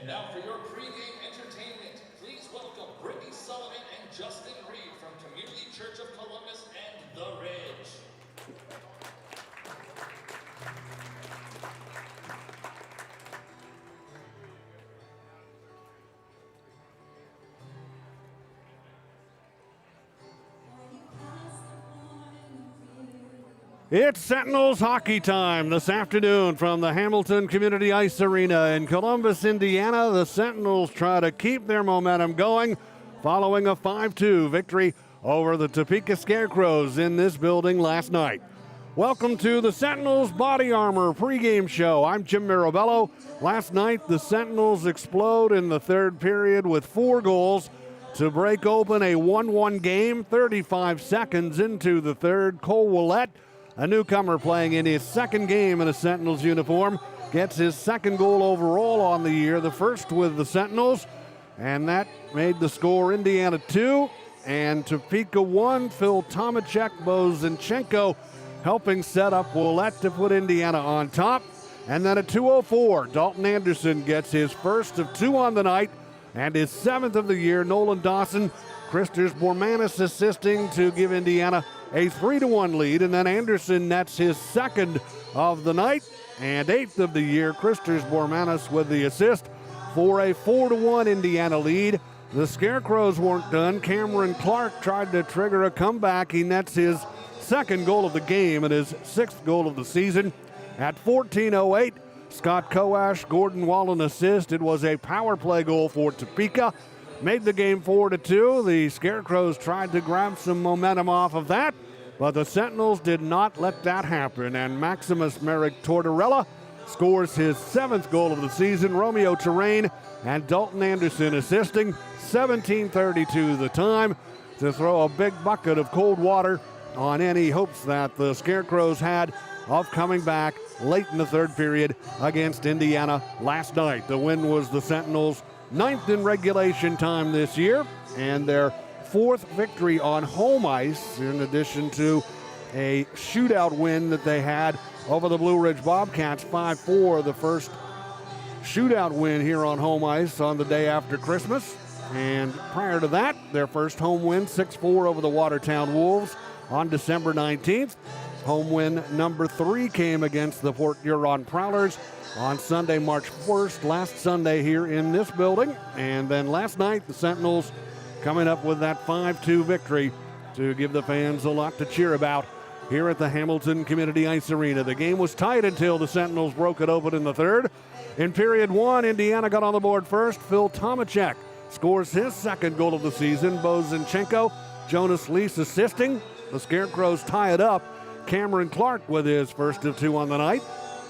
And now for your pregame entertainment, please welcome Brittany Sullivan and Justin Reed from Community Church of Columbus and The Ridge. It's Sentinels hockey time this afternoon from the Hamilton Community Ice Arena in Columbus, Indiana. The Sentinels try to keep their momentum going following a 5-2 victory over the Topeka Scarecrows in this building last night. Welcome to the Sentinels Body Armor pregame show. I'm Jim Mirabello. Last night, the Sentinels explode in the third period with 4 goals to break open a 1-1 game. 35 seconds into the third, Cole Willett, a newcomer playing in his second game in a Sentinels uniform, gets his second goal overall on the year, the first with the Sentinels, and that made the score Indiana 2 and Topeka 1. Phil Tomacek, Bozinchenko helping set up Willett to put Indiana on top. And then at 2:04, Dalton Anderson gets his first of 2 on the night and his 7th of the year. Nolan Dawson, Christers Bormanis assisting to give Indiana a 3-1 lead, and then Anderson nets his second of the night and 8th of the year. Christers Bormanis with the assist for a 4-1 Indiana lead. The Scarecrows weren't done. Cameron Clark tried to trigger a comeback. He nets his second goal of the game and his 6th goal of the season. At 14:08, Scott Koash, Gordon Wallen assist. It was a power play goal for Topeka. Made the game 4-2. The Scarecrows tried to grab some momentum off of that, but the Sentinels did not let that happen. And Maximus Merrick Tortorella scores his 7th goal of the season. Romeo Terrain and Dalton Anderson assisting. 17:32 the time to throw a big bucket of cold water on any hopes that the Scarecrows had of coming back late in the third period against Indiana last night. The win was the Sentinels' 9th in regulation time this year, and their 4th victory on home ice, in addition to a shootout win that they had over the Blue Ridge Bobcats, 5-4, the first shootout win here on home ice on the day after Christmas. And prior to that, their first home win, 6-4 over the Watertown Wolves on December 19th. Home win number 3 came against the Port Huron Prowlers on Sunday, March 1st, last Sunday here in this building. And then last night, the Sentinels coming up with that 5-2 victory to give the fans a lot to cheer about here at the Hamilton Community Ice Arena. The game was tight until the Sentinels broke it open in the third. In period 1, Indiana got on the board first. Phil Tomacek scores his 2nd goal of the season. Bozinchenko, Jonas Lease assisting. The Scarecrows tie it up. Cameron Clark with his first of 2 on the night.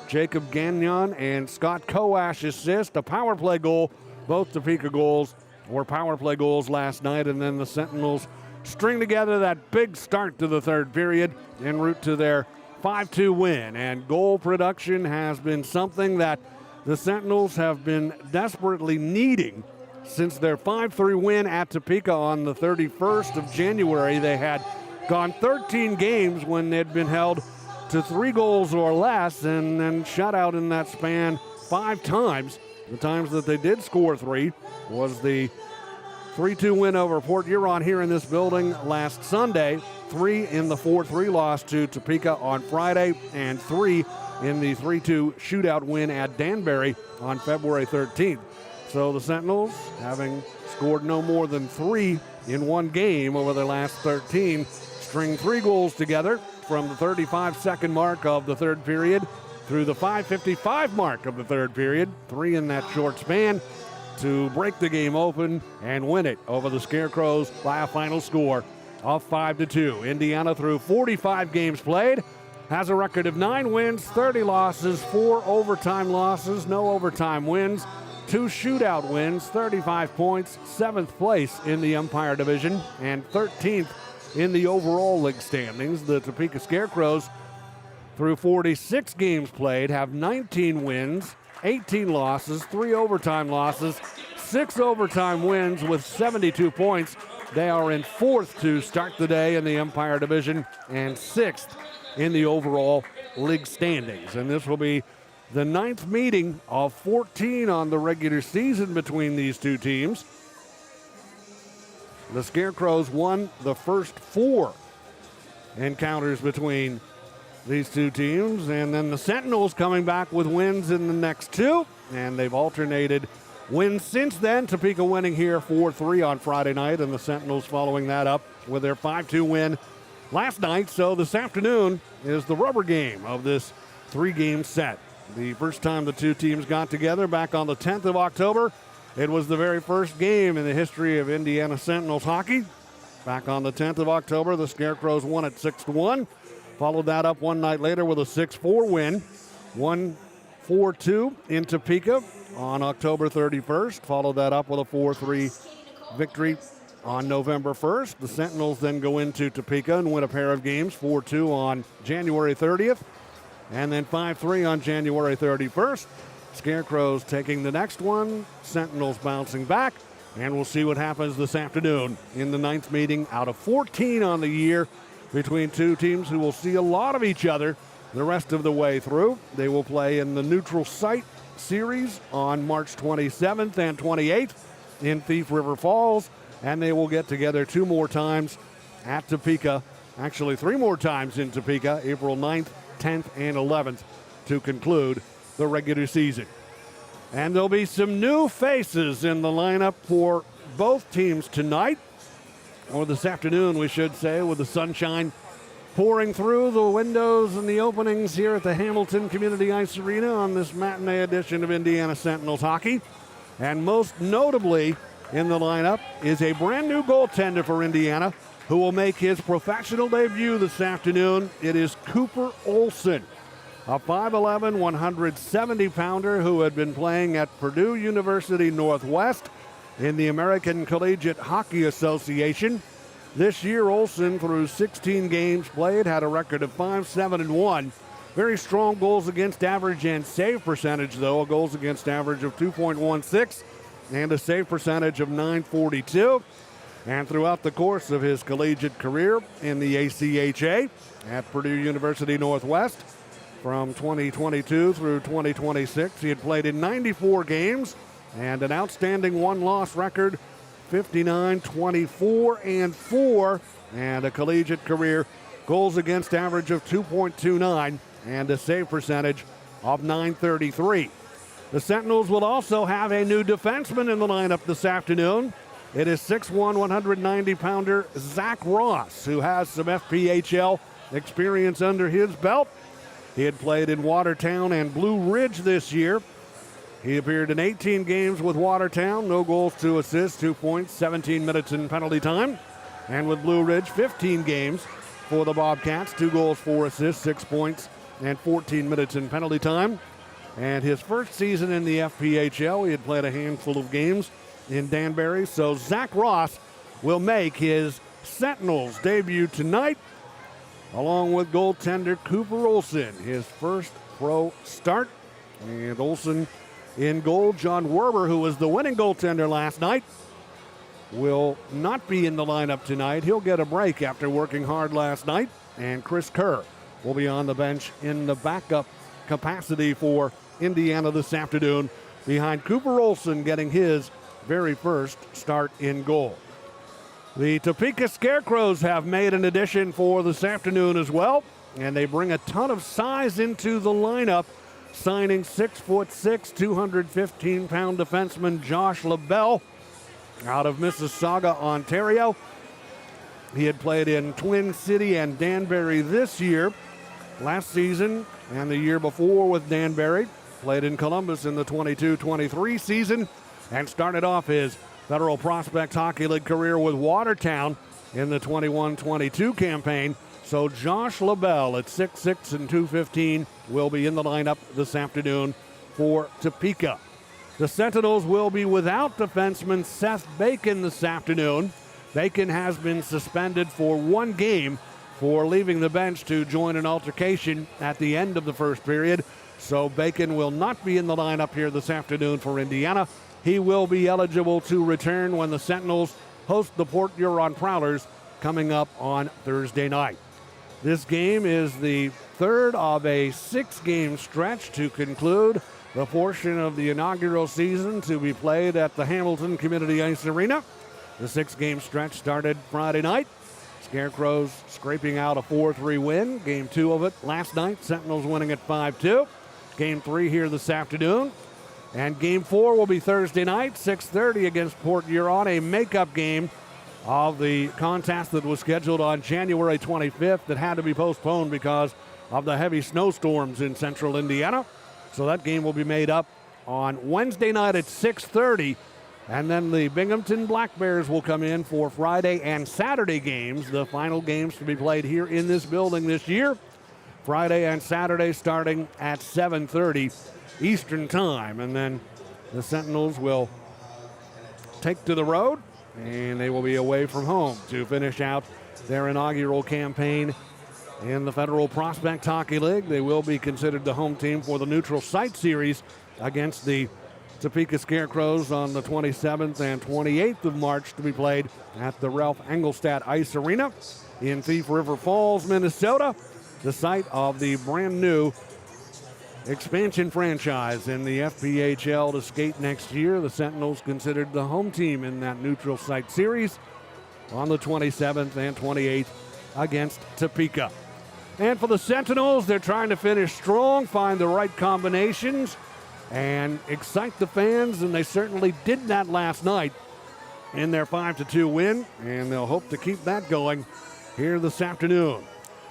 Jacob Gagnon and Scott Koash assist. A power play goal. Both Topeka goals were power play goals last night, and then the Sentinels string together that big start to the third period en route to their 5-2 win. And goal production has been something that the Sentinels have been desperately needing since their 5-3 win at Topeka on the 31st of January. They had gone 13 games when they'd been held to 3 goals or less, and then shut out in that span 5 times. The times that they did score 3 was the 3-2 win over Port Huron here in this building last Sunday, 3 in the 4-3 loss to Topeka on Friday, and 3 in the 3-2 shootout win at Danbury on February 13th. So the Sentinels, having scored no more than 3 in one game over the last 13, string 3 goals together from the 35-second mark of the third period through the 5:55 mark of the third period, 3 in that short span, to break the game open and win it over the Scarecrows by a final score of 5-2. Indiana, through 45 games played, has a record of 9 wins, 30 losses, 4 overtime losses, no overtime wins, 2 shootout wins, 35 points, 7th place in the Empire Division, and 13th in the overall league standings. The Topeka Scarecrows, through 46 games played, have 19 wins, 18 losses, 3 overtime losses, 6 overtime wins with 72 points. They are in 4th to start the day in the Empire Division and 6th in the overall league standings. And this will be the 9th meeting of 14 on the regular season between these two teams. The Scarecrows won the first 4 encounters between these two teams, and then the Sentinels coming back with wins in the next 2, and they've alternated wins since then. Topeka winning here 4-3 on Friday night, and the Sentinels following that up with their 5-2 win last night. So this afternoon is the rubber game of this 3-game set. The first time the two teams got together back on the 10th of October. It was the very first game in the history of Indiana Sentinels hockey. Back on the 10th of October, the Scarecrows won it 6-1. Followed that up one night later with a 6-4 win. 1-4-2 in Topeka on October 31st. Followed that up with a 4-3 victory on November 1st. The Sentinels then go into Topeka and win a pair of games, 4-2 on January 30th, and then 5-3 on January 31st. Scarecrows taking the next one, Sentinels bouncing back, and we'll see what happens this afternoon in the 9th meeting out of 14 on the year between two teams who will see a lot of each other the rest of the way through. They will play in the neutral site series on March 27th and 28th in Thief River Falls, and they will get together 2 more times at Topeka, actually 3 more times in Topeka, April 9th, 10th, and 11th to conclude the regular season. And there'll be some new faces in the lineup for both teams tonight, or this afternoon, we should say, with the sunshine pouring through the windows and the openings here at the Hamilton Community Ice Arena on this matinee edition of Indiana Sentinels hockey. And most notably in the lineup is a brand new goaltender for Indiana who will make his professional debut this afternoon. It is Cooper Olsen, a 5'11", 170-pounder who had been playing at Purdue University Northwest in the American Collegiate Hockey Association. This year, Olsen, through 16 games played, had a record of 5-7-1. Very strong goals against average and save percentage, though. A goals against average of 2.16 and a save percentage of .942. And throughout the course of his collegiate career in the ACHA at Purdue University Northwest, from 2022 through 2026, he had played in 94 games and an outstanding 1-loss record, 59-24-4, and a collegiate career goals against average of 2.29 and a save percentage of .933. The Sentinels will also have a new defenseman in the lineup this afternoon. It is 6'1", 190-pounder Zach Ross, who has some FPHL experience under his belt. He had played in Watertown and Blue Ridge this year. He appeared in 18 games with Watertown, no goals, 2 assists, 2 points, 17 minutes in penalty time. And with Blue Ridge, 15 games for the Bobcats, 2 goals, 4 assists, 6 points, and 14 minutes in penalty time. And his first season in the FPHL, he had played a handful of games in Danbury. So Zach Ross will make his Sentinels debut tonight, along with goaltender Cooper Olsen, his first pro start. And Olsen in goal. John Werber, who was the winning goaltender last night, will not be in the lineup tonight. He'll get a break after working hard last night. And Chris Kerr will be on the bench in the backup capacity for Indiana this afternoon, behind Cooper Olsen getting his very first start in goal. The Topeka Scarecrows have made an addition for this afternoon as well, and they bring a ton of size into the lineup, signing 6'6", 215-pound defenseman Josh LaBelle out of Mississauga, Ontario. He had played in Twin City and Danbury this year, last season, and the year before with Danbury. Played in Columbus in the 22-23 season and started off his Federal Prospect Hockey League career with Watertown in the 21-22 campaign. So Josh LaBelle at 6'6" and 215 will be in the lineup this afternoon for Topeka. The Sentinels will be without defenseman Seth Bacon this afternoon. Bacon has been suspended for 1 game for leaving the bench to join an altercation at the end of the first period. So Bacon will not be in the lineup here this afternoon for Indiana. He will be eligible to return when the Sentinels host the Port Huron Prowlers coming up on Thursday night. This game is the third of a 6-game stretch to conclude the portion of the inaugural season to be played at the Hamilton Community Ice Arena. The 6-game stretch started Friday night. Scarecrows scraping out a 4-3 win. Game 2 of it last night. Sentinels winning at 5-2. Game 3 here this afternoon. And Game 4 will be Thursday night, 6:30 against Port Huron, a makeup game of the contest that was scheduled on January 25th that had to be postponed because of the heavy snowstorms in central Indiana. So that game will be made up on Wednesday night at 6:30. And then the Binghamton Black Bears will come in for Friday and Saturday games, the final games to be played here in this building this year. Friday and Saturday starting at 7:30 Eastern Time. And then the Sentinels will take to the road, and they will be away from home to finish out their inaugural campaign in the Federal Prospect Hockey League. They will be considered the home team for the Neutral Site Series against the Topeka Scarecrows on the 27th and 28th of March to be played at the Ralph Engelstad Ice Arena in Thief River Falls, Minnesota, the site of the brand new expansion franchise in the FPHL to skate next year. The Sentinels considered the home team in that Neutral Site Series on the 27th and 28th against Topeka. And for the Sentinels, they're trying to finish strong, find the right combinations, and excite the fans, and they certainly did that last night in their 5-2 win, and they'll hope to keep that going here this afternoon.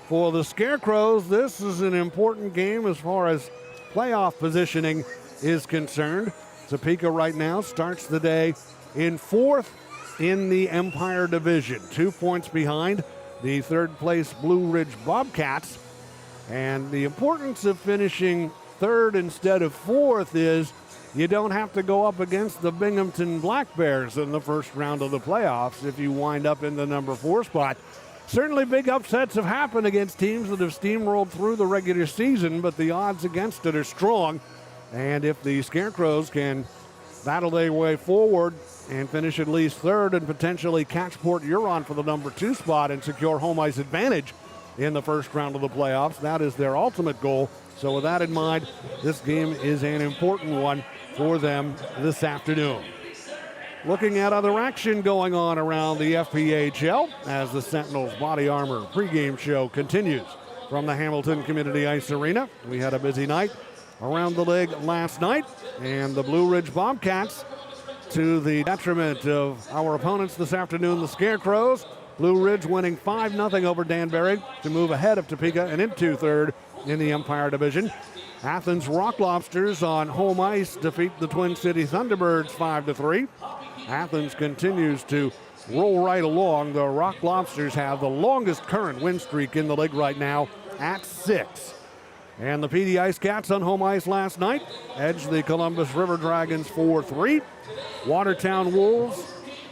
For the Scarecrows, this is an important game as far as playoff positioning is concerned. Topeka right now starts the day in 4th in the Empire Division, 2 points behind the third-place Blue Ridge Bobcats. And the importance of finishing 3rd instead of 4th is you don't have to go up against the Binghamton Black Bears in the first round of the playoffs if you wind up in the number 4 spot. Certainly big upsets have happened against teams that have steamrolled through the regular season, but the odds against it are strong. And if the Scarecrows can battle their way forward and finish at least 3rd and potentially catch Port Huron for the number 2 spot and secure home ice advantage in the first round of the playoffs, that is their ultimate goal. So with that in mind, this game is an important one for them this afternoon. Looking at other action going on around the FPHL as the Sentinels Body Armor pregame show continues from the Hamilton Community Ice Arena. We had a busy night around the league last night, and the Blue Ridge Bobcats, to the detriment of our opponents this afternoon, the Scarecrows. Blue Ridge winning 5-0 over Danbury to move ahead of Topeka and into 3rd in the Empire Division. Athens Rock Lobsters on home ice defeat the Twin City Thunderbirds 5-3. Athens continues to roll right along. The Rock Lobsters have the longest current win streak in the league right now at 6. And the PD Ice Cats on home ice last night edged the Columbus River Dragons 4-3. Watertown Wolves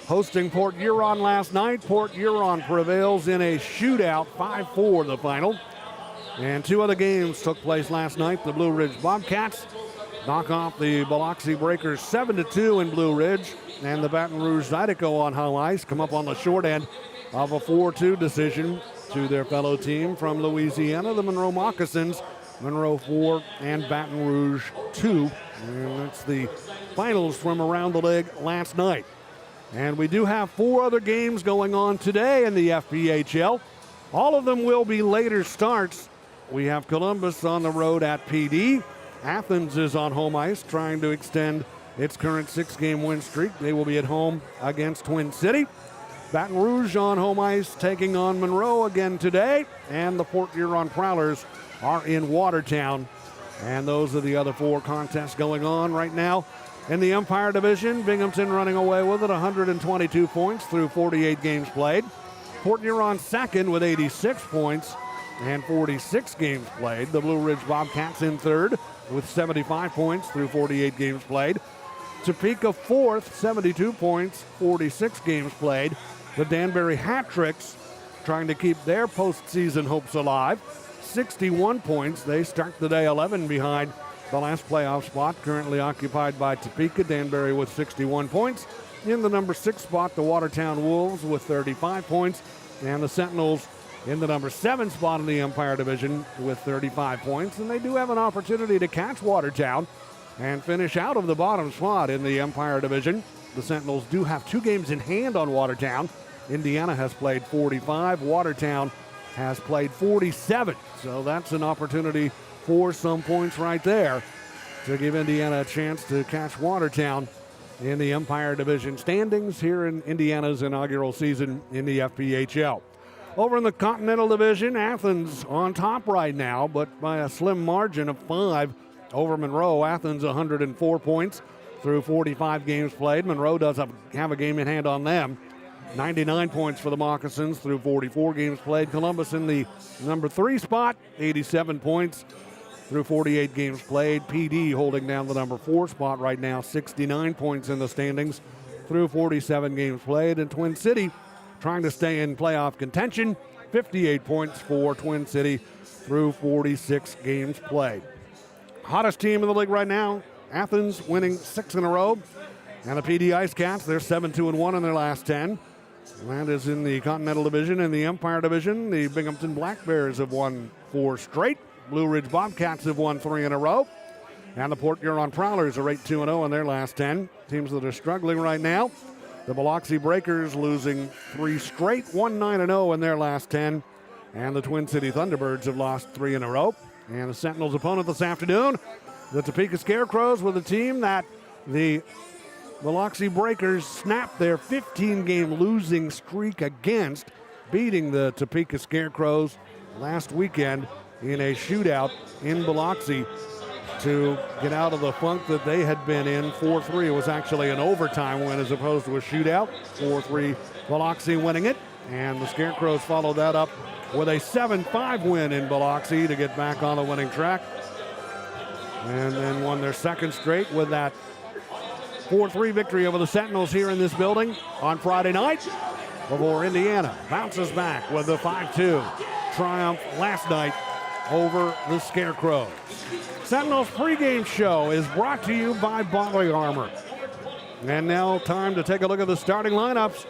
hosting Port Huron last night. Port Huron prevails in a shootout, 5-4 the final. And 2 other games took place last night. The Blue Ridge Bobcats knock off the Biloxi Breakers 7-2 in Blue Ridge. And the Baton Rouge Zydeco on home ice come up on the short end of a 4-2 decision to their fellow team from Louisiana, the Monroe Moccasins. Monroe 4 and Baton Rouge 2. And that's the finals from around the league last night. And we do have 4 other games going on today in the FPHL. All of them will be later starts. We have Columbus on the road at PD. Athens is on home ice trying to extend its current 6-game win streak. They will be at home against Twin City. Baton Rouge on home ice taking on Monroe again today. And the Port Huron Prowlers are in Watertown. And those are the other 4 contests going on right now. In the Empire Division, Binghamton running away with it, 122 points through 48 games played. Port Huron second with 86 points and 46 games played. The Blue Ridge Bobcats in 3rd with 75 points through 48 games played. Topeka 4th, 72 points, 46 games played. The Danbury Hat-Tricks trying to keep their postseason hopes alive. 61 points. They start the day 11 behind the last playoff spot, currently occupied by Topeka. Danbury with 61 points. In the number 6 spot, the Watertown Wolves with 35 points. And the Sentinels in the number 7 spot in the Empire Division with 35 points, and they do have an opportunity to catch Watertown and finish out of the bottom spot in the Empire Division. The Sentinels do have 2 games in hand on Watertown. Indiana has played 45. Watertown has played 47. So that's an opportunity for some points right there to give Indiana a chance to catch Watertown in the Empire Division standings here in Indiana's inaugural season in the FPHL. Over in the Continental Division, Athens on top right now, but by a slim margin of 5 over Monroe. Athens 104 points through 45 games played. Monroe does have a game in hand on them. 99 points for the Moccasins through 44 games played. Columbus in the number 3 spot, 87 points through 48 games played. PD holding down the number 4 spot right now, 69 points in the standings through 47 games played. And Twin City trying to stay in playoff contention, 58 points for Twin City through 46 games played. Hottest team in the league right now, Athens winning 6 in a row. And the PD Ice Cats, they're 7-2-1 in their last 10. That is in the Continental Division. In the Empire Division, the Binghamton Black Bears have won 4 straight. Blue Ridge Bobcats have won 3 in a row. And the Port Huron Prowlers are 8-2-0 in their last 10. Teams that are struggling right now, the Biloxi Breakers losing 3 straight, 1-9-0 in their last 10. And the Twin City Thunderbirds have lost 3 in a row. And the Sentinels' opponent this afternoon, the Topeka Scarecrows, with a team that the Biloxi Breakers snapped their 15-game losing streak against, beating the Topeka Scarecrows last weekend in a shootout in Biloxi to get out of the funk that they had been in. 4-3. It was actually an overtime win as opposed to a shootout. 4-3 Biloxi winning it. And the Scarecrows followed that up with a 7-5 win in Biloxi to get back on the winning track. And then won their 2nd straight with that 4-3 victory over the Sentinels here in this building on Friday night, before Indiana bounces back with the 5-2 triumph last night over the Scarecrows. Sentinels pregame show is brought to you by Body Armor. And now time to take a look at the starting lineups.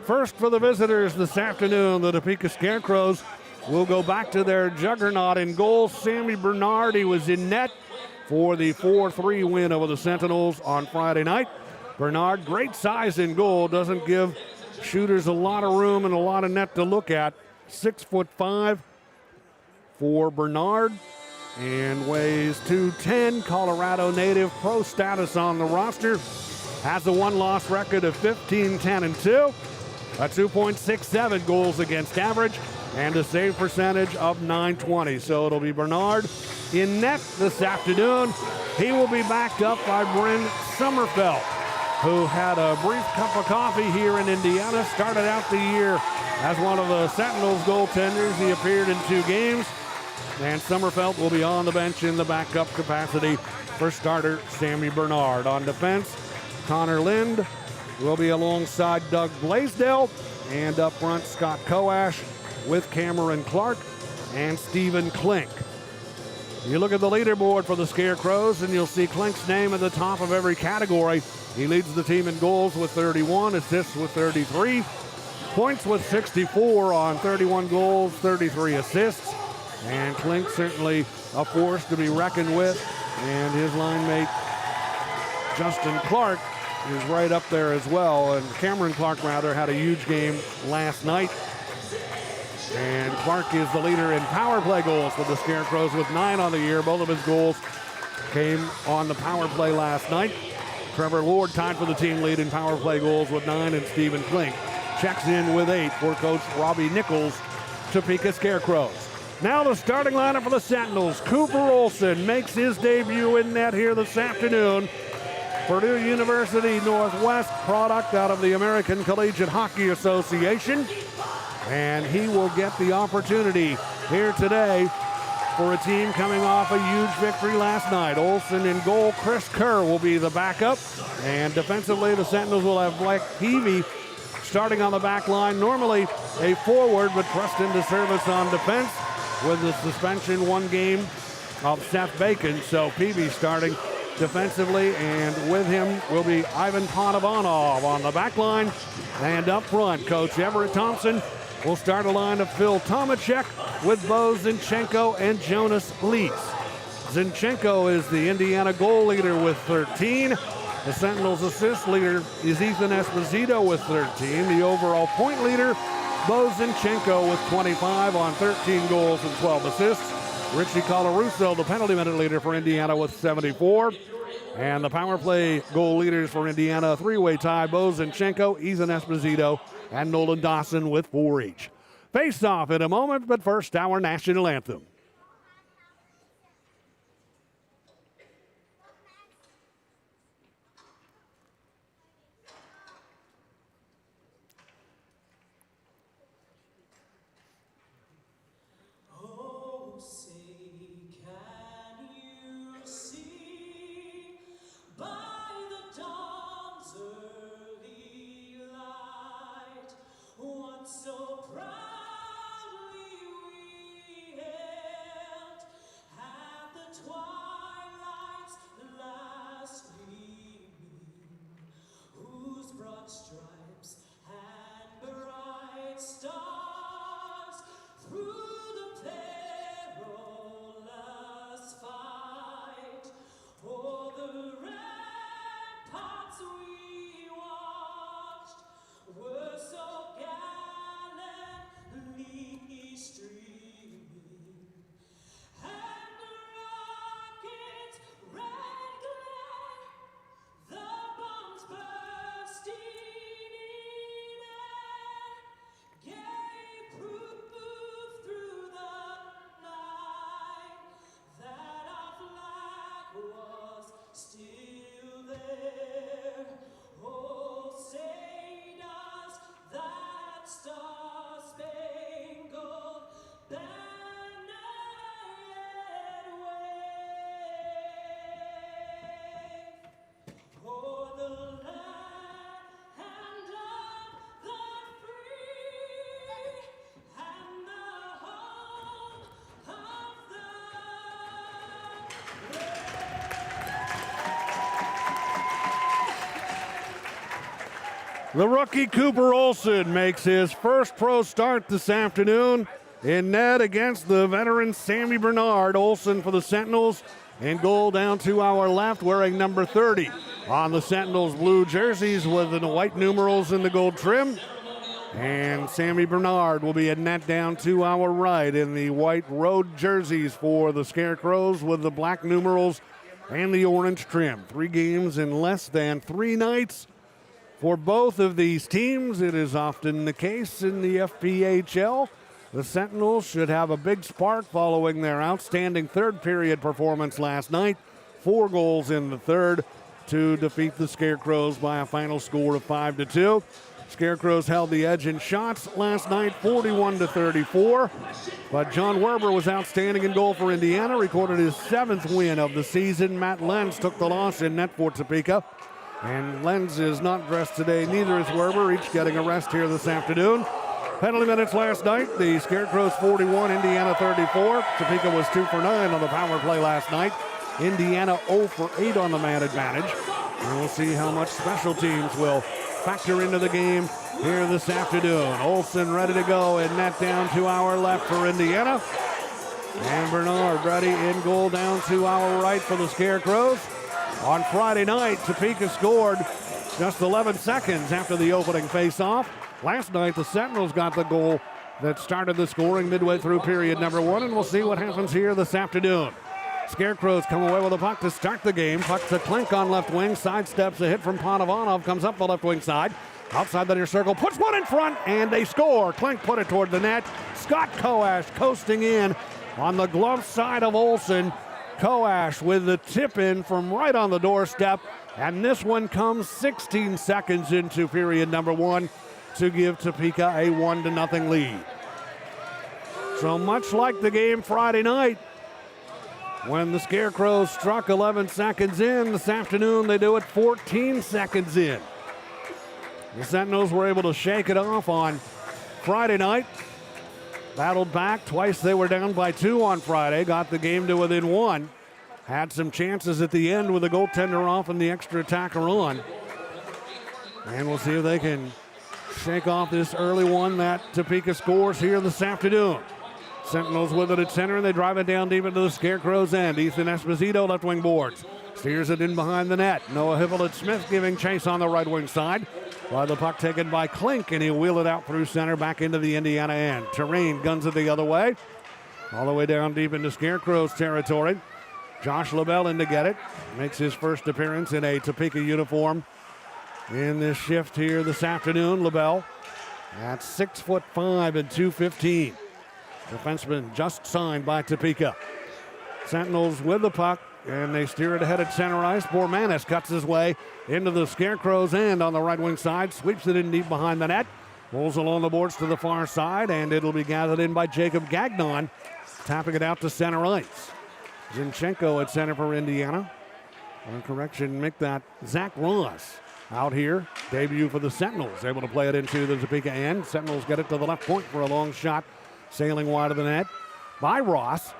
First for the visitors this afternoon, the Topeka Scarecrows will go back to their juggernaut in goal. Sammy Bernard, he was in net for the 4-3 win over the Sentinels on Friday night. Bernard, great size in goal, doesn't give shooters a lot of room and a lot of net to look at. 6'5" for Bernard and weighs 210. Colorado native, pro status on the roster. Has a 1-loss record of 15-10-2, a 2.67 goals against average, and a save percentage of .920. So it'll be Bernard in net this afternoon. He will be backed up by Bryn Sommerfeld, who had a brief cup of coffee here in Indiana. Started out the year as one of the Sentinels goaltenders. He appeared in 2 games. And Sommerfeld will be on the bench in the backup capacity for starter Sammy Bernard. On defense, Connor Lind will be alongside Doug Blaisdell. And up front, Scott Coash with Cameron Clark and Stephen Klink. You look at the leaderboard for the Scarecrows, and you'll see Klink's name at the top of every category. He leads the team in goals with 31, assists with 33, points with 64 on 31 goals, 33 assists. And Klink certainly a force to be reckoned with. And his line mate, Justin Clark, is right up there as well. And Cameron Clark, rather, had a huge game last night. And Clark is the leader in power play goals for the Scarecrows with 9 on the year. Both of his goals came on the power play last night. Trevor Lord tied for the team lead in power play goals with 9, and Stephen Klink checks in with 8 for Coach Robbie Nichols' Topeka Scarecrows. Now the starting lineup for the Sentinels. Cooper Olson makes his debut in net here this afternoon. Purdue University Northwest product out of the American Collegiate Hockey Association. And he will get the opportunity here today for a team coming off a huge victory last night. Olson in goal. Chris Kerr will be the backup. And defensively, the Sentinels will have Blake Peavy starting on the back line. Normally a forward, but thrust into service on defense with the suspension 1 game of Seth Bacon. So Peavy starting defensively, and with him will be Ivan Podovanov on the back line. And up front, Coach Everett Thompson will start a line of Phil Tomachek with Bo Zinchenko and Jonas Leitz. Zinchenko is the Indiana goal leader with 13. The Sentinels assist leader is Ethan Esposito with 13. The overall point leader, Bo Zinchenko with 25 on 13 goals and 12 assists. Richie Colarusso, the penalty minute leader for Indiana with 74. And the power play goal leaders for Indiana, three-way tie, Bo Zinchenko, Ethan Esposito, and Nolan Dawson with 4 each. Face off in a moment, but first our national anthem. So proudly we hailed at the twilight's last gleaming, whose broad stripes and bright stars through the perilous fight o'er the ramparts we watched were so streaming, and the rocket's red glare, the bombs bursting in air, gave proof through the night that our flag was still there. Oh, say does that star-spangled banner yet wave o'er the land of the free and the home of the brave. The rookie Cooper Olsen makes his first pro start this afternoon in net against the veteran Sammy Bernard. Olsen for the Sentinels, in goal down to our left, wearing number 30 on the Sentinels blue jerseys with the white numerals in the gold trim. And Sammy Bernard will be in net down to our right in the white road jerseys for the Scarecrows with the black numerals and the orange trim. 3 games in less than 3 nights for both of these teams. It is often the case in the FPHL. The Sentinels should have a big spark following their outstanding third period performance last night. 4 goals in the third to defeat the Scarecrows by a final score of 5-2. Scarecrows held the edge in shots last night, 41-34. But John Werber was outstanding in goal for Indiana, recorded his 7th win of the season. Matt Lenz took the loss in net for Topeka. And Lenz is not dressed today, neither is Werber, each getting a rest here this afternoon. Penalty minutes last night, the Scarecrows 41, Indiana 34. Topeka was 2 for 9 on the power play last night. Indiana 0 for 8 on the man advantage. And we'll see how much special teams will factor into the game here this afternoon. Olsen ready to go and net down to our left for Indiana. And Bernard ready in goal down to our right for the Scarecrows. On Friday night, Topeka scored just 11 seconds after the opening face-off. Last night, the Sentinels got the goal that started the scoring midway through period number 1, and we'll see what happens here this afternoon. Scarecrows come away with a puck to start the game. Puck to Klink on left wing, sidesteps a hit from Panovanov, comes up the left wing side. Outside the near circle, puts one in front, and they score. Klink put it toward the net. Scott Koash coasting in on the glove side of Olsen. Koash with the tip in from right on the doorstep, and this one comes 16 seconds into period number 1 to give Topeka a 1-0 lead. So much like the game Friday night, when the Scarecrows struck 11 seconds in, this afternoon they do it 14 seconds in. The Sentinels were able to shake it off on Friday night. Battled back. Twice they were down by 2 on Friday. Got the game to within 1. Had some chances at the end with the goaltender off and the extra attacker on. And we'll see if they can shake off this early one that Topeka scores here this afternoon. Sentinels with it at center, and they drive it down deep into the Scarecrows' end. Ethan Esposito, left wing boards. Steers it in behind the net. Noah Hippolyte-Smith giving chase on the right wing side. While the puck taken by Klink, and he'll wheel it out through center back into the Indiana end. Terrain guns it the other way. All the way down deep into Scarecrows territory. Josh LaBelle in to get it. Makes his first appearance in a Topeka uniform in this shift here this afternoon. LaBelle at 6'5" and 215. Defenseman just signed by Topeka. Sentinels with the puck, and they steer it ahead at center ice. Bormanis cuts his way into the Scarecrows' end on the right wing side, sweeps it in deep behind the net, rolls along the boards to the far side, and it'll be gathered in by Jacob Gagnon, tapping it out to center ice. Zinchenko at center for Indiana. On correction, make that Zach Ross out here. Debut for the Sentinels, able to play it into the Topeka end. Sentinels get it to the left point for a long shot, sailing wide of the net by Ross.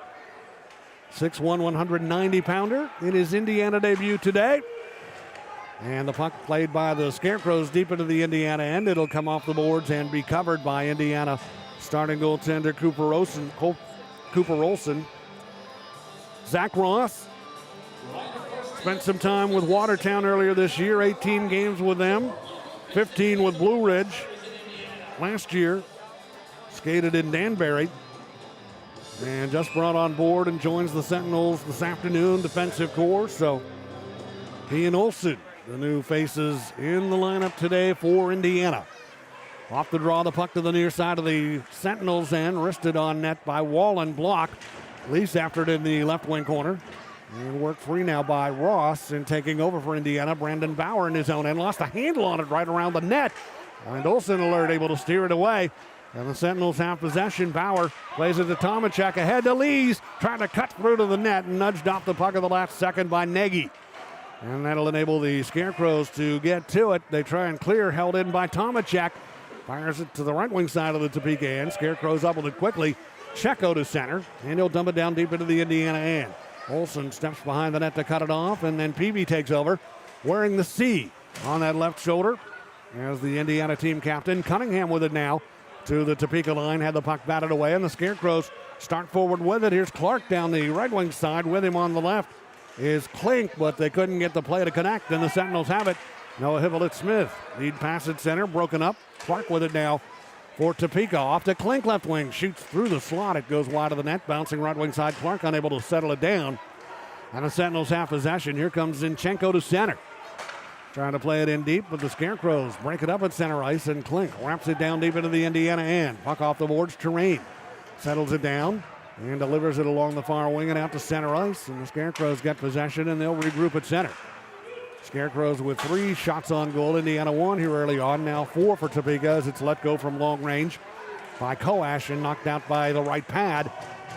6'1", 190-pounder in his Indiana debut today. And the puck played by the Scarecrows deep into the Indiana end. It'll come off the boards and be covered by Indiana starting goaltender Cooper Olsen. Zach Ross spent some time with Watertown earlier this year, 18 games with them, 15 with Blue Ridge. Last year, skated in Danbury. And just brought on board and joins the Sentinels this afternoon, defensive corps. So he and Olsen, the new faces in the lineup today for Indiana. Off the draw, the puck to the near side of the Sentinels end, wristed on net by Wallen. Block. Leafs after it in the left wing corner. And worked free now by Ross, and taking over for Indiana, Brandon Bauer in his own end. Lost a handle on it right around the net. And Olsen alert, able to steer it away. And the Sentinels have possession. Bauer plays it to Tomacek, ahead to Lees, trying to cut through to the net, and nudged off the puck at the last second by Nagy. And that'll enable the Scarecrows to get to it. They try and clear, held in by Tomacek. Fires it to the right wing side of the Topeka end. Scarecrows up with it quickly. Checo to center, and he'll dump it down deep into the Indiana end. Olsen steps behind the net to cut it off, and then Peavy takes over, wearing the C on that left shoulder as the Indiana team captain. Cunningham with it now to the Topeka line, had the puck batted away, and the Scarecrows start forward with it. Here's Clark down the right wing side. With him on the left is Klink, but they couldn't get the play to connect, and the Sentinels have it. Noah Hippolyte-Smith, lead pass at center, broken up. Clark with it now for Topeka. Off to Klink, left wing, shoots through the slot. It goes wide of the net, bouncing right wing side. Clark unable to settle it down, and the Sentinels have possession. Here comes Zinchenko to center. Trying to play it in deep, but the Scarecrows break it up at center ice, and Klink wraps it down deep into the Indiana end. Puck off the boards, Terrain settles it down and delivers it along the far wing and out to center ice, and the Scarecrows get possession, and they'll regroup at center. Scarecrows with 3 shots on goal. Indiana 1 here early on, now 4 for Topeka as it's let go from long range by Koash and knocked out by the right pad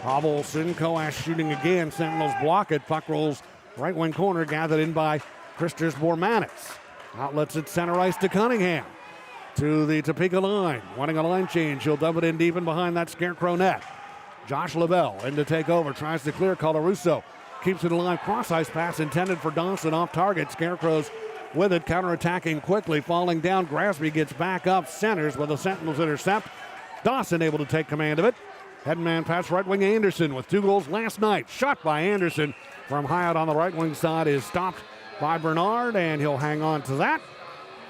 of Olsen. Koash shooting again. Sentinels block it. Puck rolls right wing corner, gathered in by Christos Bormanis. Outlets at center ice to Cunningham. To the Topeka line. Wanting a line change. He'll dump it in deep and behind that Scarecrow net. Josh LaBelle in to take over. Tries to clear. Colarusso keeps it alive. Cross ice pass intended for Dawson off target. Scarecrows with it. Counterattacking quickly. Falling down. Grasby gets back up. Centers with the Sentinels intercept. Dawson able to take command of it. Headman pass right wing Anderson with 2 goals last night. Shot by Anderson from high out on the right wing side is stopped by Bernard, and he'll hang on to that.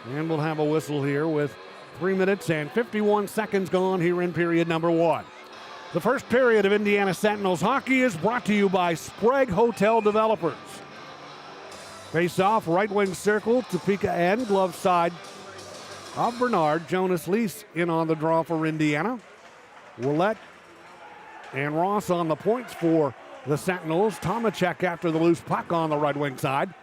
And we'll have a whistle here with 3 minutes and 51 seconds gone here in period number 1. The first period of Indiana Sentinels hockey is brought to you by Sprague Hotel Developers. Face off, right wing circle, Topeka end, glove side of Bernard. Jonas Lease in on the draw for Indiana. Willette and Ross on the points for the Sentinels. Tomacek after the loose puck on the right wing side.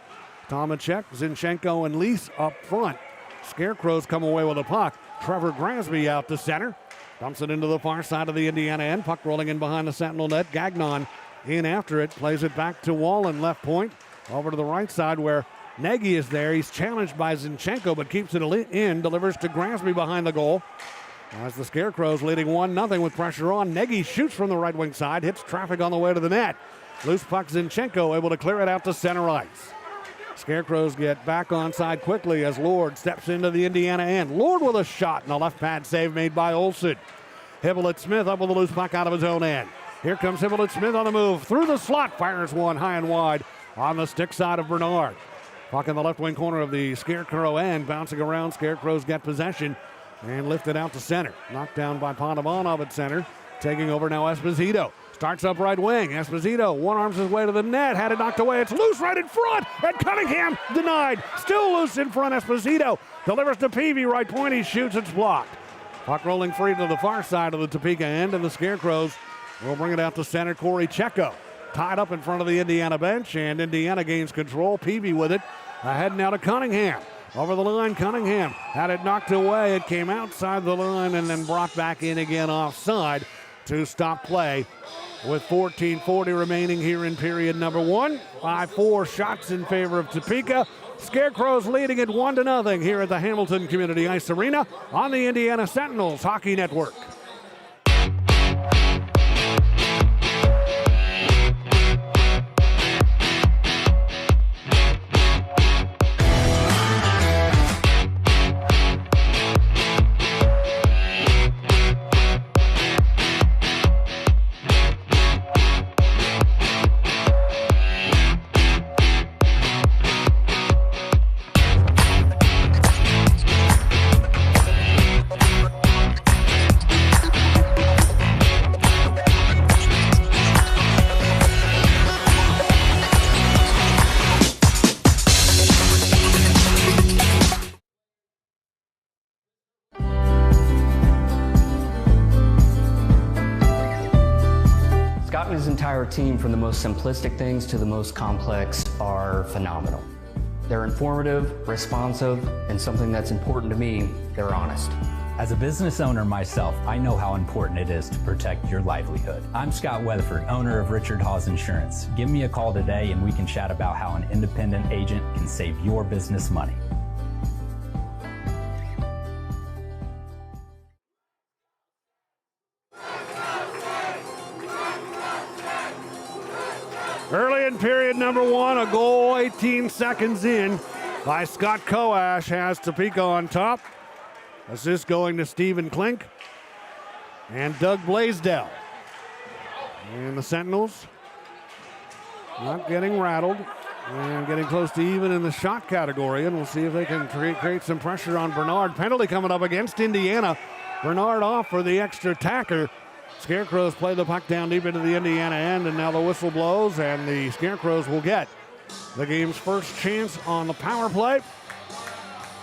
Tomacek, Zinchenko, and Lease up front. Scarecrows come away with a puck. Trevor Grasby out to center. Dumps it into the far side of the Indiana end. Puck rolling in behind the Sentinel net. Gagnon in after it. Plays it back to Wallen, left point. Over to the right side where Nagy is there. He's challenged by Zinchenko, but keeps it in. Delivers to Grasby behind the goal. As the Scarecrows leading 1-0 with pressure on. Nagy shoots from the right wing side. Hits traffic on the way to the net. Loose puck, Zinchenko able to clear it out to center ice. Scarecrows get back onside quickly as Lord steps into the Indiana end. Lord with a shot and a left pad save made by Olsen. Hibbolett-Smith up with a loose puck out of his own end. Here comes Hibbolett-Smith on the move. Through the slot, fires one high and wide on the stick side of Bernard. Puck in the left wing corner of the Scarecrow end. Bouncing around, Scarecrows get possession and lifted out to center. Knocked down by Pontavanov at center. Taking over now Esposito. Starts up right wing. Esposito one-arms his way to the net. Had it knocked away. It's loose right in front. And Cunningham denied. Still loose in front. Esposito delivers to Peavy. Right point. He shoots. It's blocked. Puck rolling free to the far side of the Topeka end. And the Scarecrows will bring it out to center. Corey Checo tied up in front of the Indiana bench. And Indiana gains control. Peavy with it. Ahead now to Cunningham. Over the line, Cunningham had it knocked away. It came outside the line and then brought back in again offside to stop play with 14:40 remaining here in period number 1. 5-4 shots in favor of Topeka. Scarecrows leading it 1-0 here at the Hamilton Community Ice Arena on the Indiana Sentinels Hockey Network. Scott and his entire team, from the most simplistic things to the most complex, are phenomenal. They're informative, responsive, and something that's important to me, they're honest. As a business owner myself, I know how important it is to protect your livelihood. I'm Scott Weatherford, owner of Richard Hawes Insurance. Give me a call today and we can chat about how an independent agent can save your business money. Early in period number 1, a goal 18 seconds in by Scott Koash has Topeka on top. Assist going to Stephen Klink and Doug Blaisdell. And the Sentinels not getting rattled and getting close to even in the shot category. And we'll see if they can create some pressure on Bernard. Penalty coming up against Indiana. Bernard off for the extra tacker. Scarecrows play the puck down deep into the Indiana end, and now the whistle blows, and the Scarecrows will get the game's first chance on the power play.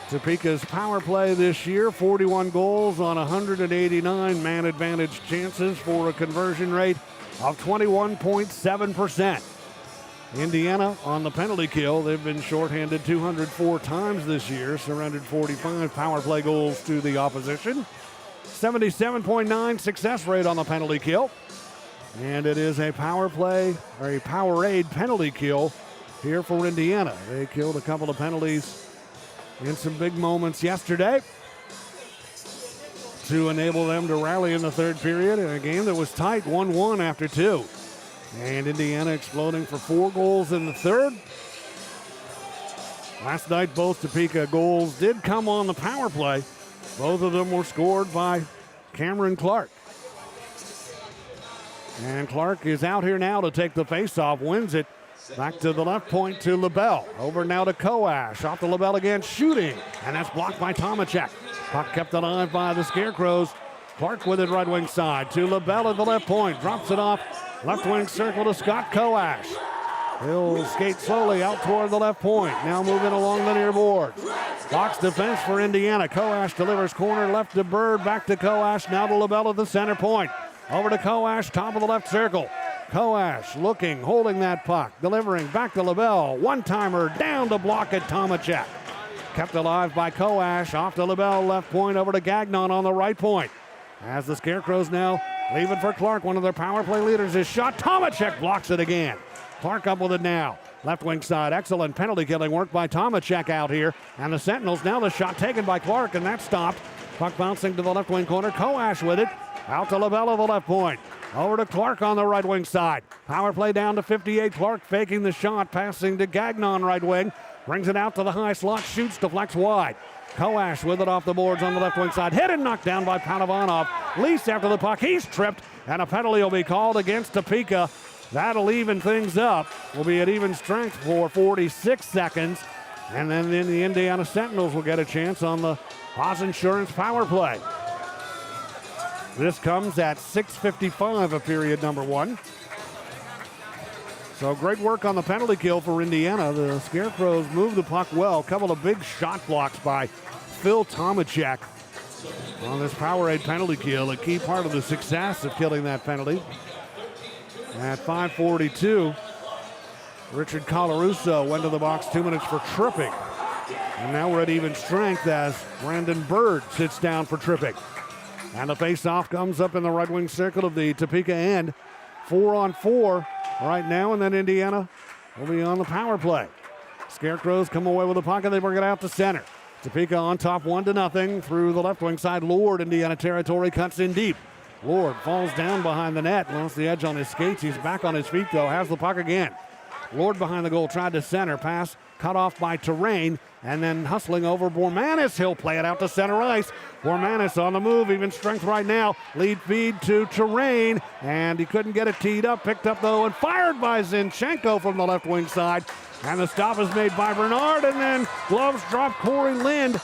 Topeka's power play this year, 41 goals on 189 man advantage chances for a conversion rate of 21.7%. Indiana on the penalty kill, they've been shorthanded 204 times this year, surrendered 45 power play goals to the opposition. 77.9 success rate on the penalty kill. And it is a power play, or a Powerade penalty kill here for Indiana. They killed a couple of penalties in some big moments yesterday to enable them to rally in the third period in a game that was tight, 1-1 after 2. And Indiana exploding for 4 goals in the third. Last night, both Topeka goals did come on the power play. Both of them were scored by Cameron Clark. And Clark is out here now to take the faceoff, wins it. Back to the left point to LaBelle. Over now to Koash. Off to LaBelle again, shooting. And that's blocked by Tomacek. Puck kept alive by the Scarecrows. Clark with it right wing side to LaBelle at the left point. Drops it off. Left wing circle to Scott Koash. He'll skate slowly out toward the left point. Now moving along the near boards. Box defense for Indiana. Koash delivers corner left to Bird. Back to Koash. Now to LaBelle at the center point. Over to Koash, top of the left circle. Koash looking, holding that puck. Delivering back to LaBelle. One-timer down to block it, Tomacek. Kept alive by Koash. Off to LaBelle, left point. Over to Gagnon on the right point. As the Scarecrows now leave it for Clark. One of their power play leaders is shot. Tomacek blocks it again. Clark up with it now. Left wing side, excellent penalty killing work by Tomacek out here. And the Sentinels, now the shot taken by Clark, and that stopped. Puck bouncing to the left wing corner. Koash with it. Out to LaBelle at the left point. Over to Clark on the right wing side. Power play down to 58. Clark faking the shot, passing to Gagnon right wing. Brings it out to the high slot, shoots, deflects wide. Koash with it off the boards on the left wing side. Hit and knocked down by Panovanov. Least after the puck. He's tripped, and a penalty will be called against Topeka. That'll even things up. We'll be at even strength for 46 seconds. And then the Indiana Sentinels will get a chance on the Haas Insurance power play. This comes at 6:55 of period number 1. So great work on the penalty kill for Indiana. The Scarecrows move the puck well. A couple of big shot blocks by Phil Tomachek on this Powerade penalty kill. A key part of the success of killing that penalty. At 5:42, Richard Colarusso went to the box 2 minutes for tripping. And now we're at even strength as Brandon Bird sits down for tripping. And the face-off comes up in the right wing circle of the Topeka end. 4-on-4 right now, and then Indiana will be on the power play. Scarecrows come away with the puck, and they bring it out to center. Topeka on top 1-0 through the left wing side. Lord, Indiana territory, cuts in deep. Lord falls down behind the net, lost the edge on his skates. He's back on his feet, though, has the puck again. Lord behind the goal, tried to center, pass cut off by Terrain, and then hustling over Bormanis. He'll play it out to center ice. Bormanis on the move, even strength right now. Lead feed to Terrain, and he couldn't get it teed up. Picked up, though, and fired by Zinchenko from the left wing side. And the stop is made by Bernard, and then gloves drop Corey Lind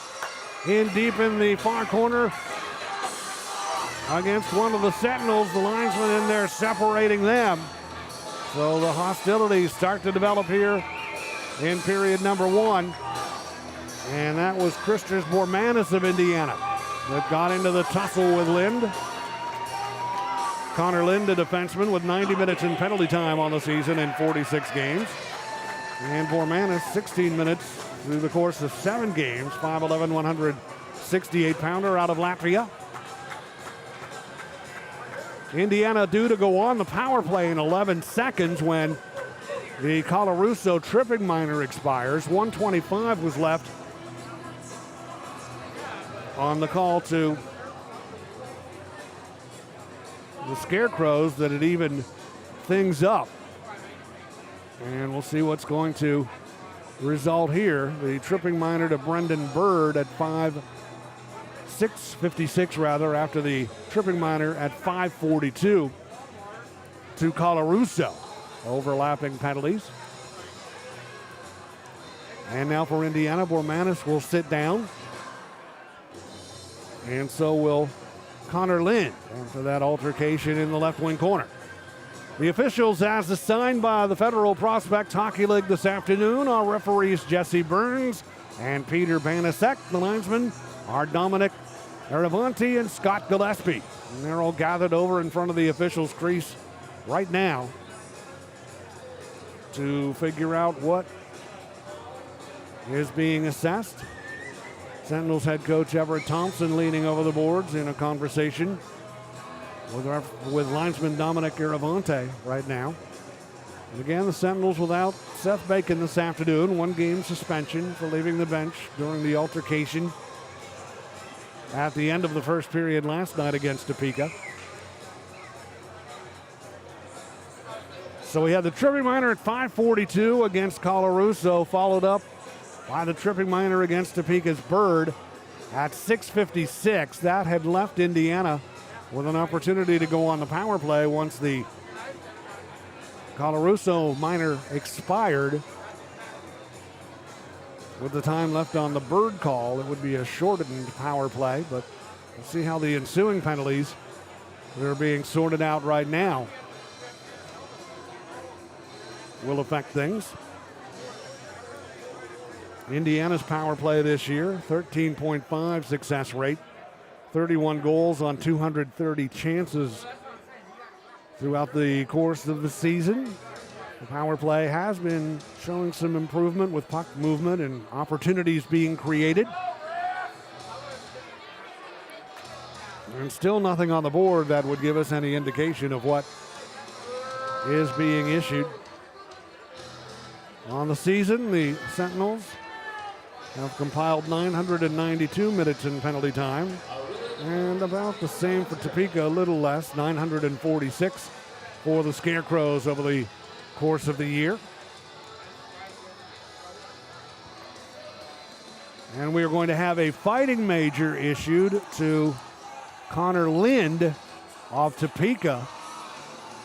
in deep in the far corner against one of the Sentinels. The linesman in there separating them. So the hostilities start to develop here in period number 1. And that was Christos Bormanis of Indiana that got into the tussle with Lind. Connor Lind, a defenseman with 90 minutes in penalty time on the season in 46 games. And Bormanis, 16 minutes through the course of 7 games. 5'11", 168-pounder out of Latvia. Indiana due to go on the power play in 11 seconds when the Colarusso tripping minor expires. 1:25 was left on the call to the Scarecrows that had evened things up. And we'll see what's going to result here. The tripping minor to Brendan Bird at 6:56 rather, after the tripping minor at 5:42 to Colarusso. Overlapping penalties. And now for Indiana, Bormanis will sit down. And so will Connor Lind after that altercation in the left wing corner. The officials, as assigned by the Federal Prospect Hockey League this afternoon, are referees Jesse Burns and Peter Banasek. The linesmen are Dominic Aravanti and Scott Gillespie. And they're all gathered over in front of the officials' crease right now to figure out what is being assessed. Sentinels head coach Everett Thompson leaning over the boards in a conversation with linesman Dominic Iravante right now. And again, the Sentinels without Seth Bacon this afternoon. 1 game suspension for leaving the bench during the altercation at the end of the first period last night against Topeka. So we had the tripping minor at 5:42 against Colarusso, followed up by the tripping minor against Topeka's Bird at 6:56. That had left Indiana with an opportunity to go on the power play once the Colarusso minor expired. With the time left on the Bird call, it would be a shortened power play, but we'll see how the ensuing penalties that are being sorted out right now will affect things. Indiana's power play this year, 13.5 success rate, 31 goals on 230 chances throughout the course of the season. The power play has been showing some improvement with puck movement and opportunities being created. And still nothing on the board that would give us any indication of what is being issued. On the season, the Sentinels have compiled 992 minutes in penalty time, and about the same for Topeka, a little less, 946 for the Scarecrows over the course of the year. And we are going to have a fighting major issued to Connor Lind of Topeka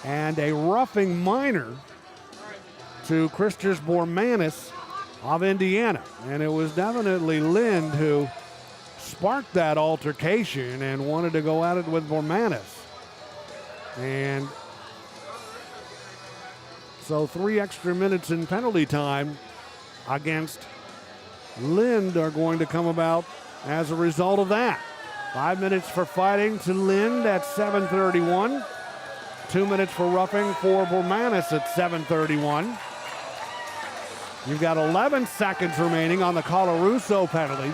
and a roughing minor to Christers Bormanis of Indiana. And it was definitely Lind who sparked that altercation and wanted to go at it with Bormanis. And so 3 extra minutes in penalty time against Lind are going to come about as a result of that. 5 minutes for fighting to Lind at 7:31. 2 minutes for roughing for Bormanis at 7:31. You've got 11 seconds remaining on the Colarusso penalty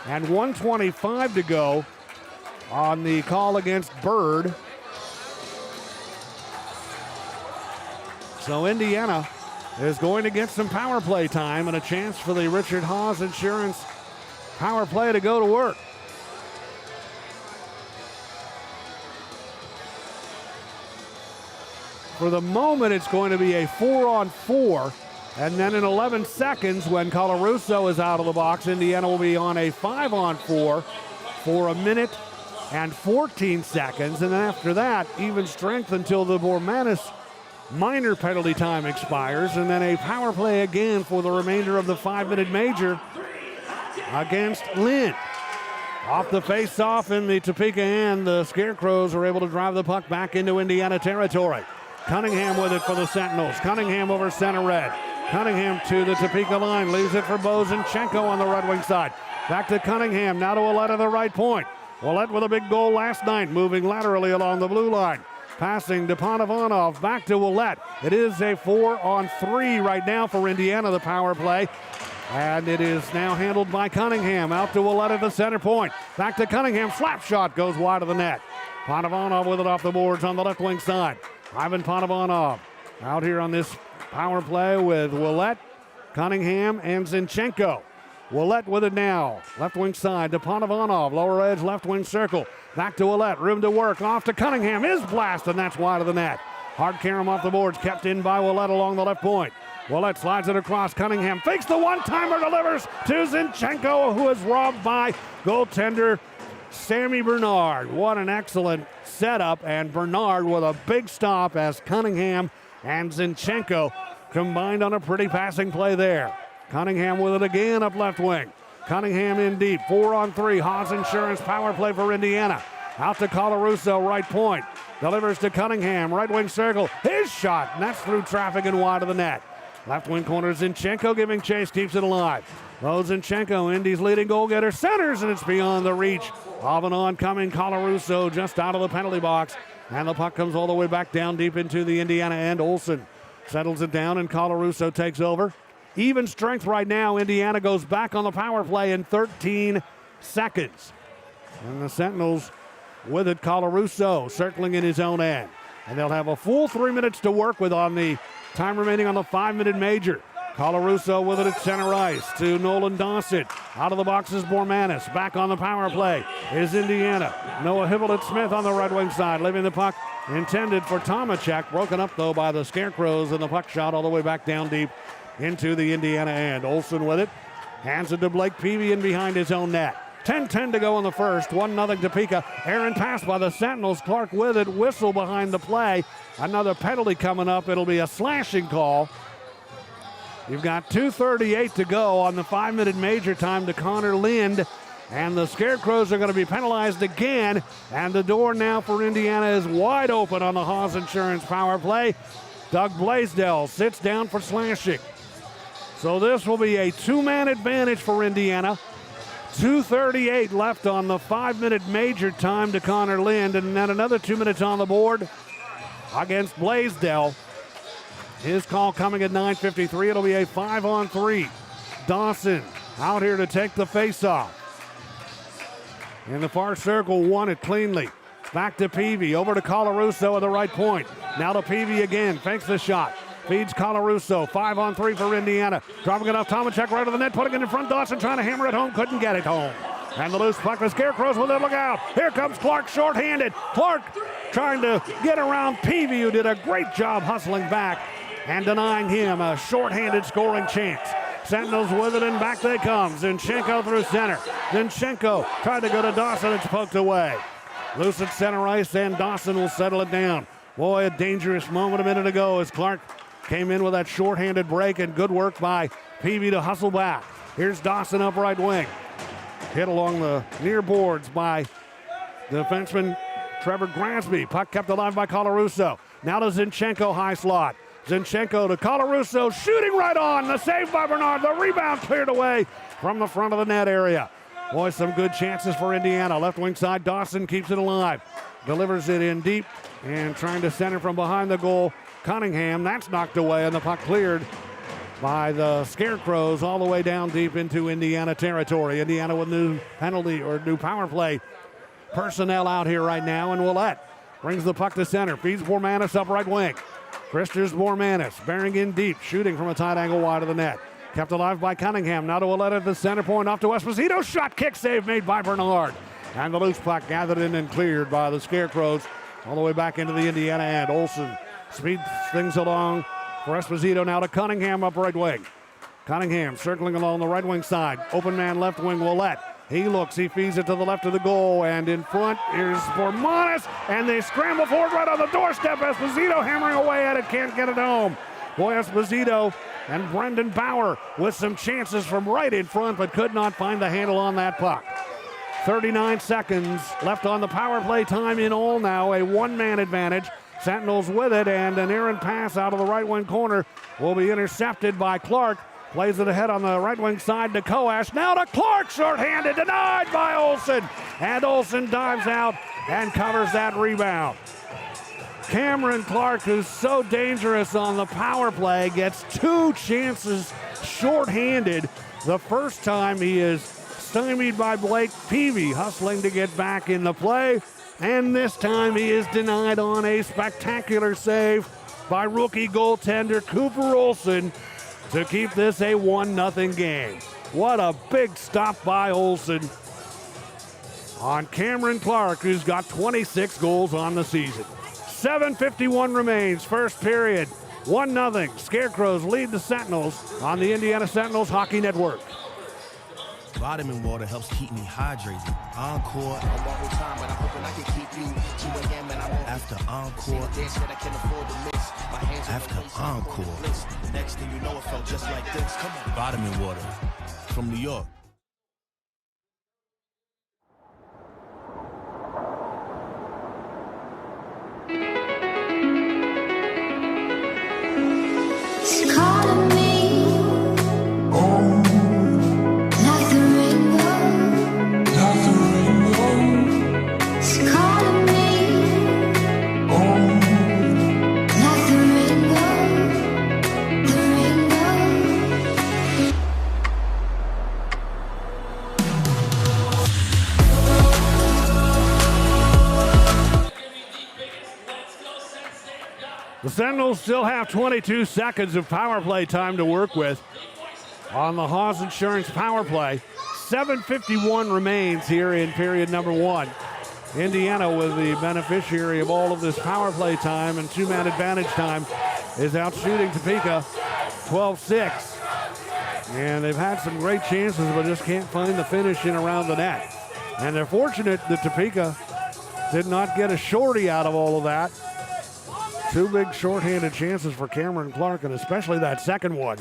and 1:25 to go on the call against Bird. So Indiana is going to get some power play time and a chance for the Richard Haas Insurance power play to go to work. For the moment, it's going to be a 4-on-4. And then in 11 seconds, when Colarusso is out of the box, Indiana will be on a 5-on-4 for 1 minute and 14 seconds. And then after that, even strength until the Bormanis minor penalty time expires. And then a power play again for the remainder of the 5-minute major against Lind. Off the face-off in the Topeka end, the Scarecrows are able to drive the puck back into Indiana territory. Cunningham with it for the Sentinels. Cunningham over center red. Cunningham to the Topeka line. Leaves it for Bozinchenko on the Red Wing side. Back to Cunningham. Now to Ouellette at the right point. Ouellette with a big goal last night. Moving laterally along the blue line. Passing to Panovanov. Back to Ouellette. It is a 4-on-3 right now for Indiana, the power play. And it is now handled by Cunningham. Out to Ouellette at the center point. Back to Cunningham. Slap shot goes wide of the net. Panovanov with it off the boards on the left wing side. Ivan Panovanov out here on this power play with Ouellette, Cunningham, and Zinchenko. Ouellette with it now. Left wing side to Panovanov. Lower edge, left wing circle. Back to Ouellette. Room to work. Off to Cunningham. His blast, and that's wide of the net. Hard carom off the boards. Kept in by Ouellette along the left point. Ouellette slides it across. Cunningham fakes the one-timer. Delivers to Zinchenko, who is robbed by goaltender Sammy Bernard. What an excellent setup, and Bernard with a big stop as Cunningham and Zinchenko combined on a pretty passing play there. Cunningham with it again up left wing. Cunningham in deep, 4-on-3. Haas Insurance power play for Indiana. Out to Colarusso, right point. Delivers to Cunningham, right wing circle. His shot, and that's through traffic and wide of the net. Left wing corner, Zinchenko giving chase, keeps it alive. Zinchenko, Indy's leading goal getter, centers, and it's beyond the reach of an oncoming Colarusso just out of the penalty box. And the puck comes all the way back down deep into the Indiana end. Olsen settles it down, and Colarusso takes over. Even strength right now. Indiana goes back on the power play in 13 seconds. And the Sentinels with it, Colarusso circling in his own end. And they'll have a full 3 minutes to work with on the time remaining on the 5-minute major. Colarusso with it at center ice to Nolan Dawson. Out of the box is Bormanis. Back on the power play is Indiana. Noah Hibblett-Smith on the Red Wing side, leaving the puck intended for Tomacek. Broken up, though, by the Scarecrows, and the puck shot all the way back down deep into the Indiana end. Olsen with it. Hands it to Blake Peavy in behind his own net. 10-10 to go in the first. 1-0 Topeka. Aaron pass by the Sentinels. Clark with it. Whistle behind the play. Another penalty coming up. It'll be a slashing call. You've got 2:38 to go on the 5-minute major time to Connor Lind. And the Scarecrows are going to be penalized again. And the door now for Indiana is wide open on the Haas Insurance power play. Doug Blaisdell sits down for slashing. So this will be a 2-man advantage for Indiana. 2:38 left on the 5-minute major time to Connor Lind. And then another 2 minutes on the board against Blaisdell. His call coming at 9:53. It'll be a 5-on-3. Dawson out here to take the faceoff. In the far circle, won it cleanly. Back to Peavy, over to Colarusso at the right point. Now to Peavy again, fakes the shot. Feeds Colarusso, 5-on-3 for Indiana. Dropping it off, Tomacek right to the net, putting it in front. Dawson trying to hammer it home, couldn't get it home. And the loose puck, the Scarecrows with it, look out. Here comes Clark shorthanded. Clark trying to get around Peavy, who did a great job hustling back and denying him a shorthanded scoring chance. Sentinels with it, and back they come. Zinchenko through center. Zinchenko tried to go to Dawson. It's poked away. Loose at center ice, and Dawson will settle it down. Boy, a dangerous moment a minute ago as Clark came in with that shorthanded break, and good work by Peavy to hustle back. Here's Dawson up right wing. Hit along the near boards by defenseman Trevor Grasby. Puck kept alive by Colarusso. Now to Zinchenko, high slot. Zinchenko to Colarusso, shooting right on. The save by Bernard. The rebound cleared away from the front of the net area. Boy, some good chances for Indiana. Left wing side, Dawson keeps it alive. Delivers it in deep and trying to center from behind the goal. Cunningham, that's knocked away, and the puck cleared by the Scarecrows all the way down deep into Indiana territory. Indiana with new penalty or new power play personnel out here right now, and Willette brings the puck to center. Feeds Bormanis up right wing. Christers Bormanis bearing in deep, shooting from a tight angle wide of the net. Kept alive by Cunningham. Now to Willette at the center point, off to Esposito. Shot, kick save made by Bernard. And the loose puck gathered in and cleared by the Scarecrows all the way back into the Indiana end. Olsen speeds things along for Esposito. Now to Cunningham up right wing. Cunningham circling along the right wing side. Open man left wing, Willette. He looks, he feeds it to the left of the goal, and in front is Bormanis, and they scramble forward right on the doorstep. Esposito hammering away at it, can't get it home. Boy, Esposito and Brendan Bauer with some chances from right in front, but could not find the handle on that puck. 39 seconds left on the power play time in all now, a one-man advantage. Sentinels with it, and an errant pass out of the right wing corner will be intercepted by Clark. Plays it ahead on the right wing side to Coash. Now to Clark, shorthanded, denied by Olsen. And Olsen dives out and covers that rebound. Cameron Clark, who's so dangerous on the power play, gets two chances shorthanded. The first time he is stymied by Blake Peavy, hustling to get back in the play. And this time he is denied on a spectacular save by rookie goaltender Cooper Olsen to keep this a 1-0 game. What a big stop by Olsen on Cameron Clark, who's got 26 goals on the season. 7:51 remains, first period. 1-0. Scarecrows lead the Sentinels on the Indiana Sentinels Hockey Network. Vitamin water helps keep me hydrated. Encore. After encore. After encore. Next thing you know, it felt just like this. Come on. Vitamin water from New York. It's calling me. Like the rainbow. It's calling me. Like the rainbow. The rainbow. The Sentinels still have 22 seconds of power play time to work with on the Haas Insurance power play. 7:51 remains here in period number one. Indiana, with the beneficiary of all of this power play time and two-man advantage time, is out shooting Topeka 12-6. And they've had some great chances, but just can't find the finish in around the net. And they're fortunate that Topeka did not get a shorty out of all of that. Two big shorthanded chances for Cameron Clark, and especially that second one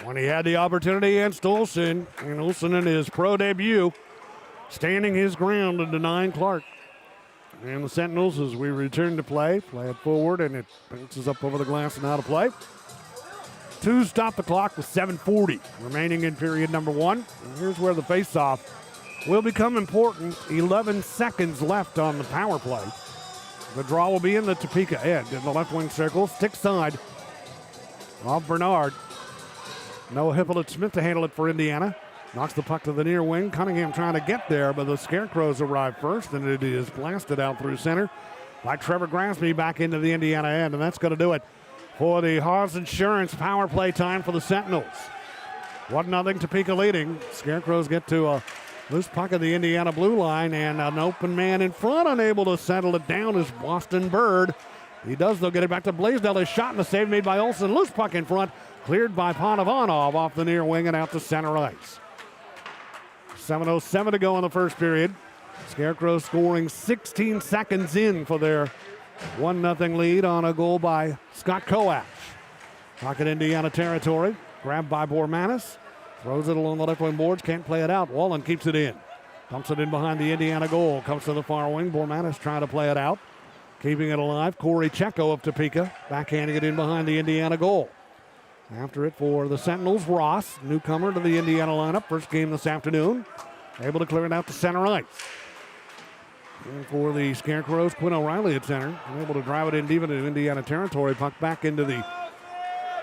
when he had the opportunity against Olsen. And Olsen in his pro debut standing his ground and denying Clark. And the Sentinels, as we return to play it forward, and it bounces up over the glass and out of play. Two stop the clock with 7:40 remaining in period number one. And here's where the faceoff will become important. 11 seconds left on the power play. The draw will be in the Topeka end in the left wing circle. Stick side of Bernard. Noah Hippolyte-Smith to handle it for Indiana. Knocks the puck to the near wing. Cunningham trying to get there, but the Scarecrows arrive first, and it is blasted out through center by Trevor Grasby back into the Indiana end, and that's going to do it for the Haas Insurance power play time for the Sentinels. 1-0 Topeka leading. Scarecrows get to a loose puck of the Indiana blue line, and an open man in front, unable to settle it down, is Boston Bird. He does, though, get it back to Blaisdell. His shot and the save made by Olsen. Loose puck in front. Cleared by Panovanov off the near wing and out to center ice. 7:07 to go in the first period. Scarecrows scoring 16 seconds in for their 1-0 lead on a goal by Scott Koach. Puck in Indiana territory. Grabbed by Bormanis. Throws it along the left wing boards. Can't play it out. Wallen keeps it in. Dumps it in behind the Indiana goal. Comes to the far wing. Bormanis trying to play it out. Keeping it alive. Corey Checo of Topeka. Backhanding it in behind the Indiana goal. After it for the Sentinels, Ross, newcomer to the Indiana lineup. First game this afternoon. Able to clear it out to center ice. And for the Scarecrows, Quinn O'Reilly at center. Able to drive it in deep into Indiana territory. Puck back into the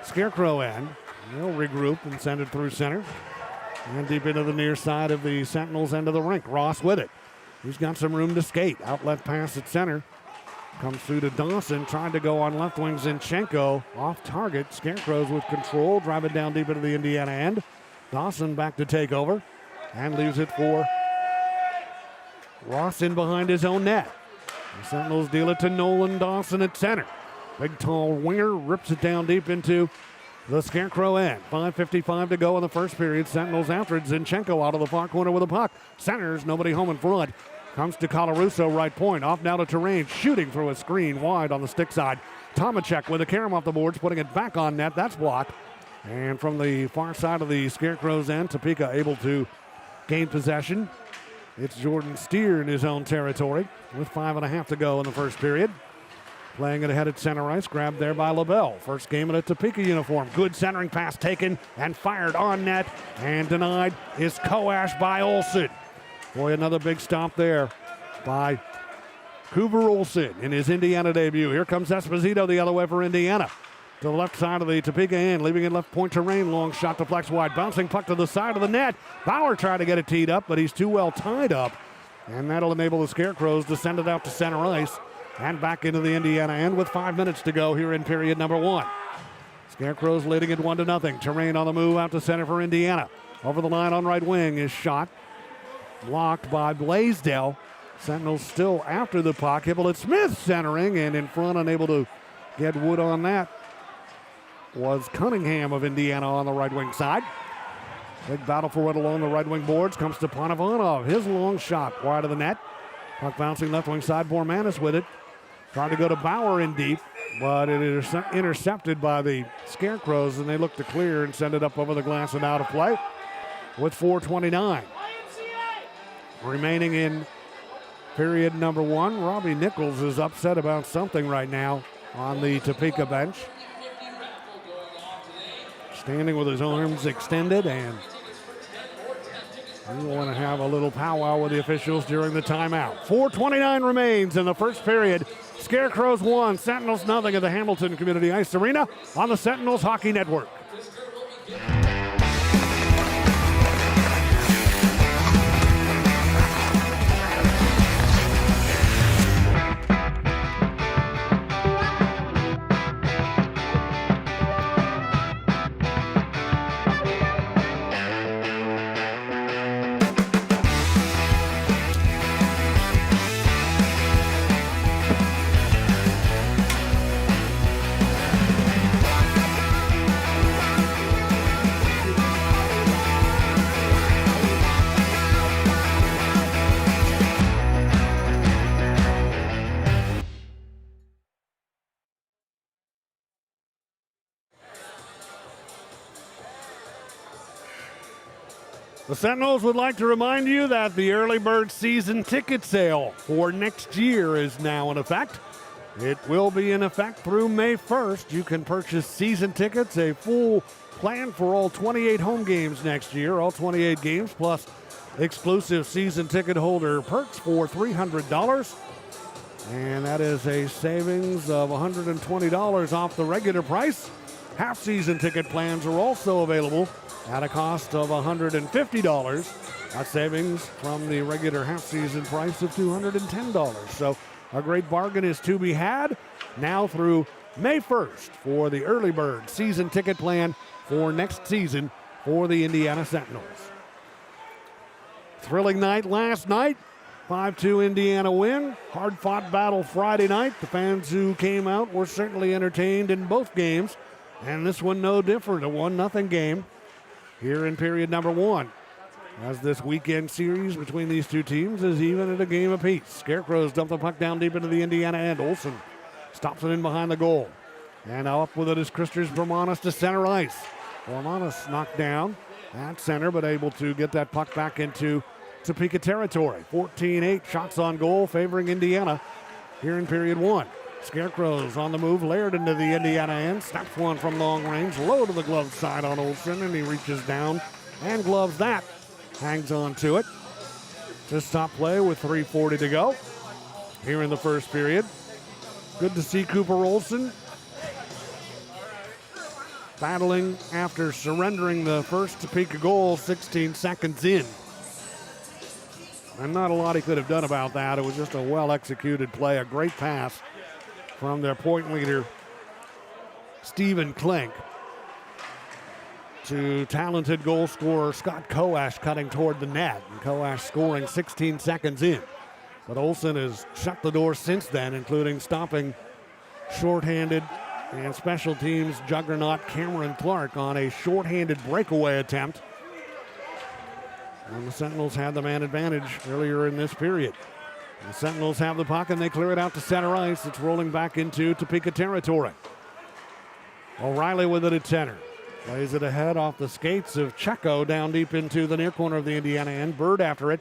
Scarecrow end. They'll regroup and send it through center. And deep into the near side of the Sentinels end of the rink. Ross with it. He's got some room to skate. Outlet pass at center. Comes through to Dawson. Trying to go on left wing. Zinchenko off target. Scarecrows with control. Drive it down deep into the Indiana end. Dawson back to take over. And leaves it for Ross in behind his own net. The Sentinels deal it to Nolan Dawson at center. Big tall winger rips it down deep into the Scarecrow end. 5:55 to go in the first period. Sentinels after it. Zinchenko out of the far corner with a puck. Centers, nobody home in front. Comes to Colarusso, right point. Off now to Terrain, shooting through a screen wide on the stick side. Tomacek with a carom off the boards, putting it back on net. That's blocked. And from the far side of the Scarecrows end, Topeka able to gain possession. It's Jordan Steer in his own territory with 5:30 to go in the first period. Playing it ahead at center ice, grabbed there by LaBelle. First game in a Topeka uniform. Good centering pass taken and fired on net and denied is Koach by Olsen. Boy, another big stop there by Cooper Olsen in his Indiana debut. Here comes Esposito the other way for Indiana. To the left side of the Topeka end, leaving it left point to Rain. Long shot deflects wide, bouncing puck to the side of the net. Bauer tried to get it teed up, but he's too well tied up. And that'll enable the Scarecrows to send it out to center ice and back into the Indiana end with 5 minutes to go here in period number 1. Scarecrows leading it 1-0. Terrain on the move out to center for Indiana. Over the line on right wing is shot. Blocked by Blaisdell. Sentinels still after the puck. Hibble Smith centering and in front, unable to get wood on that was Cunningham of Indiana on the right wing side. Big battle for it along the right wing boards. Comes to Panovanov. His long shot wide of the net. Puck bouncing left wing side. Bormanis with it. Tried to go to Bauer in deep, but it is intercepted by the Scarecrows, and they look to clear and send it up over the glass and out of play with 4:29 remaining in period number 1. Robbie Nichols is upset about something right now on the Topeka bench. Standing with his arms extended, and we want to have a little powwow with the officials during the timeout. 4:29 remains in the first period. Scarecrows 1, Sentinels 0 at the Hamilton Community Ice Arena on the Sentinels Hockey Network. The Sentinels would like to remind you that the early bird season ticket sale for next year is now in effect. It will be in effect through May 1st. You can purchase season tickets, a full plan for all 28 home games next year, all 28 games, plus exclusive season ticket holder perks for $300. And that is a savings of $120 off the regular price. Half season ticket plans are also available at a cost of $150. A savings from the regular half-season price of $210. So a great bargain is to be had now through May 1st for the early bird season ticket plan for next season for the Indiana Sentinels. Thrilling night last night. 5-2 Indiana win. Hard-fought battle Friday night. The fans who came out were certainly entertained in both games. And this one no different, a 1-0 game here in period number 1. As this weekend series between these two teams is even at a game apiece. Scarecrows dump the puck down deep into the Indiana end. Olsen stops it in behind the goal. And now up with it is Christers Bermanis to center ice. Bermanis knocked down at center, but able to get that puck back into Topeka territory. 14-8 shots on goal favoring Indiana here in period 1. Scarecrows on the move, layered into the Indiana end. Snaps one from long range, low to the glove side on Olsen, and he reaches down and gloves that. Hangs on to it. Just stop play with 3:40 to go here in the first period. Good to see Cooper Olsen battling after surrendering the first Topeka goal 16 seconds in. And not a lot he could have done about that. It was just a well-executed play, a great pass from their point leader, Stephen Klink, to talented goal scorer Scott Koash cutting toward the net. And Koash scoring 16 seconds in. But Olsen has shut the door since then, including stopping shorthanded and special teams juggernaut Cameron Clark on a shorthanded breakaway attempt. And the Sentinels had the man advantage earlier in this period. The Sentinels have the puck and they clear it out to center ice. It's rolling back into Topeka territory. O'Reilly with it at center. Plays it ahead off the skates of Checo down deep into the near corner of the Indiana end. Bird after it.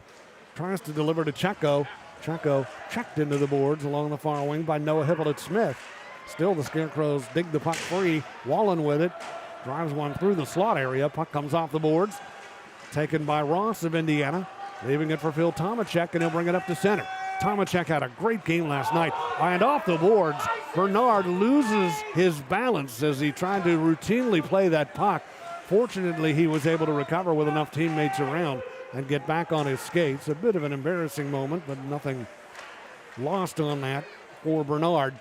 Tries to deliver to Checo. Checo checked into the boards along the far wing by Noah Hippolyte-Smith. Still the Scarecrows dig the puck free. Wallen with it. Drives one through the slot area. Puck comes off the boards. Taken by Ross of Indiana. Leaving it for Phil Tomacek, and he'll bring it up to center. Tomacek had a great game last night. And off the boards, Bernard loses his balance as he tried to routinely play that puck. Fortunately, he was able to recover with enough teammates around and get back on his skates. A bit of an embarrassing moment, but nothing lost on that for Bernard.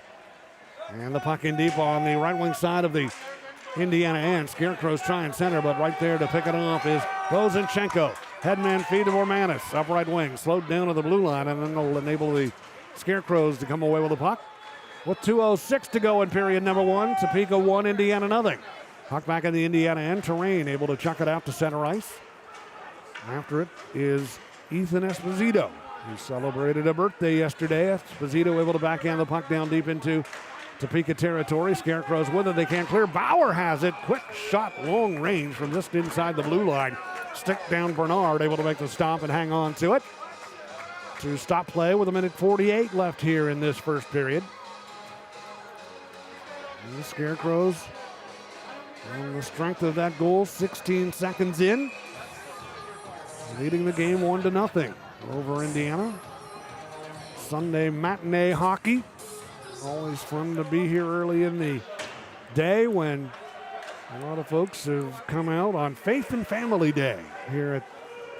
And the puck in deep on the right wing side of the Indiana end. Scarecrows trying center, but right there to pick it off is Bozanchenko. Headman feed to Vormanis, up right wing, slowed down to the blue line, and then it'll enable the Scarecrows to come away with the puck. With 2:06 to go in period number 1, Topeka 1, Indiana nothing. Puck back in the Indiana end, Terrain able to chuck it out to center ice. After it is Ethan Esposito, who celebrated a birthday yesterday. Esposito able to backhand the puck down deep into Topeka territory. Scarecrows with it, they can't clear. Bauer has it, quick shot, long range from just inside the blue line. Stick down Bernard, able to make the stop and hang on to it. To stop play with 1:48 left here in this first period. And the Scarecrows, on the strength of that goal, 16 seconds in, leading the game 1-0 over Indiana. Sunday matinee hockey. Always fun to be here early in the day when a lot of folks have come out on Faith and Family Day here at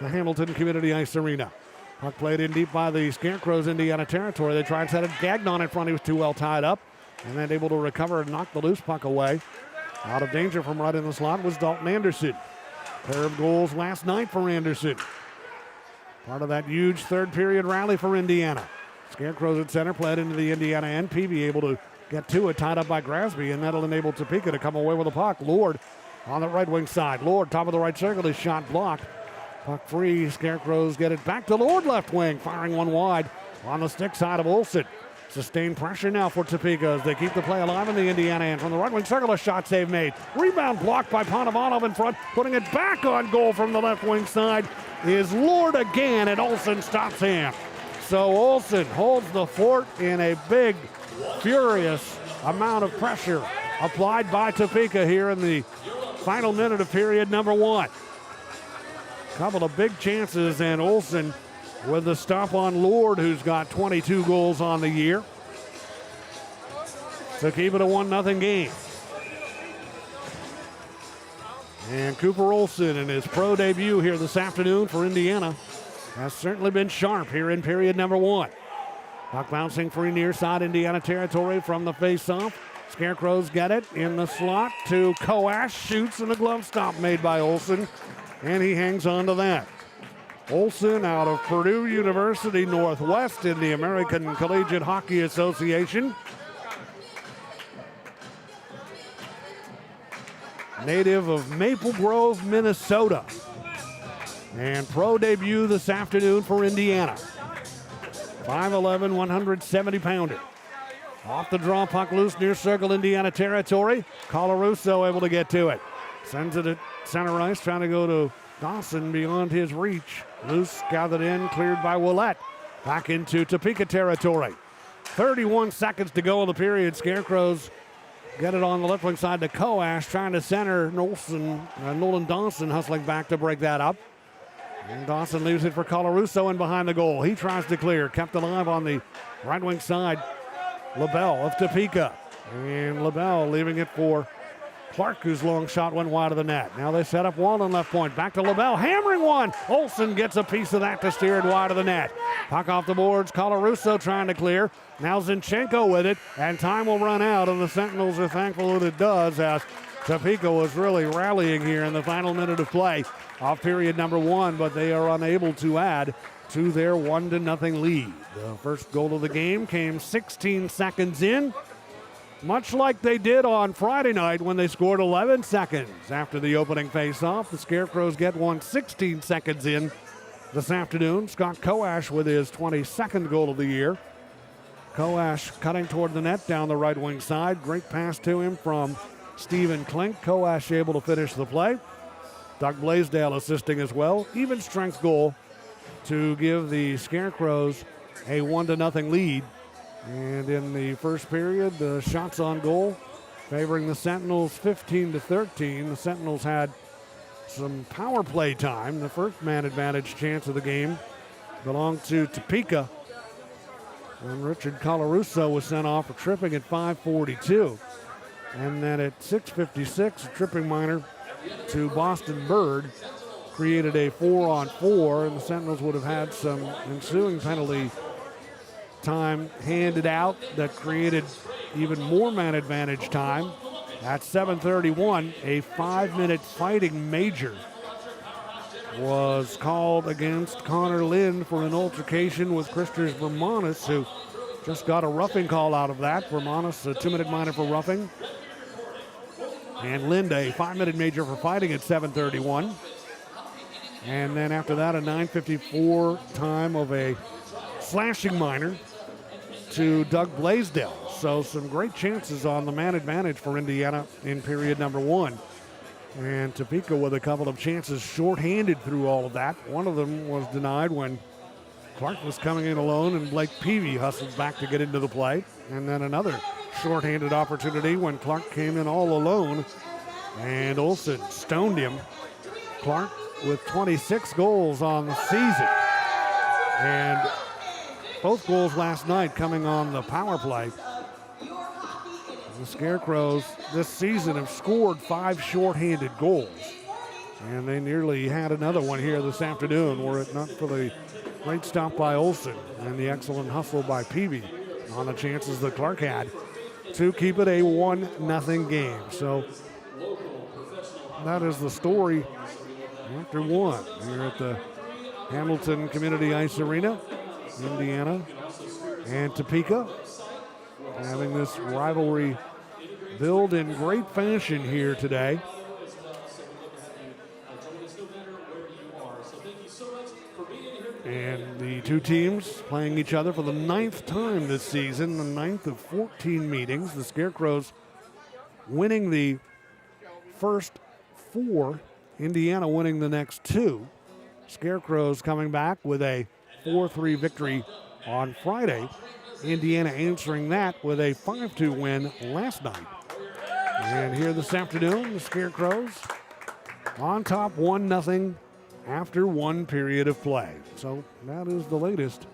the Hamilton Community Ice Arena. Puck played in deep by the Scarecrows, Indiana territory. They tried to set it, Gagnon in front. He was too well tied up, and then able to recover and knock the loose puck away. Out of danger from right in the slot was Dalton Anderson. Pair of goals last night for Anderson. Part of that huge third period rally for Indiana. Scarecrows at center, played into the Indiana end. Peavy able to get to it, tied up by Grasby, and that'll enable Topeka to come away with the puck. Lord on the right wing side. Lord, top of the right circle, his shot blocked. Puck free, Scarecrows get it back to Lord left wing, firing one wide on the stick side of Olsen. Sustained pressure now for Topeka as they keep the play alive in the Indiana end. From the right wing circle, a shot save made. Rebound blocked by Panovanov in front, putting it back on goal from the left wing side is Lord again, and Olsen stops him. So Olsen holds the fort in a big, furious amount of pressure applied by Topeka here in the final minute of period number 1. Couple of big chances, and Olsen with the stop on Lord, who's got 22 goals on the year, to keep it a 1-0 game. And Cooper Olsen in his pro debut here this afternoon for Indiana has certainly been sharp here in period number 1. Puck bouncing free near side Indiana territory from the face-off. Scarecrows get it in the slot to Koash, shoots, and a glove stop made by Olsen, and he hangs on to that. Olsen out of Purdue University Northwest in the American Collegiate Hockey Association. native of Maple Grove, Minnesota. And pro debut this afternoon for Indiana. 5'11", 170-pounder. Off the draw, puck loose near circle, Indiana territory. Colarusso able to get to it. Sends it at center ice, trying to go to Dawson beyond his reach. Loose gathered in, cleared by Willette. Back into Topeka territory. 31 seconds to go in the period. Scarecrows get it on the left wing side to Coash, trying to center Nolan Dawson hustling back to break that up. And Dawson leaves it for Colarusso in behind the goal. He tries to clear, kept alive on the right wing side. LaBelle of Topeka. And LaBelle leaving it for Clark, whose long shot went wide of the net. Now they set up Walden left point. Back to LaBelle, hammering one. Olsen gets a piece of that to steer it wide of the net. Puck off the boards. Colarusso trying to clear. Now Zinchenko with it, and time will run out, and the Sentinels are thankful that it does, as Topeka was really rallying here in the final minute of play off period number 1, but they are unable to add to their 1-0 lead. The first goal of the game came 16 seconds in, much like they did on Friday night when they scored 11 seconds after the opening faceoff. The Scarecrows get one 16 seconds in this afternoon. Scott Coash with his 22nd goal of the year. Coash cutting toward the net down the right wing side. Great pass to him from Stephen Klink. Coash able to finish the play. Doug Blaisdell assisting as well. Even strength goal to give the Scarecrows a 1-0 lead. And in the first period, the shots on goal favoring the Sentinels 15-13. The Sentinels had some power play time. The first man advantage chance of the game belonged to Topeka. And Richard Colarusso was sent off for tripping at 5:42. And then at 6:56, a tripping minor to Boston Bird created a 4-on-4, and the Sentinels would have had some ensuing penalty time handed out that created even more man advantage time. At 7:31, a 5-minute fighting major was called against Connor Lind for an altercation with Christers Vermonis, who just got a roughing call out of that. Vermonis, a 2-minute minor for roughing. And Lind, a 5-minute major for fighting at 7:31. And then after that, a 9:54 time of a slashing minor to Doug Blaisdell. So some great chances on the man advantage for Indiana in period number 1. And Topeka with a couple of chances shorthanded through all of that. One of them was denied when Clark was coming in alone and Blake Peavy hustled back to get into the play. And then another shorthanded opportunity when Clark came in all alone and Olsen stoned him. Clark with 26 goals on the season. And both goals last night coming on the power play. The Scarecrows this season have scored 5 shorthanded goals. And they nearly had another one here this afternoon were it not for the great stop by Olsen and the excellent hustle by Peavy on the chances that Clark had to keep it a 1-0 game. So that is the story after 1 here at the Hamilton Community Ice Arena. Indiana and Topeka having this rivalry build in great fashion here today. And the two teams playing each other for the 9th time this season, the 9th of 14 meetings. The Scarecrows winning the first 4, Indiana winning the next 2. Scarecrows coming back with a 4-3 victory on Friday. Indiana answering that with a 5-2 win last night. And here this afternoon, the Scarecrows on top 1-0 after 1 period of play. So that is the latest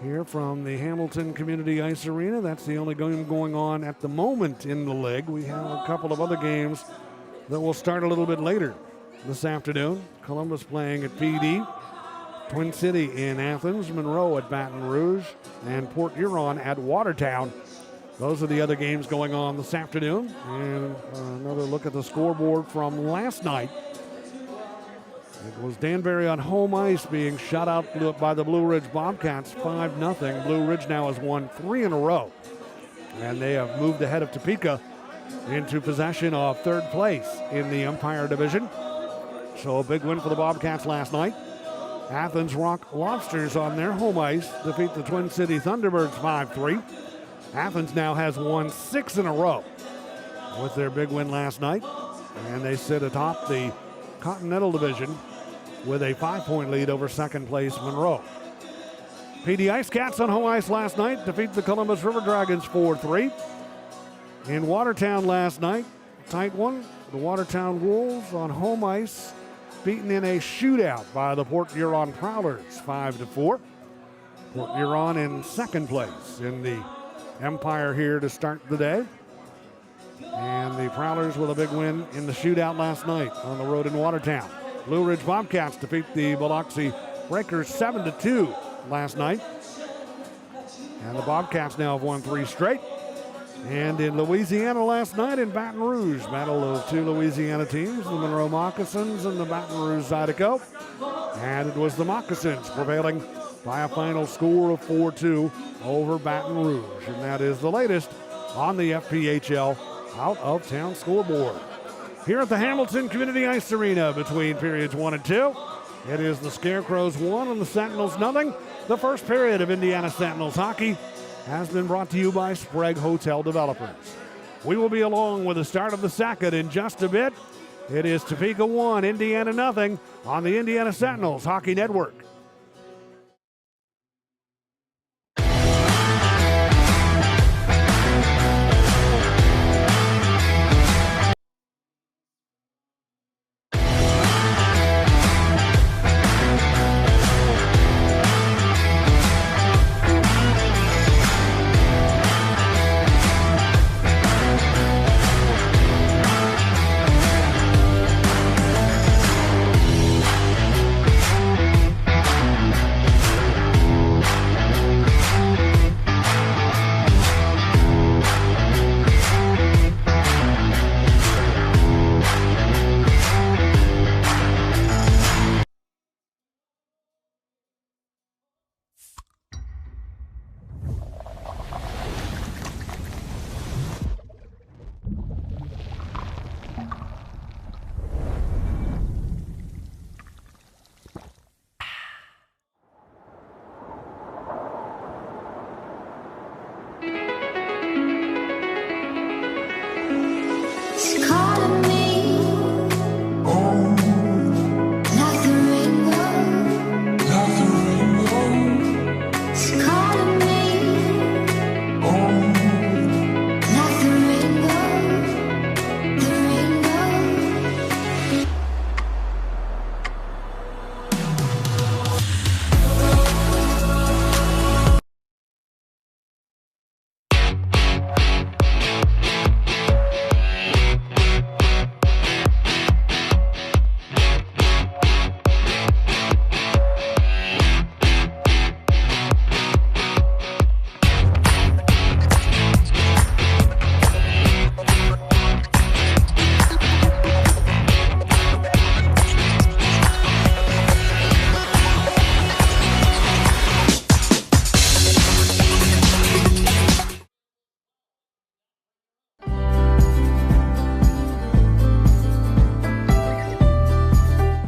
here from the Hamilton Community Ice Arena. That's the only game going on at the moment in the league. We have a couple of other games that will start a little bit later this afternoon. Columbus playing at PD, Twin City in Athens, Monroe at Baton Rouge, and Port Huron at Watertown. Those are the other games going on this afternoon. And another look at the scoreboard from last night. It was Danbury on home ice being shut out by the Blue Ridge Bobcats 5-0. Blue Ridge now has won 3 in a row. And they have moved ahead of Topeka into possession of third place in the Empire Division. So a big win for the Bobcats last night. Athens Rock Lobsters on their home ice defeat the Twin City Thunderbirds 5-3. Athens now has won 6 in a row with their big win last night, and they sit atop the Continental Division with a 5-point lead over second place Monroe. PD Ice Cats on home ice last night defeat the Columbus River Dragons 4-3. In Watertown last night, tight one. The Watertown Wolves on home ice beaten in a shootout by the Port Huron Prowlers 5-4. Port Huron in second place in the Empire here to start the day. And the Prowlers with a big win in the shootout last night on the road in Watertown. Blue Ridge Bobcats defeat the Biloxi Breakers 7-2 last night. And the Bobcats now have won 3 straight. And in Louisiana last night in Baton Rouge, battle of 2 Louisiana teams, the Monroe Moccasins and the Baton Rouge Zydeco. And it was the Moccasins prevailing by a final score of 4-2 over Baton Rouge. And that is the latest on the FPHL Out of Town scoreboard. Here at the Hamilton Community Ice Arena between periods 1 and 2, it is the Scarecrows 1 and the Sentinels nothing. The first period of Indiana Sentinels hockey has been brought to you by Sprague Hotel Developers. We will be along with the start of the second in just a bit. It is Topeka 1, Indiana nothing on the Indiana Sentinels Hockey Network. It's calling me like the rainbow. It's calling me like the rainbow. The rainbow.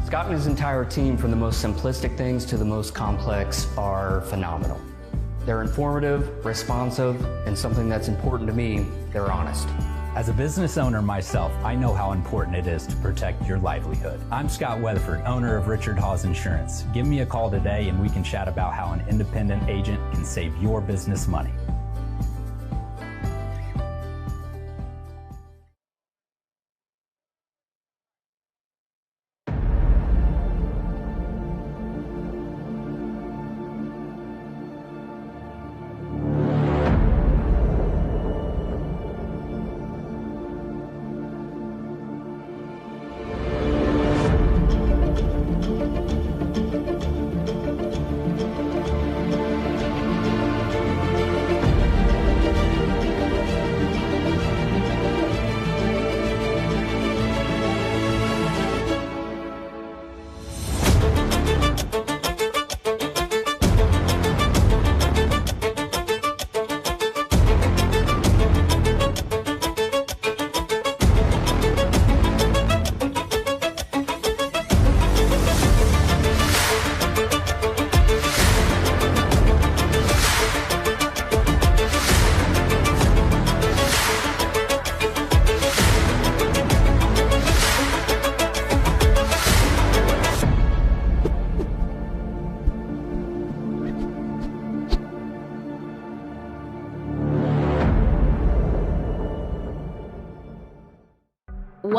Scott and his entire team, from the most simplistic things to the most complex, are phenomenal. They're informative, responsive, and something that's important to me, they're honest. As a business owner myself, I know how important it is to protect your livelihood. I'm Scott Weatherford, owner of Richard Hawes Insurance. Give me a call today and we can chat about how an independent agent can save your business money.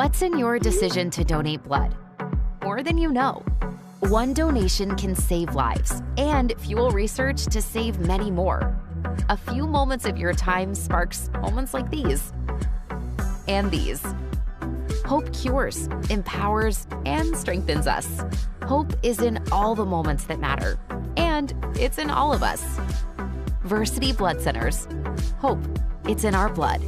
What's in your decision to donate blood? More than you know. One donation can save lives and fuel research to save many more. A few moments of your time sparks moments like these. And these. Hope cures, empowers, and strengthens us. Hope is in all the moments that matter. And it's in all of us. Versity Blood Centers. Hope. It's in our blood.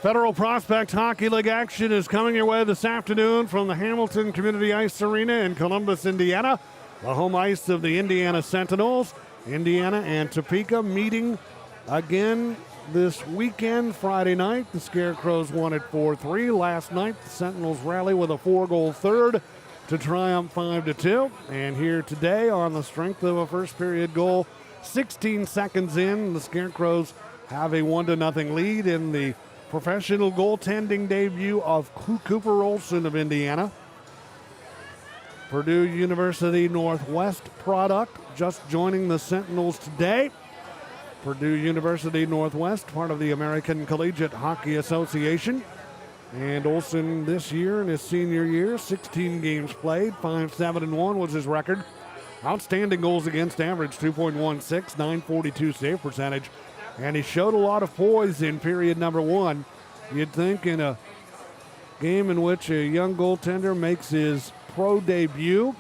Federal Prospect Hockey League action is coming your way this afternoon from the Hamilton Community Ice Arena in Columbus, Indiana. The home ice of the Indiana Sentinels. Indiana and Topeka meeting again this weekend, Friday night. The Scarecrows won it 4-3. Last night, the Sentinels rally with a 4-goal third to triumph 5-2. And here today, on the strength of a first period goal, 16 seconds in, the Scarecrows have a 1-0 lead in the professional goaltending debut of Cooper Olson of Indiana. Purdue University Northwest product, just joining the Sentinels today. Purdue University Northwest, part of the American Collegiate Hockey Association. And Olson this year, in his senior year, 16 games played, 5-7-1 was his record. Outstanding goals against average, 2.16, 942 save percentage. And he showed a lot of poise in period number one. You'd think in a game in which a young goaltender makes his pro debut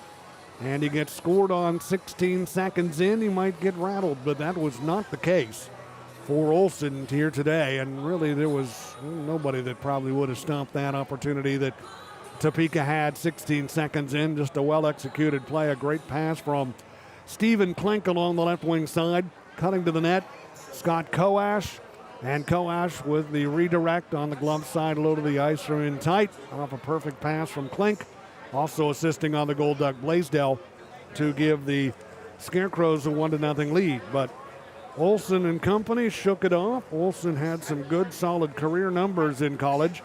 and he gets scored on 16 seconds in, he might get rattled, but that was not the case for Olson here today. And really, there was nobody that probably would have stopped that opportunity that Topeka had 16 seconds in. Just a well-executed play, a great pass from Stephen Klink along the left wing side, cutting to the net. Scott Koash, and Koash with the redirect on the glove side, low to the ice from in tight, off a perfect pass from Klink. Also assisting on the goal, Doug Blaisdell, to give the Scarecrows a 1-0 lead. But Olson and company shook it off. Olson had some good, solid career numbers in college.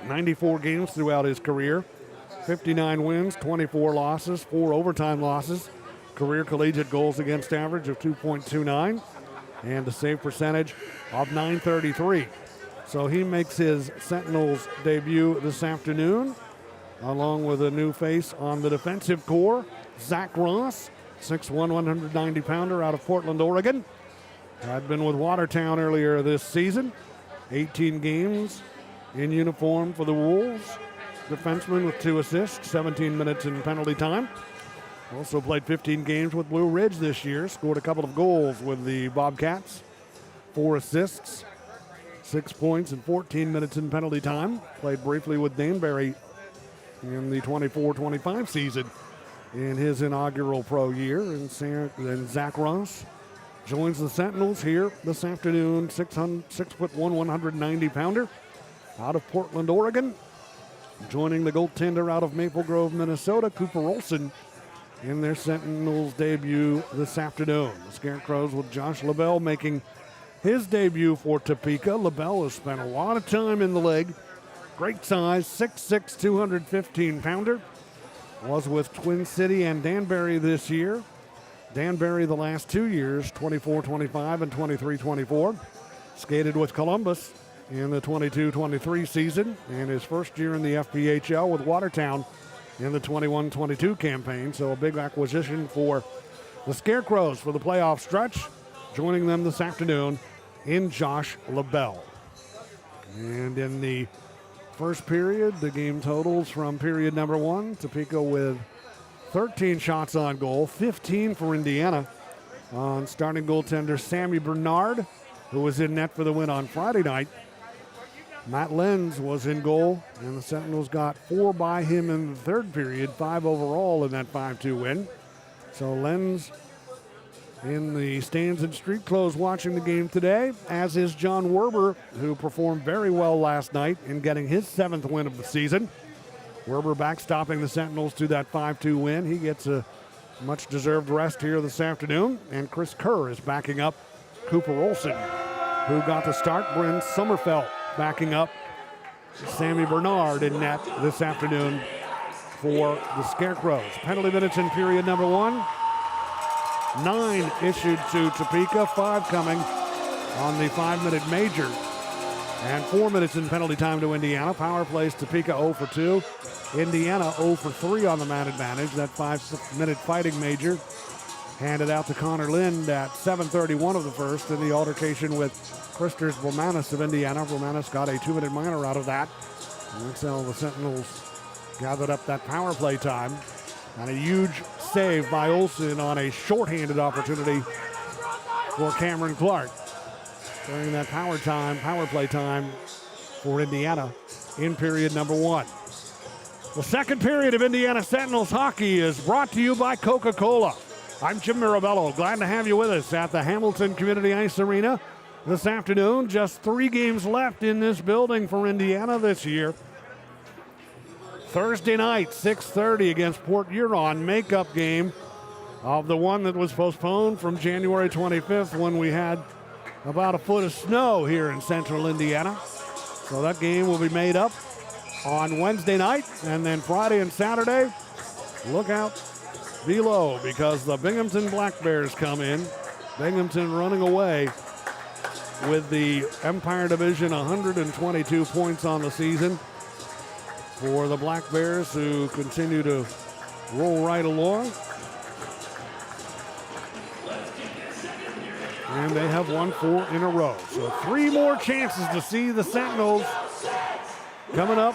94 games throughout his career. 59 wins, 24 losses, 4 overtime losses. Career collegiate goals against average of 2.29 and a save percentage of .933. So he makes his Sentinels debut this afternoon, along with a new face on the defensive core, Zach Ross, 6'1", 190-pounder out of Portland, Oregon. Had been with Watertown earlier this season. 18 games in uniform for the Wolves. Defenseman with 2 assists, 17 minutes in penalty time. Also played 15 games with Blue Ridge this year. Scored a couple of goals with the Bobcats. 4 assists, 6 points in 14 minutes in penalty time. Played briefly with Danbury in the 24-25 season in his inaugural pro year. And Zach Ross joins the Sentinels here this afternoon. 6'1", 190-pounder out of Portland, Oregon. Joining the goaltender out of Maple Grove, Minnesota, Cooper Olson, in their Sentinels debut this afternoon. The Scarecrows with Josh LaBelle making his debut for Topeka. LaBelle has spent a lot of time in the league. Great size, 6'6", 215-pounder. Was with Twin City and Danbury this year. Danbury the last 2 years, 24-25 and 23-24. Skated with Columbus in the 22-23 season, and his first year in the FPHL with Watertown in the 21-22 campaign. So a big acquisition for the Scarecrows for the playoff stretch. Joining them this afternoon in Josh LaBelle. And in the first period, the game totals from period number one, Topeka with 13 shots on goal, 15 for Indiana on starting goaltender Sammy Bernard, who was in net for the win on Friday night. Matt Lenz was in goal, and the Sentinels got 4 by him in the third period, 5 overall in that 5-2 win. So Lenz in the stands and street clothes watching the game today, as is John Werber, who performed very well last night in getting his 7th win of the season. Werber backstopping the Sentinels to that 5-2 win. He gets a much-deserved rest here this afternoon, and Chris Kerr is backing up Cooper Olson, who got the start. Bryn Sommerfeld backing up Sammy Bernard in net this afternoon for the Scarecrows. Penalty minutes in period number one. 9 issued to Topeka, 5 coming on the 5-minute major, and 4 minutes in penalty time to Indiana. Power plays Topeka 0 for 2. Indiana 0 for 3 on the man advantage. That 5-minute fighting major handed out to Connor Lind at 7:31 of the first in the altercation with Christers Romanis of Indiana. Romanis got a 2-minute minor out of that. And that's how the Sentinels gathered up that power play time. And a huge save by Olson on a shorthanded opportunity for Cameron Clark during that power play time for Indiana in period number one. The second period of Indiana Sentinels hockey is brought to you by Coca-Cola. I'm Jim Mirabello. Glad to have you with us at the Hamilton Community Ice Arena this afternoon. Just 3 games left in this building for Indiana this year. Thursday night, 6:30 against Port Huron, makeup game of the one that was postponed from January 25th when we had about a foot of snow here in central Indiana. So that game will be made up on Wednesday night, and then Friday and Saturday, look out below because the Binghamton Black Bears come in. Binghamton running away with the Empire Division, 122 points on the season for the Black Bears, who continue to roll right along. And they have won 4 in a row. So 3 more chances to see the Sentinels coming up.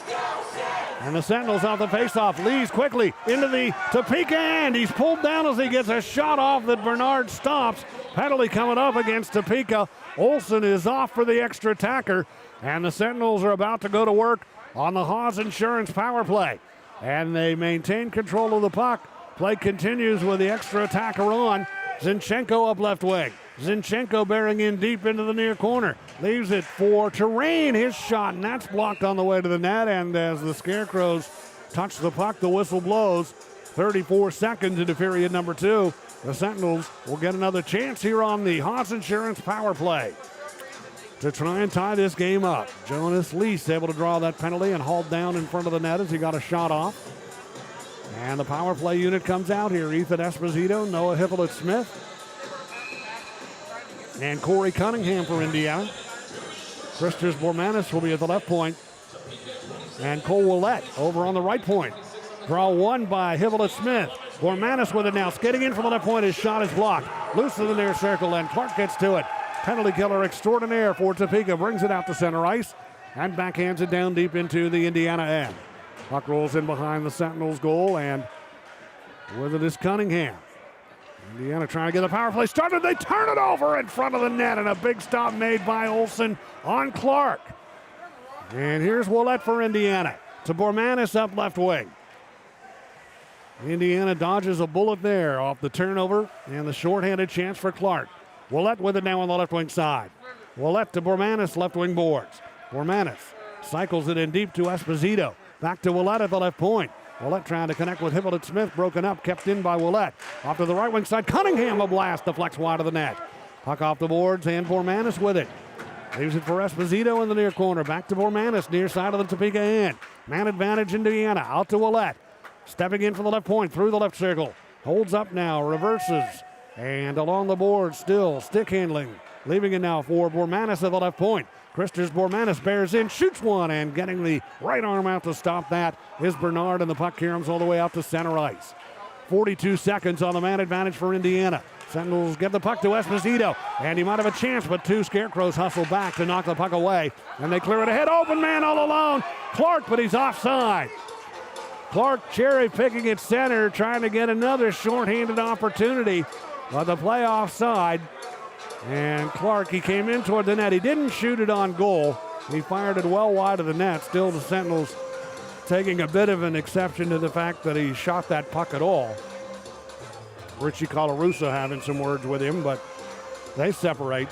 And the Sentinels off the faceoff. Lees quickly into the Topeka end. He's pulled down as he gets a shot off that Bernard stops. Penalty coming up against Topeka. Olsen is off for the extra attacker. And the Sentinels are about to go to work on the Haas Insurance power play. And they maintain control of the puck. Play continues with the extra attacker on. Zinchenko up left wing. Zinchenko bearing in deep into the near corner. Leaves it for Terrain. His shot, and that's blocked on the way to the net. And as the Scarecrows touch the puck, the whistle blows. 34 seconds into period number 2. The Sentinels will get another chance here on the Haas Insurance power play to try and tie this game up. Jonas Lease able to draw that penalty and hauled down in front of the net as he got a shot off. And the power play unit comes out here. Ethan Esposito, Noah Hippolyte-Smith, and Corey Cunningham for Indiana. Christos Bormanis will be at the left point. And Cole Willett over on the right point. Draw one by Hippolyte-Smith. Bormanis with it now. Skating in from the left point. His shot is blocked. Loose in the near circle, and Clark gets to it. Penalty killer extraordinaire for Topeka. Brings it out to center ice and backhands it down deep into the Indiana end. Puck rolls in behind the Sentinels goal, and with it is Cunningham. Indiana trying to get the power play started. They turn it over in front of the net, and a big stop made by Olsen on Clark. And here's Willett for Indiana. To Bormanis up left wing. Indiana dodges a bullet there off the turnover and the shorthanded chance for Clark. Willett with it now on the left wing side. Willett to Bormanis, left wing boards. Bormanis cycles it in deep to Esposito. Back to Willett at the left point. Willett trying to connect with Hippolyte-Smith, broken up, kept in by Willett. Off to the right wing side, Cunningham a blast, deflects wide of the net. Puck off the boards and Bormanis with it. Leaves it for Esposito in the near corner. Back to Bormanis, near side of the Topeka end. Man advantage Indiana, out to Willett. Stepping in from the left point, through the left circle. Holds up now, reverses. And along the board, still stick handling. Leaving it now for Bormanis at the left point. Christos Bormanis bears in, shoots one, and getting the right arm out to stop that is Bernard, and the puck caroms all the way out to center ice. 42 seconds on the man advantage for Indiana. Sentinels get the puck to Esposito, and he might have a chance, but 2 Scarecrows hustle back to knock the puck away, and they clear it ahead. Open man all alone. Clark, but he's offside. Clark cherry picking at center, trying to get another shorthanded opportunity, but the play offside. And Clark, he came in toward the net. He didn't shoot it on goal. He fired it well wide of the net. Still, the Sentinels taking a bit of an exception to the fact that he shot that puck at all. Richie Colarusso having some words with him, but they separate.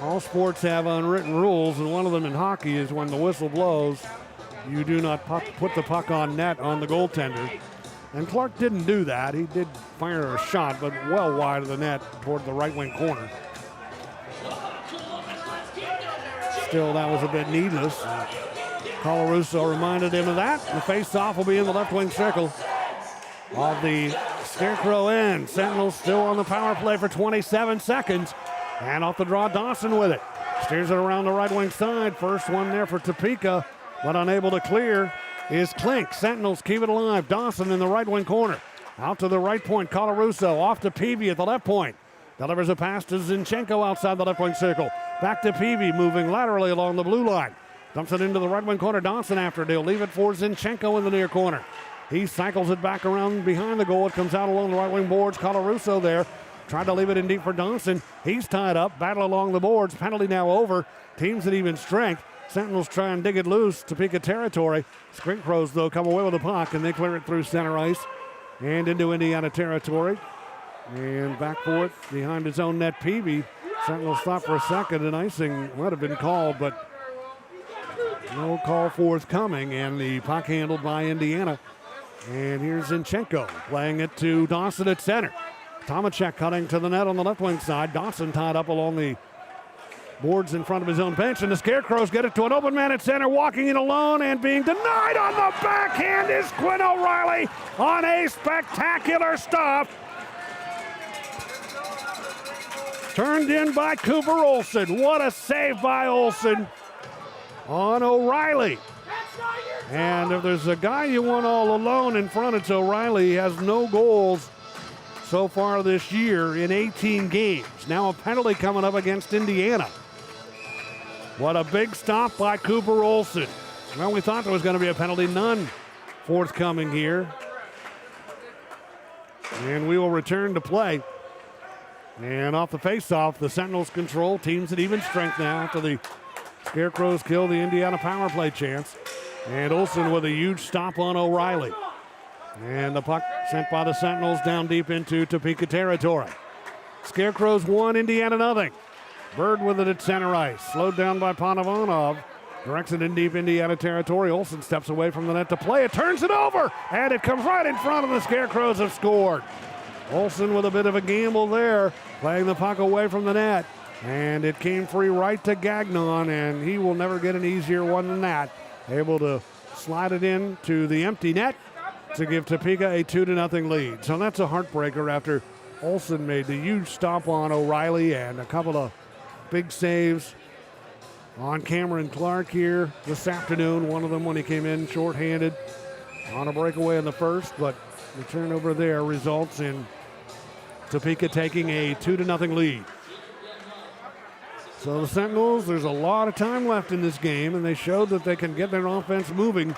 All sports have unwritten rules, and one of them in hockey is when the whistle blows, you do not put the puck on net on the goaltender. And Clark didn't do that. He did fire a shot, but well wide of the net toward the right wing corner. Still, that was a bit needless. Colarusso reminded him of that. The face-off will be in the left wing circle of the Scarecrow end. Sentinels still on the power play for 27 seconds. And off the draw, Dawson with it. Steers it around the right wing side. First one there for Topeka, but unable to clear is Klink. Sentinels keep it alive. Dawson in the right wing corner. Out to the right point, Colarusso. Off to Peavy at the left point. Delivers a pass to Zinchenko outside the left wing circle. Back to Peavy, moving laterally along the blue line. Dumps it into the right wing corner. Dawson after it. He'll leave it for Zinchenko in the near corner. He cycles it back around behind the goal. It comes out along the right wing boards. Colarusso there. Tried to leave it in deep for Dawson. He's tied up. Battle along the boards. Penalty now over. Teams at even strength. Sentinels try and dig it loose. Topeka territory. Scarecrows, though, come away with the puck, and they clear it through center ice and into Indiana territory. And back for it behind his own net, Peavy. Sentinels stop for a second, and icing might have been called, but No call forthcoming, and the puck handled by Indiana. And here's Zinchenko playing it to Dawson at center. Tomacek cutting to the net on the left wing side. Dawson tied up along the boards in front of his own bench, and the Scarecrows get it to an open man at center, walking in alone and being denied on the backhand is Quinn O'Reilly on a spectacular stop. Turned in by Cooper Olsen. What a save by Olsen on O'Reilly. And if there's a guy you want all alone in front, it's O'Reilly. He has no goals so far this year in 18 games. Now a penalty coming up against Indiana. What a big stop by Cooper Olsen. Well, we thought there was going to be a penalty. None forthcoming here. And we will return to play. And off the face-off, the Sentinels control. Teams at even strength now after the Scarecrows kill the Indiana power play chance. And Olsen with a huge stop on O'Reilly. And the puck sent by the Sentinels down deep into Topeka territory. Scarecrows 1, Indiana nothing. Bird with it at center ice. Slowed down by Panovanov. Directs it in deep Indiana territory. Olsen steps away from the net to play it. Turns it over. And it comes right in front of the Scarecrows have scored. Olsen with a bit of a gamble there. Playing the puck away from the net. And it came free right to Gagnon. And he will never get an easier one than that. Able to slide it in to the empty net to give Topeka a 2-0 lead. So that's a heartbreaker after Olsen made the huge stop on O'Reilly and a couple of big saves on Cameron Clark here this afternoon. One of them when he came in shorthanded on a breakaway in the first, but the turnover there results in Topeka taking a 2-0 lead. So the Sentinels, there's a lot of time left in this game, and they showed that they can get their offense moving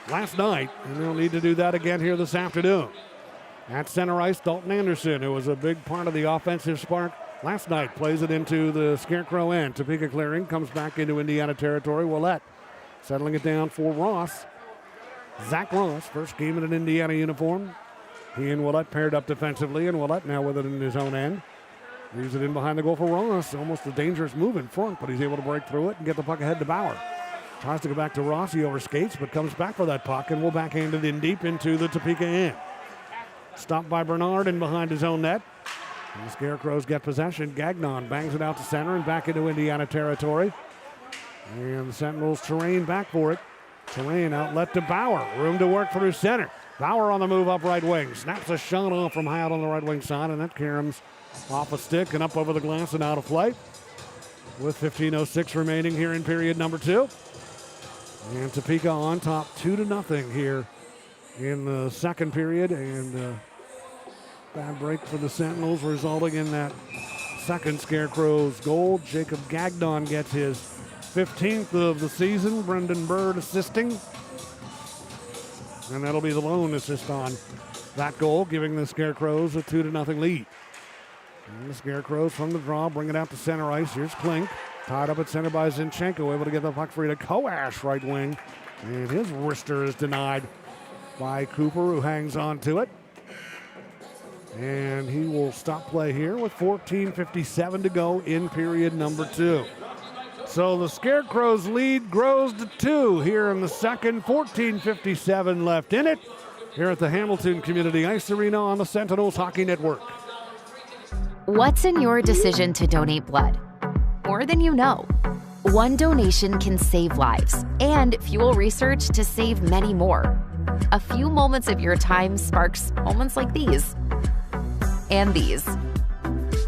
last night, and they'll need to do that again here this afternoon. At center ice, Dalton Anderson, who was a big part of the offensive spark last night, plays it into the Scarecrow end. Topeka clearing, comes back into Indiana territory. Willett settling it down for Ross. Zach Ross, first game in an Indiana uniform. He and Willett paired up defensively, and Willett now with it in his own end. Leaves it in behind the goal for Ross. Almost a dangerous move in front, but he's able to break through it and get the puck ahead to Bauer. Tries to go back to Ross. He overskates, but comes back for that puck, and will backhand it in deep into the Topeka end. Stopped by Bernard in behind his own net. And the Scarecrows get possession. Gagnon bangs it out to center and back into Indiana territory. And the Sentinels terrain back for it. Terrain outlet to Bauer. Room to work through center. Bauer on the move up right wing. Snaps a shot off from high out on the right wing side, and that caroms off a stick and up over the glass and out of play. With 15:06 remaining here in period number 2. And Topeka on top 2-0 here in the second period. And bad break for the Sentinels, resulting in that second Scarecrows goal. Jacob Gagnon gets his 15th of the season. Brendan Bird assisting. And that'll be the lone assist on that goal, giving the Scarecrows a 2-0 lead. And the Scarecrows from the draw bring it out to center ice. Here's Klink. Tied up at center by Zinchenko, able to get the puck free to Koash, right wing. And his wrister is denied by Cooper, who hangs on to it. And he will stop play here with 14:57 to go in period number 2. So the Scarecrows lead grows to 2 here in the second. 14:57 left in it here at the Hamilton Community Ice Arena on the Sentinels Hockey Network. What's in your decision to donate blood? More than you know. One donation can save lives and fuel research to save many more. A few moments of your time sparks moments like these. And these.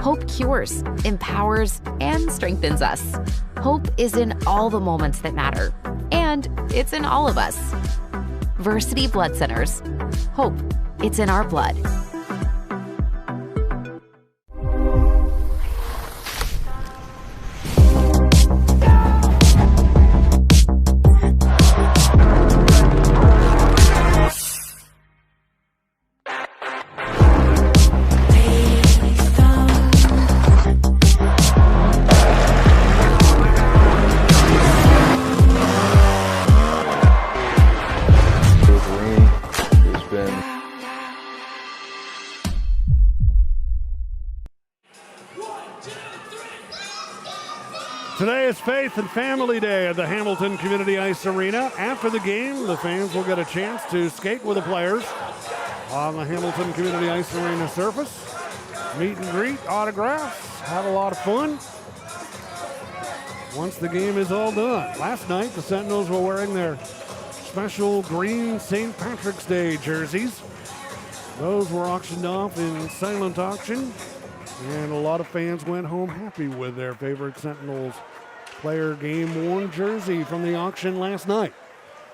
Hope cures, empowers, and strengthens us. Hope is in all the moments that matter. And it's in all of us. Versity Blood Centers. Hope. It's in our blood. Today is Faith and Family Day at the Hamilton Community Ice Arena. After the game, the fans will get a chance to skate with the players on the Hamilton Community Ice Arena surface. Meet and greet, autographs, have a lot of fun once the game is all done. Last night, the Sentinels were wearing their special green St. Patrick's Day jerseys. Those were auctioned off in silent auction, and a lot of fans went home happy with their favorite Sentinels player game-worn jersey from the auction last night.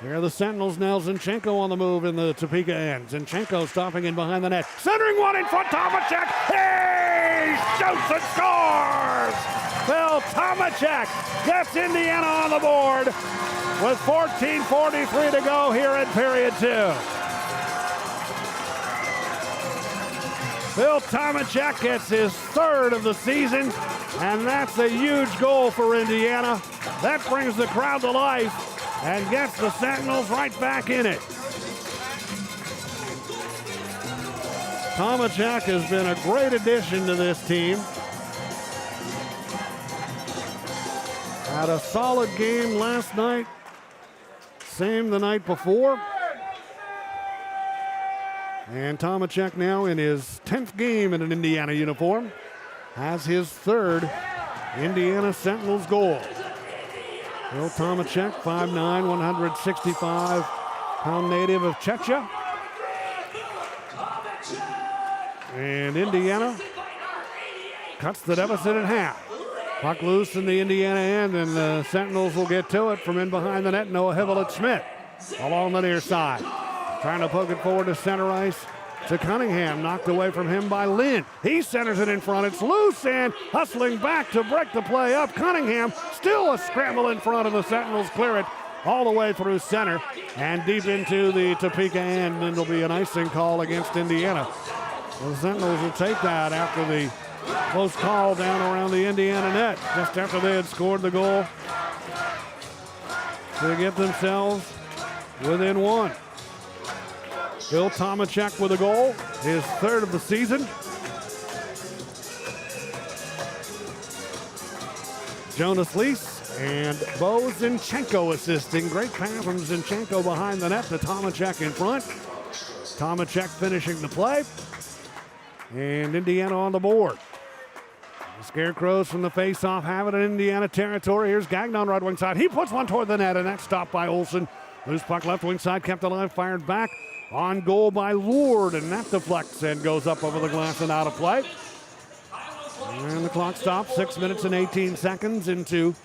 Here are the Sentinels now. Zinchenko on the move in the Topeka end. Zinchenko stopping in behind the net. Centering one in front. Tomacek. He shoots and scores! Phil Tomacek gets Indiana on the board with 14:43 to go here in period 2. Phil Tomacek gets his third of the season, and that's a huge goal for Indiana. That brings the crowd to life and gets the Sentinels right back in it. Tomacek has been a great addition to this team. Had a solid game last night, same the night before. And Tomacek now in his 10th game in an Indiana uniform has his third Indiana Sentinels goal. Phil Tomacek, 5'9", 165-pound native of Czechia. And Indiana cuts the deficit in half. Puck loose in the Indiana end, and the Sentinels will get to it from in behind the net. Noah Hivelet-Schmidt along the near side. Trying to poke it forward to center ice to Cunningham. Knocked away from him by Lynn. He centers it in front. It's loose and hustling back to break the play up. Cunningham, still a scramble in front, and the Sentinels clear it all the way through center and deep into the Topeka end. And it'll be an icing call against Indiana. The Sentinels will take that after the close call down around the Indiana net just after they had scored the goal to get themselves within one. Phil Tomacek with a goal, his third of the season. Jonas Lease and Bo Zinchenko assisting. Great pass from Zinchenko behind the net to Tomacek in front. Tomacek finishing the play. And Indiana on the board. The Scarecrows from the face-off have it in Indiana territory. Here's Gagnon right wing side. He puts one toward the net, and that's stopped by Olsen. Loose puck left wing side, kept alive, fired back. On goal by Lord, and that deflects and goes up over the glass and out of play. And the clock stops, 6 minutes and 18 seconds into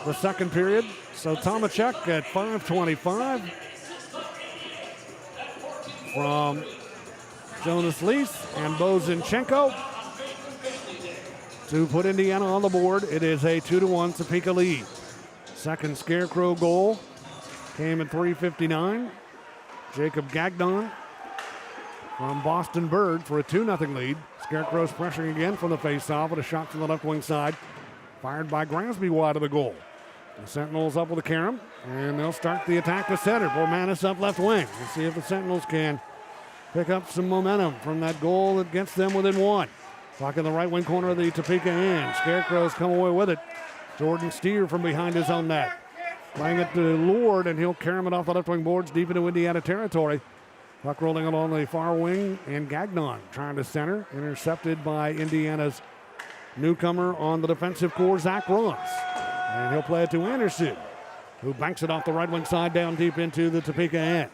the second period. So Tomacek at 5:25 from Jonas Lease and Bo Zinchenko to put Indiana on the board. It is a 2-1 Topeka lead. Second Scarecrow goal came at 3:59. Jacob Gagnon from Boston Bird for a 2-0 lead. Scarecrows pressuring again from the face-off with a shot from the left wing side. Fired by Grasby wide of the goal. The Sentinels up with a carom, and they'll start the attack to center. Bormanis up left wing. We'll see if the Sentinels can pick up some momentum from that goal that gets them within one. Puck in the right wing corner of the Topeka end. Scarecrows come away with it. Jordan Steer from behind his own net. Playing it to Lord, and he'll carry it off the left wing boards deep into Indiana territory. Puck rolling along the far wing, and Gagnon trying to center. Intercepted by Indiana's newcomer on the defensive core, Zach Ross. And he'll play it to Anderson, who banks it off the right wing side down deep into the Topeka end.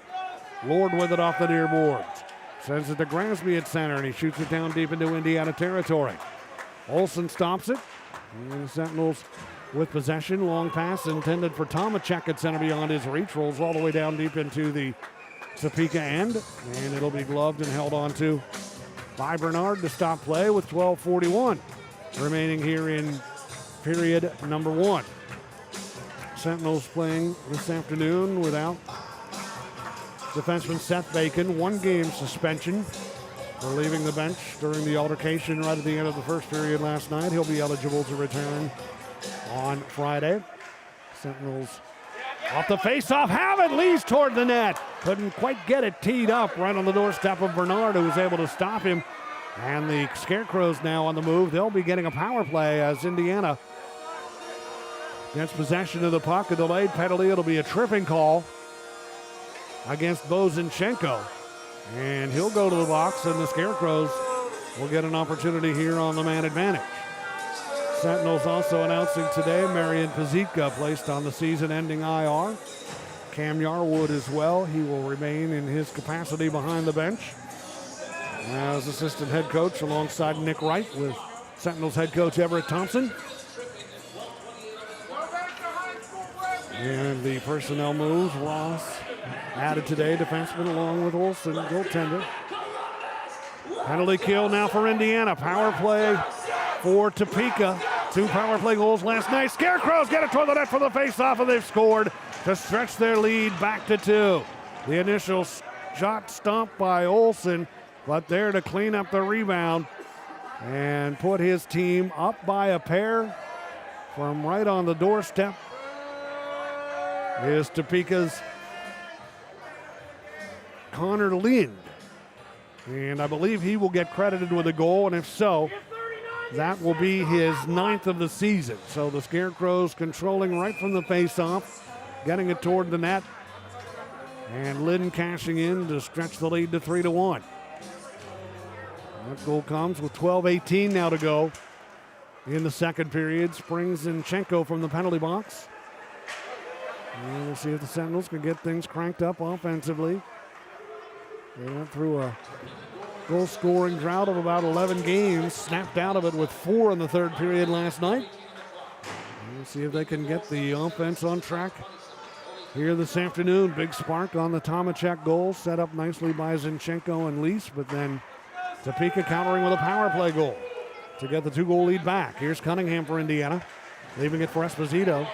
Lord with it off the near boards. Sends it to Grasby at center, and he shoots it down deep into Indiana territory. Olsen stops it. And the Sentinels with possession. Long pass intended for Tomacek at center beyond his reach. Rolls all the way down deep into the Topeka end. And it'll be gloved and held on to by Bernard to stop play with 12:41 remaining here in period number 1. Sentinels playing this afternoon without defenseman Seth Bacon. 1 game suspension for leaving the bench during the altercation right at the end of the first period last night. He'll be eligible to return on Friday. Sentinels off the face-off, have it, leads toward the net. Couldn't quite get it teed up right on the doorstep of Bernard, who was able to stop him. And the Scarecrows now on the move. They'll be getting a power play as Indiana gets possession of the puck. A delayed penalty. It'll be a tripping call against Bozinchenko. And he'll go to the box, and the Scarecrows will get an opportunity here on the man advantage. Sentinels also announcing today Marian Pazitka placed on the season-ending IR. Cam Yarwood as well. He will remain in his capacity behind the bench as assistant head coach alongside Nick Wright with Sentinels head coach Everett Thompson. And the personnel moves, Ross added today, defenseman along with Olsen, goaltender. Penalty kill now for Indiana. Power play for Topeka. 2 power play goals last night. Scarecrows get it toward the net for the faceoff, and they've scored to stretch their lead back to 2. The initial shot stopped by Olsen, but there to clean up the rebound and put his team up by a pair from right on the doorstep is Topeka's Connor Lind. And I believe he will get credited with a goal, and if so, that will be his 9th of the season. So the Scarecrows controlling right from the face-off, getting it toward the net, and Lind cashing in to stretch the lead to 3-1. That goal comes with 12:18 now to go in the second period. Zinchenko from the penalty box. And we'll see if the Sentinels can get things cranked up offensively. They went through a goal-scoring drought of about 11 games, snapped out of it with 4 in the third period last night. We'll see if they can get the offense on track here this afternoon. Big spark on the Tomacek goal, set up nicely by Zinchenko and Lease, but then Topeka countering with a power play goal to get the 2-goal lead back. Here's Cunningham for Indiana, leaving it for Esposito.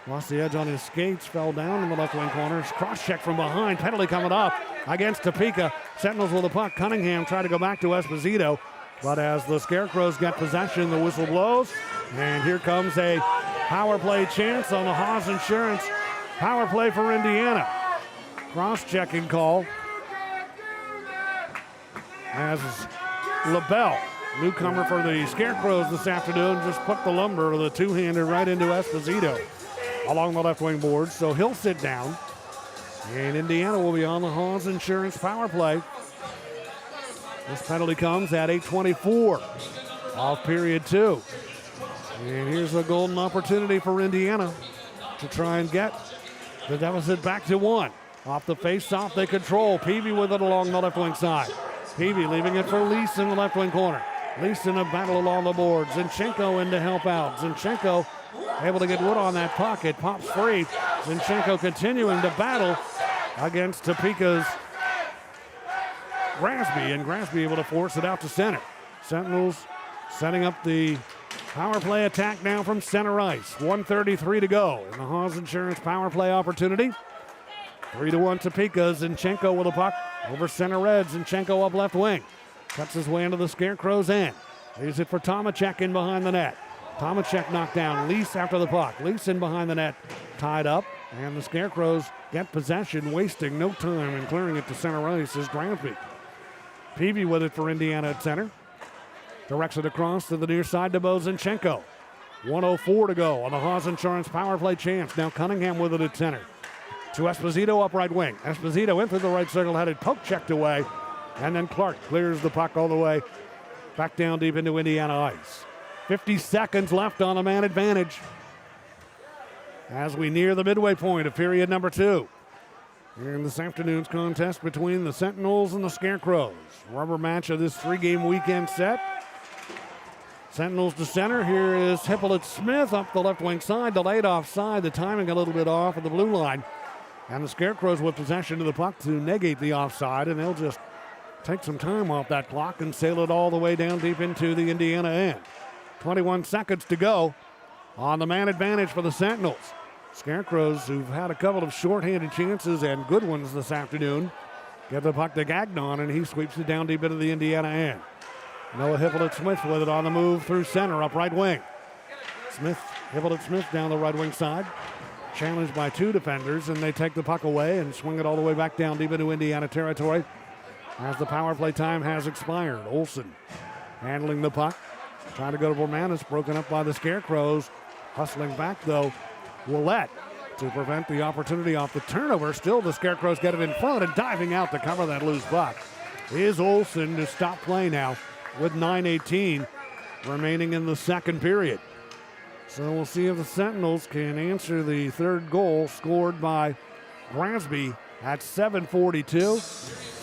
Lost the edge on his skates, fell down in the left wing corner. Cross-check from behind, penalty coming up against Topeka. Sentinels with the puck. Cunningham tried to go back to Esposito, but as the Scarecrows get possession, the whistle blows, and here comes a power play chance on the Haas Insurance power play for Indiana. Cross-checking call as LaBelle, newcomer for the Scarecrows this afternoon, just put the lumber of the two-hander right into Esposito along the left wing board, so he'll sit down. And Indiana will be on the Haas Insurance power play. This penalty comes at 8:24 off period 2. And here's a golden opportunity for Indiana to try and get the deficit back to 1. Off the face-off, they control. Peavy with it along the left wing side. Peavy leaving it for Lease in the left wing corner. Lease in a battle along the board. Zinchenko in to help out. Zinchenko able to get wood on that puck. It pops free. Zinchenko continuing to battle against Topeka's Grasby, and Grasby able to force it out to center. Sentinels setting up the power play attack now from center ice. 1:33 to go in the Haas Insurance power play opportunity. 3-1 Topeka. Zinchenko with a puck over center red. Zinchenko up left wing. Cuts his way into the Scarecrows' end. Leaves it for Tomacek in behind the net. Tomacek knocked down. Lease after the puck. Lease in behind the net. Tied up. And the Scarecrows get possession, wasting no time and clearing it to center ice is Granby. Peavy with it for Indiana at center. Directs it across to the near side to Bozinchenko. 1:04 to go on the Haas Insurance power play chance. Now Cunningham with it at center. To Esposito up right wing. Esposito in through the right circle, had it poke checked away. And then Clark clears the puck all the way back down deep into Indiana ice. 50 seconds left on a man advantage as we near the midway point of period number 2. Here in this afternoon's contest between the Sentinels and the Scarecrows. Rubber match of this 3-game weekend set. Sentinels to center. Here is Hippolyte Smith up the left wing side. Delayed offside. The timing a little bit off of the blue line. And the Scarecrows with possession of the puck to negate the offside, and they'll just take some time off that clock and sail it all the way down deep into the Indiana end. 21 seconds to go on the man advantage for the Sentinels. Scarecrows, who've had a couple of shorthanded chances and good ones this afternoon, get the puck to Gagnon, and he sweeps it down deep into the Indiana end. Noah Hippolyte Smith with it on the move through center, up right wing. Hippolyte Smith down the right wing side. Challenged by 2 defenders, and they take the puck away and swing it all the way back down deep into Indiana territory as the power play time has expired. Olsen handling the puck. Trying to go to Bormanis, broken up by the Scarecrows. Hustling back, though, Willett to prevent the opportunity off the turnover. Still, the Scarecrows get it in front, and diving out to cover that loose puck is Olsen to stop play now with 9:18 remaining in the second period. So we'll see if the Sentinels can answer the third goal scored by Gransby at 7:42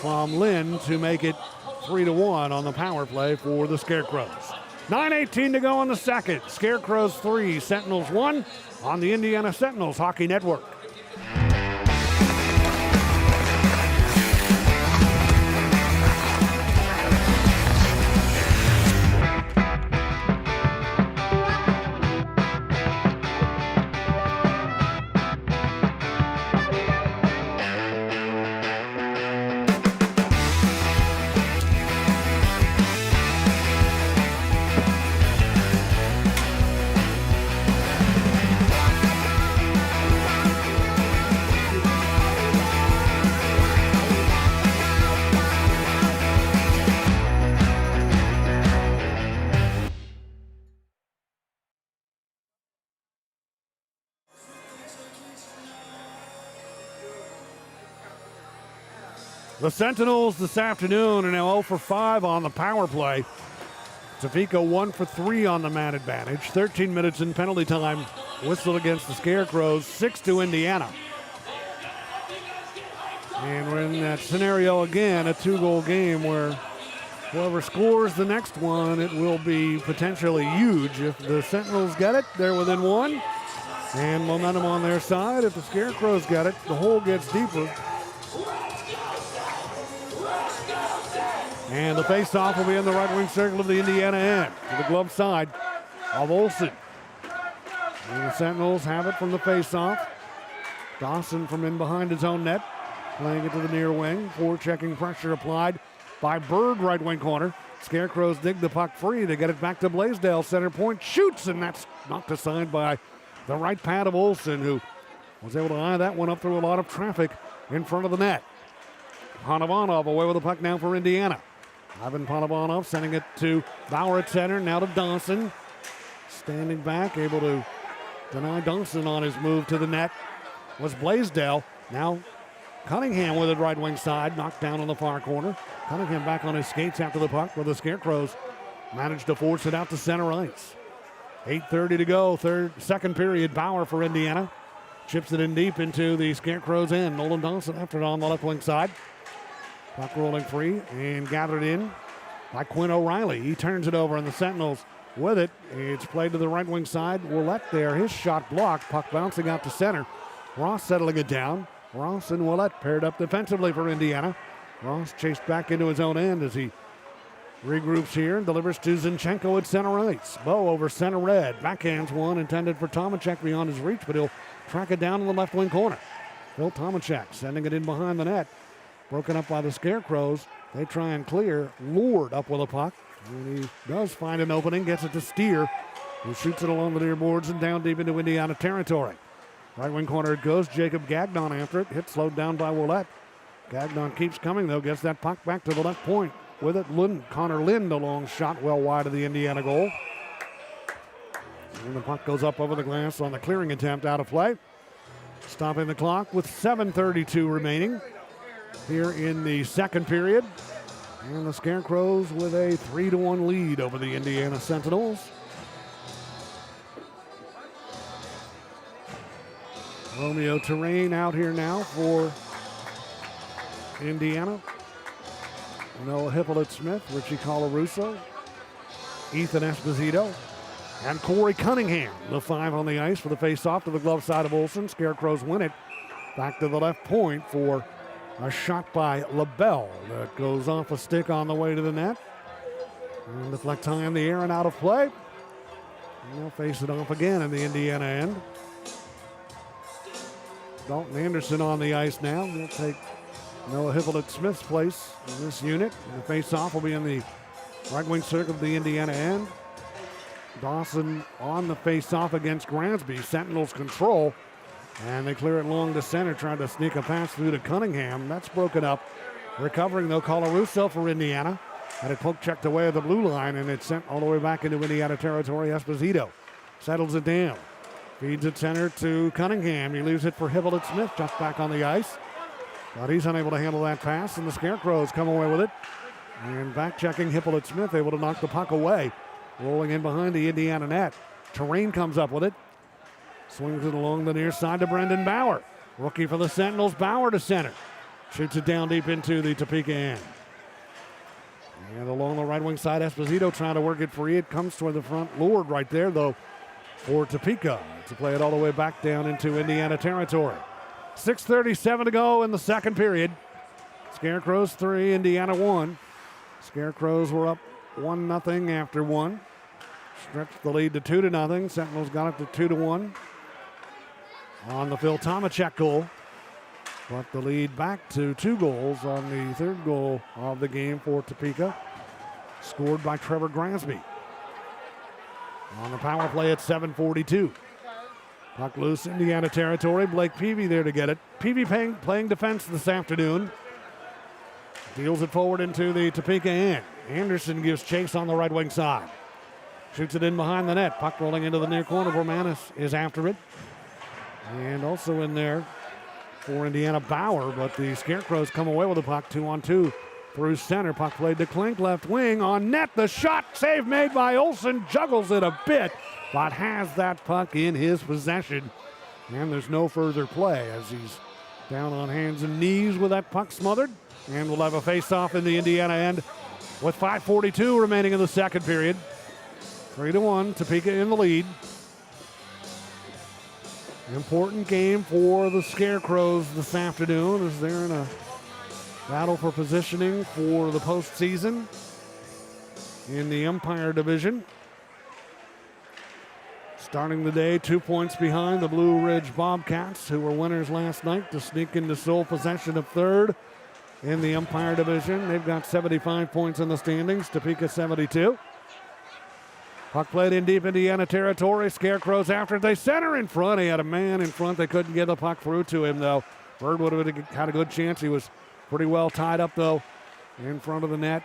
from Lynn to make it 3-1 on the power play for the Scarecrows. 9:18 to go in the second. Scarecrows 3, Sentinels 1 on the Indiana Sentinels Hockey Network. The Sentinels this afternoon are now 0 for 5 on the power play. Topeka 1 for 3 on the man advantage. 13 minutes in penalty time whistled against the Scarecrows, 6 to Indiana. And we're in that scenario again, a 2-goal game where whoever scores the next one, it will be potentially huge. If the Sentinels get it, they're within 1. And momentum on their side. If the Scarecrows get it, the hole gets deeper. And the face-off will be in the right wing circle of the Indiana end to the glove side of Olsen. And the Sentinels have it from the face-off. Dawson from in behind his own net, playing it to the near wing. Forechecking pressure applied by Bird, right wing corner. Scarecrows dig the puck free to get it back to Blaisdell. Center point shoots, and that's knocked aside by the right pad of Olsen, who was able to eye that one up through a lot of traffic in front of the net. Panovanov away with the puck now for Indiana. Ivan Panovanov sending it to Bauer at center, now to Dawson. Standing back, able to deny Dawson on his move to the net was Blaisdell. Now Cunningham with it right wing side, knocked down on the far corner. Cunningham back on his skates after the puck, where the Scarecrows managed to force it out to center ice. 8:30 to go, second period. Bauer for Indiana. Chips it in deep into the Scarecrows' end. Nolan Dawson after it on the left wing side. Puck rolling free and gathered in by Quinn O'Reilly. He turns it over, and the Sentinels with it. It's played to the right wing side. Willett there, his shot blocked. Puck bouncing out to center. Ross settling it down. Ross and Willett paired up defensively for Indiana. Ross chased back into his own end as he regroups here and delivers to Zinchenko at center ice. Bow over center red. Backhands one intended for Tomacek beyond his reach, but he'll track it down in the left wing corner. Phil Tomacek sending it in behind the net. Broken up by the Scarecrows. They try and clear. Lord up with a puck. And he does find an opening, gets it to Steer, who shoots it along the near boards and down deep into Indiana territory. Right wing corner it goes. Jacob Gagnon after it. Hit slowed down by Willett. Gagnon keeps coming though. Gets that puck back to the left point. With it, Connor Lind, a long shot well wide of the Indiana goal. And the puck goes up over the glass on the clearing attempt, out of play. Stopping the clock with 7:32 remaining here in the second period. And the Scarecrows with a 3-1 lead over the Indiana Sentinels. Romeo Terrain out here now for Indiana. Noah Hippolyte-Smith, Richie Colarusso, Ethan Esposito, and Corey Cunningham. The 5 on the ice for the face-off to the glove side of Olsen. Scarecrows win it back to the left point for a shot by LaBelle that goes off a stick on the way to the net. And deflect high in the air and out of play. And they'll face it off again in the Indiana end. Dalton Anderson on the ice now. They'll take Noah Hippolyte-Smith's place in this unit. And the face-off will be in the right wing circle of the Indiana end. Dawson on the face-off against Gransby. Sentinels control. And they clear it long to center, trying to sneak a pass through to Cunningham. That's broken up. Recovering, though, Colarusso for Indiana. Had it poke checked away at the blue line, and it's sent all the way back into Indiana territory. Esposito settles it down. Feeds it center to Cunningham. He leaves it for Hippolyte Smith just back on the ice. But he's unable to handle that pass, and the Scarecrows come away with it. And back checking Hippolyte Smith, able to knock the puck away. Rolling in behind the Indiana net. Terrain comes up with it. Swings it along the near side to Brendan Bauer. Rookie for the Sentinels, Bauer to center. Shoots it down deep into the Topeka end. And along the right wing side, Esposito trying to work it free. It comes toward the front. Lured right there, though, for Topeka to play it all the way back down into Indiana territory. 6:37 to go in the second period. Scarecrows 3, Indiana 1. Scarecrows were up 1-0 after 1. Stretched the lead to 2-0. Sentinels got it to 2-1 on the Phil Tomacek goal. But the lead back to 2 goals on the third goal of the game for Topeka, scored by Trevor Grasby. On the power play at 7:42. Puck loose, Indiana territory. Blake Peavy there to get it. Peavy playing defense this afternoon. Deals it forward into the Topeka end. Anderson gives chase on the right wing side. Shoots it in behind the net. Puck rolling into the near corner. Romanis is after it. And also in there for Indiana, Bauer, but the Scarecrows come away with the puck 2-on-2 through center. Puck played to Klink, left wing on net. The shot, save made by Olsen, juggles it a bit, but has that puck in his possession. And there's no further play as he's down on hands and knees with that puck smothered. And we'll have a face-off in the Indiana end with 5:42 remaining in the second period. 3-1, Topeka in the lead. Important game for the Scarecrows this afternoon as they're in a battle for positioning for the postseason in the Empire Division. Starting the day 2 points behind the Blue Ridge Bobcats, who were winners last night to sneak into sole possession of third in the Empire Division. They've got 75 points in the standings, Topeka 72. Puck played in deep Indiana territory. Scarecrows after it. They center in front. He had a man in front. They couldn't get the puck through to him, though. Bird would have had a good chance. He was pretty well tied up, though, in front of the net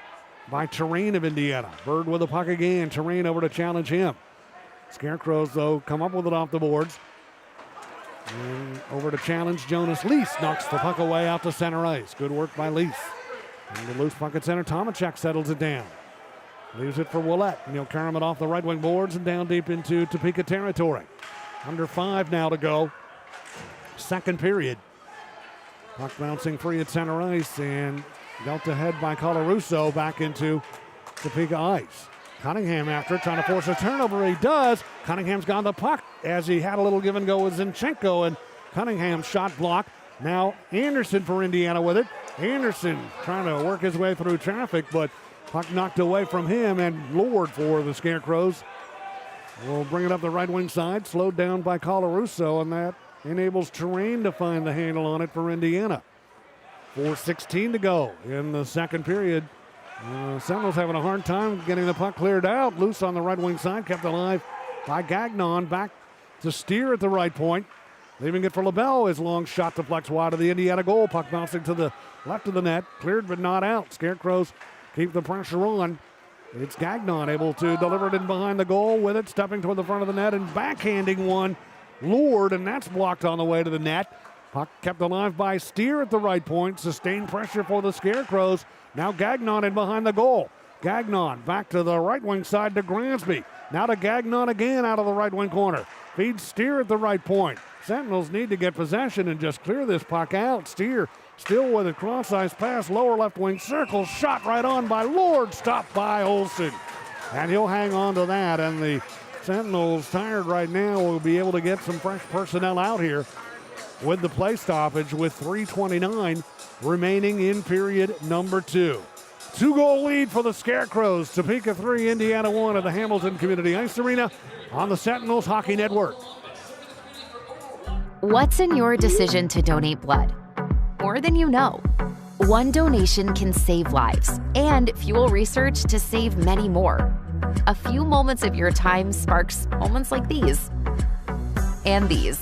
by Terrain of Indiana. Bird with the puck again. Terrain over to challenge him. Scarecrows, though, come up with it off the boards. And over to challenge Jonas Lease. Knocks the puck away out to center ice. Good work by Lease. And the loose puck at center. Tomacek settles it down. Leaves it for Willett, and he'll carry it off the right wing boards and down deep into Topeka territory. Under 5 now to go. Second period. Puck bouncing free at center ice and dealt ahead by Colarusso back into Topeka ice. Cunningham after it, trying to force a turnover. He does. Cunningham's got the puck as he had a little give and go with Zinchenko, and Cunningham's shot blocked. Now Anderson for Indiana with it. Anderson trying to work his way through traffic, but puck knocked away from him and lured for the Scarecrows. We'll bring it up the right wing side, slowed down by Colarusso, and that enables Terrain to find the handle on it for Indiana. 4:16 to go in the second period. Sentinels having a hard time getting the puck cleared out. Loose on the right wing side, kept alive by Gagnon. Back to Steer at the right point. Leaving it for LaBelle. His long shot deflects wide of the Indiana goal. Puck bouncing to the left of the net. Cleared but not out. Scarecrows keep the pressure on. It's Gagnon able to deliver it in behind the goal with it, stepping toward the front of the net and backhanding one. Lured, and that's blocked on the way to the net. Puck kept alive by Steer at the right point. Sustained pressure for the Scarecrows. Now Gagnon in behind the goal. Gagnon back to the right wing side to Gransby. Now to Gagnon again out of the right wing corner. Feeds Steer at the right point. Sentinels need to get possession and just clear this puck out. Steer still with a cross-ice pass, lower left wing circle, shot right on by Lord, stopped by Olsen. And he'll hang on to that, and the Sentinels, tired right now, will be able to get some fresh personnel out here with the play stoppage with 3:29 remaining in period number 2. 2-goal lead for the Scarecrows. Topeka 3, Indiana 1 at the Hamilton Community Ice Arena on the Sentinels Hockey Network. What's in your decision to donate blood? More than you know. One donation can save lives and fuel research to save many more. A few moments of your time sparks moments like these. And these.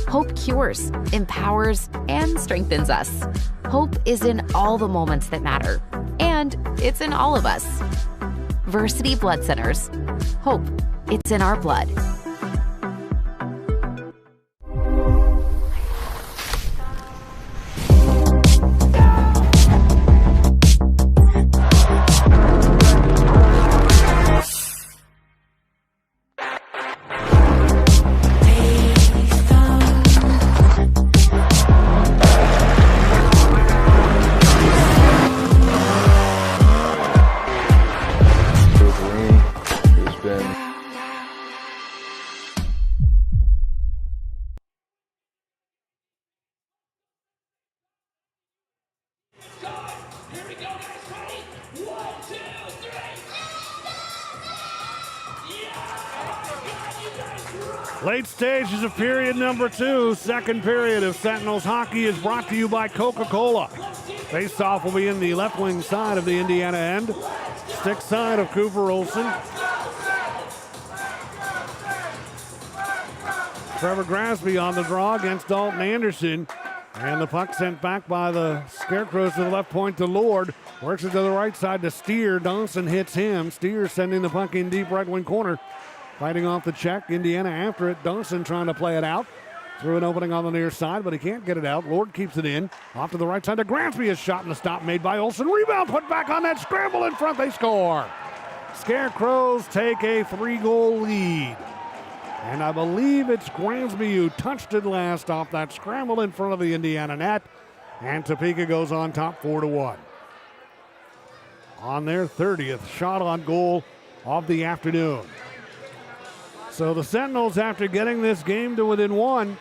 Hope cures, empowers, and strengthens us. Hope is in all the moments that matter. And it's in all of us. Versity Blood Centers. Hope. It's in our blood. Kareem, who's been Here we go, guys. Ready? 1, 2, 3. Late stages of period number 2. Second period of Sentinels hockey is brought to you by Coca-Cola. Face-off will be in the left wing side of the Indiana end. Stick side of Cooper Olsen. Trevor Grasby on the draw against Dalton Anderson. And the puck sent back by the Scarecrows to the left point to Lord. Works it to the right side to Steer. Donson hits him. Steer sending the puck in deep right wing corner. Fighting off the check. Indiana after it. Donson trying to play it out. Through an opening on the near side, but he can't get it out. Lord keeps it in. Off to the right side to Gransby. A shot and a stop made by Olsen. Rebound put back on that scramble in front. They score. Scarecrows take a 3-goal lead. And I believe it's Gransby who touched it last off that scramble in front of the Indiana net. And Topeka goes on top 4-1. On their 30th shot on goal of the afternoon. So the Sentinels, after getting this game to within 1,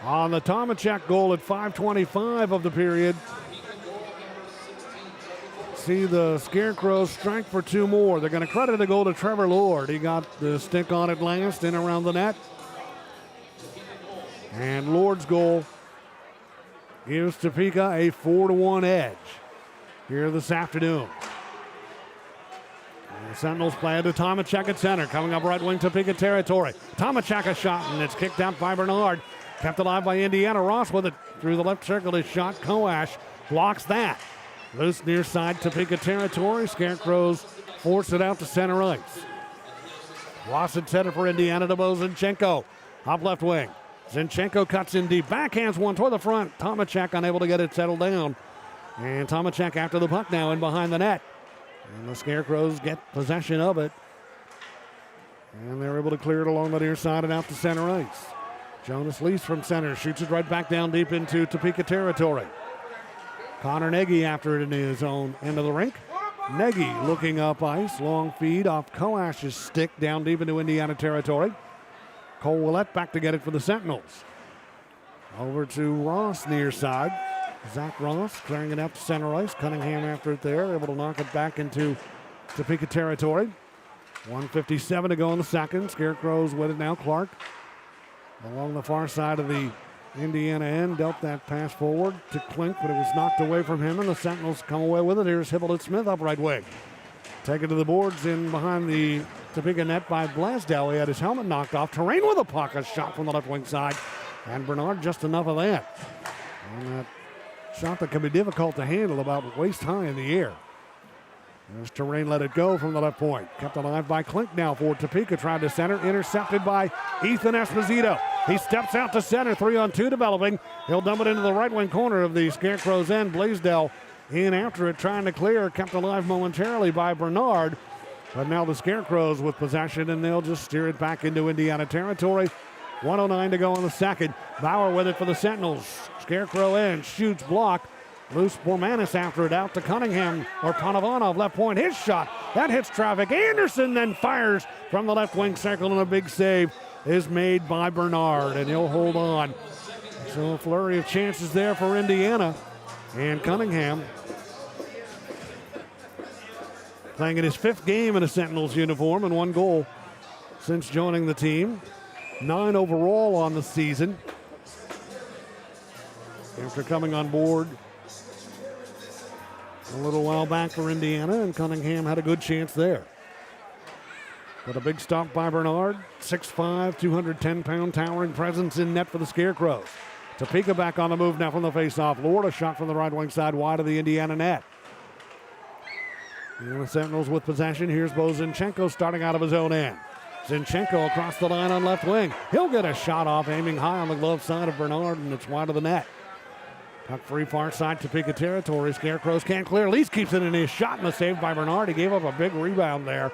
on the Tomacek goal at 5:25 of the period, see the Scarecrows strike for 2 more. They're going to credit the goal to Trevor Lord. He got the stick on it last in around the net. And Lord's goal gives Topeka a 4-1 edge here this afternoon. And the Sentinels play to Tomacek at center. Coming up right wing Topeka territory. Tomacek a shot, and it's kicked out by Bernard. Kept alive by Indiana. Ross with it through the left circle. His shot. Koash blocks that. Loose near side Topeka territory. Scarecrows force it out to center ice. Ross at center for Indiana to Bozinchenko. Up left wing. Zinchenko cuts in deep. Backhands one toward the front. Tomacek unable to get it settled down. And Tomacek after the puck now in behind the net. And the Scarecrows get possession of it. And they're able to clear it along the near side and out to center ice. Jonas Lease from center shoots it right back down deep into Topeka territory. Connor Nagy after it in his own end of the rink. Nagy looking up ice. Long feed off Koash's stick down deep into Indiana territory. Cole Willett back to get it for the Sentinels. Over to Ross near side. Zach Ross clearing it out to center ice. Cunningham after it there, able to knock it back into Topeka territory. 1:57 to go in the second. Scarecrows with it now. Clark along the far side of the Indiana end, dealt that pass forward to Klink, but it was knocked away from him, and the Sentinels come away with it. Here's Hibble Smith up right wing. Taken to the boards in behind the Topeka net by Blasdell. He had his helmet knocked off. Terrain with a puck, a shot from the left wing side, and Bernard just enough of that. And that shot that can be difficult to handle, about waist high in the air. As Terrain let it go from the left point. Kept alive by Klink now for Topeka. Tried to center. Intercepted by Ethan Esposito. He steps out to center. 3-on-2 developing. He'll dump it into the right wing corner of the Scarecrows end. Blaisdell in after it, trying to clear. Kept alive momentarily by Bernard. But now the Scarecrows with possession, and they'll just steer it back into Indiana territory. 1:09 to go in the second. Bauer with it for the Sentinels. Scarecrow end. Shoots, block. Loose Bormanis after it out to Cunningham, or Panavanov left point. His shot, that hits traffic. Anderson then fires from the left wing circle, and a big save is made by Bernard, and he'll hold on. So a flurry of chances there for Indiana. And Cunningham playing in his 5th game in a Sentinels uniform and 1 goal since joining the team. 9 overall on the season. After coming on board a little while back for Indiana, and Cunningham had a good chance there. But a big stop by Bernard. 6'5", 210-pound towering presence in net for the Scarecrows. Topeka back on the move now from the faceoff. Lord, a shot from the right wing side wide of the Indiana net. And the Sentinels with possession. Here's Bozinchenko starting out of his own end. Zinchenko across the line on left wing. He'll get a shot off, aiming high on the glove side of Bernard, and it's wide of the net. Puck free far side, Topeka territory. Scarecrows can't clear. Lease keeps it in his shot, and a save by Bernard. He gave up a big rebound there.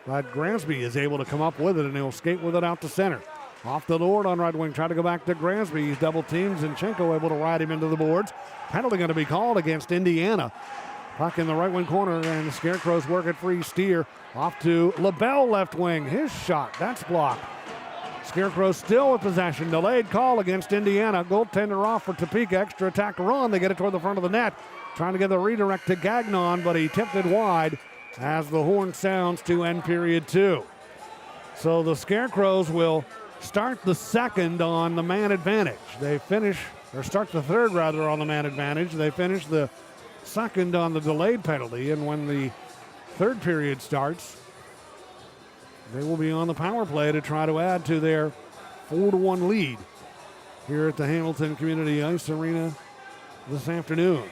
But Gransby is able to come up with it, and he'll skate with it out to center. Off the Lord on right wing. Try to go back to Gransby. He's double teamed. Zinchenko able to ride him into the boards. Penalty going to be called against Indiana. Puck in the right wing corner, and the Scarecrows work it free. Steer off to LaBelle left wing. His shot, that's blocked. Scarecrows still with possession. Delayed call against Indiana. Goaltender off for Topeka. Extra attack run. They get it toward the front of the net. Trying to get the redirect to Gagnon, but he tipped it wide as the horn sounds to end period 2. So the Scarecrows will start the second on the man advantage. They finish, or start the third rather, on the man advantage. They finish the second on the delayed penalty, and when the third period starts, they will be on the power play to try to add to their 4-1 lead here at the Hamilton Community Ice Arena this afternoon.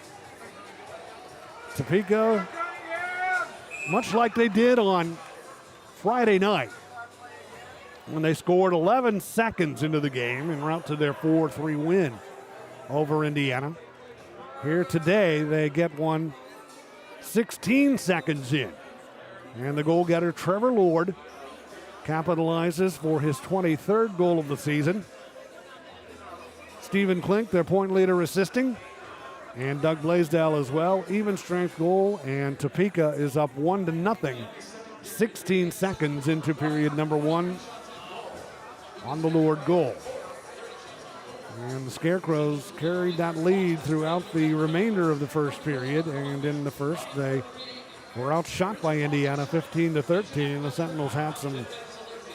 Topeka, much like they did on Friday night, when they scored 11 seconds into the game en route to their 4-3 win over Indiana. Here today, they get one 16 seconds in. And the goal-getter, Trevor Lord, capitalizes for his 23rd goal of the season. Stephen Klink, their point leader, assisting. And Doug Blaisdell as well. Even strength goal, and Topeka is up 1-0. 16 seconds into period number 1 on the Lord goal. And the Scarecrows carried that lead throughout the remainder of the first period, and in the first they were outshot by Indiana 15-13. The Sentinels had some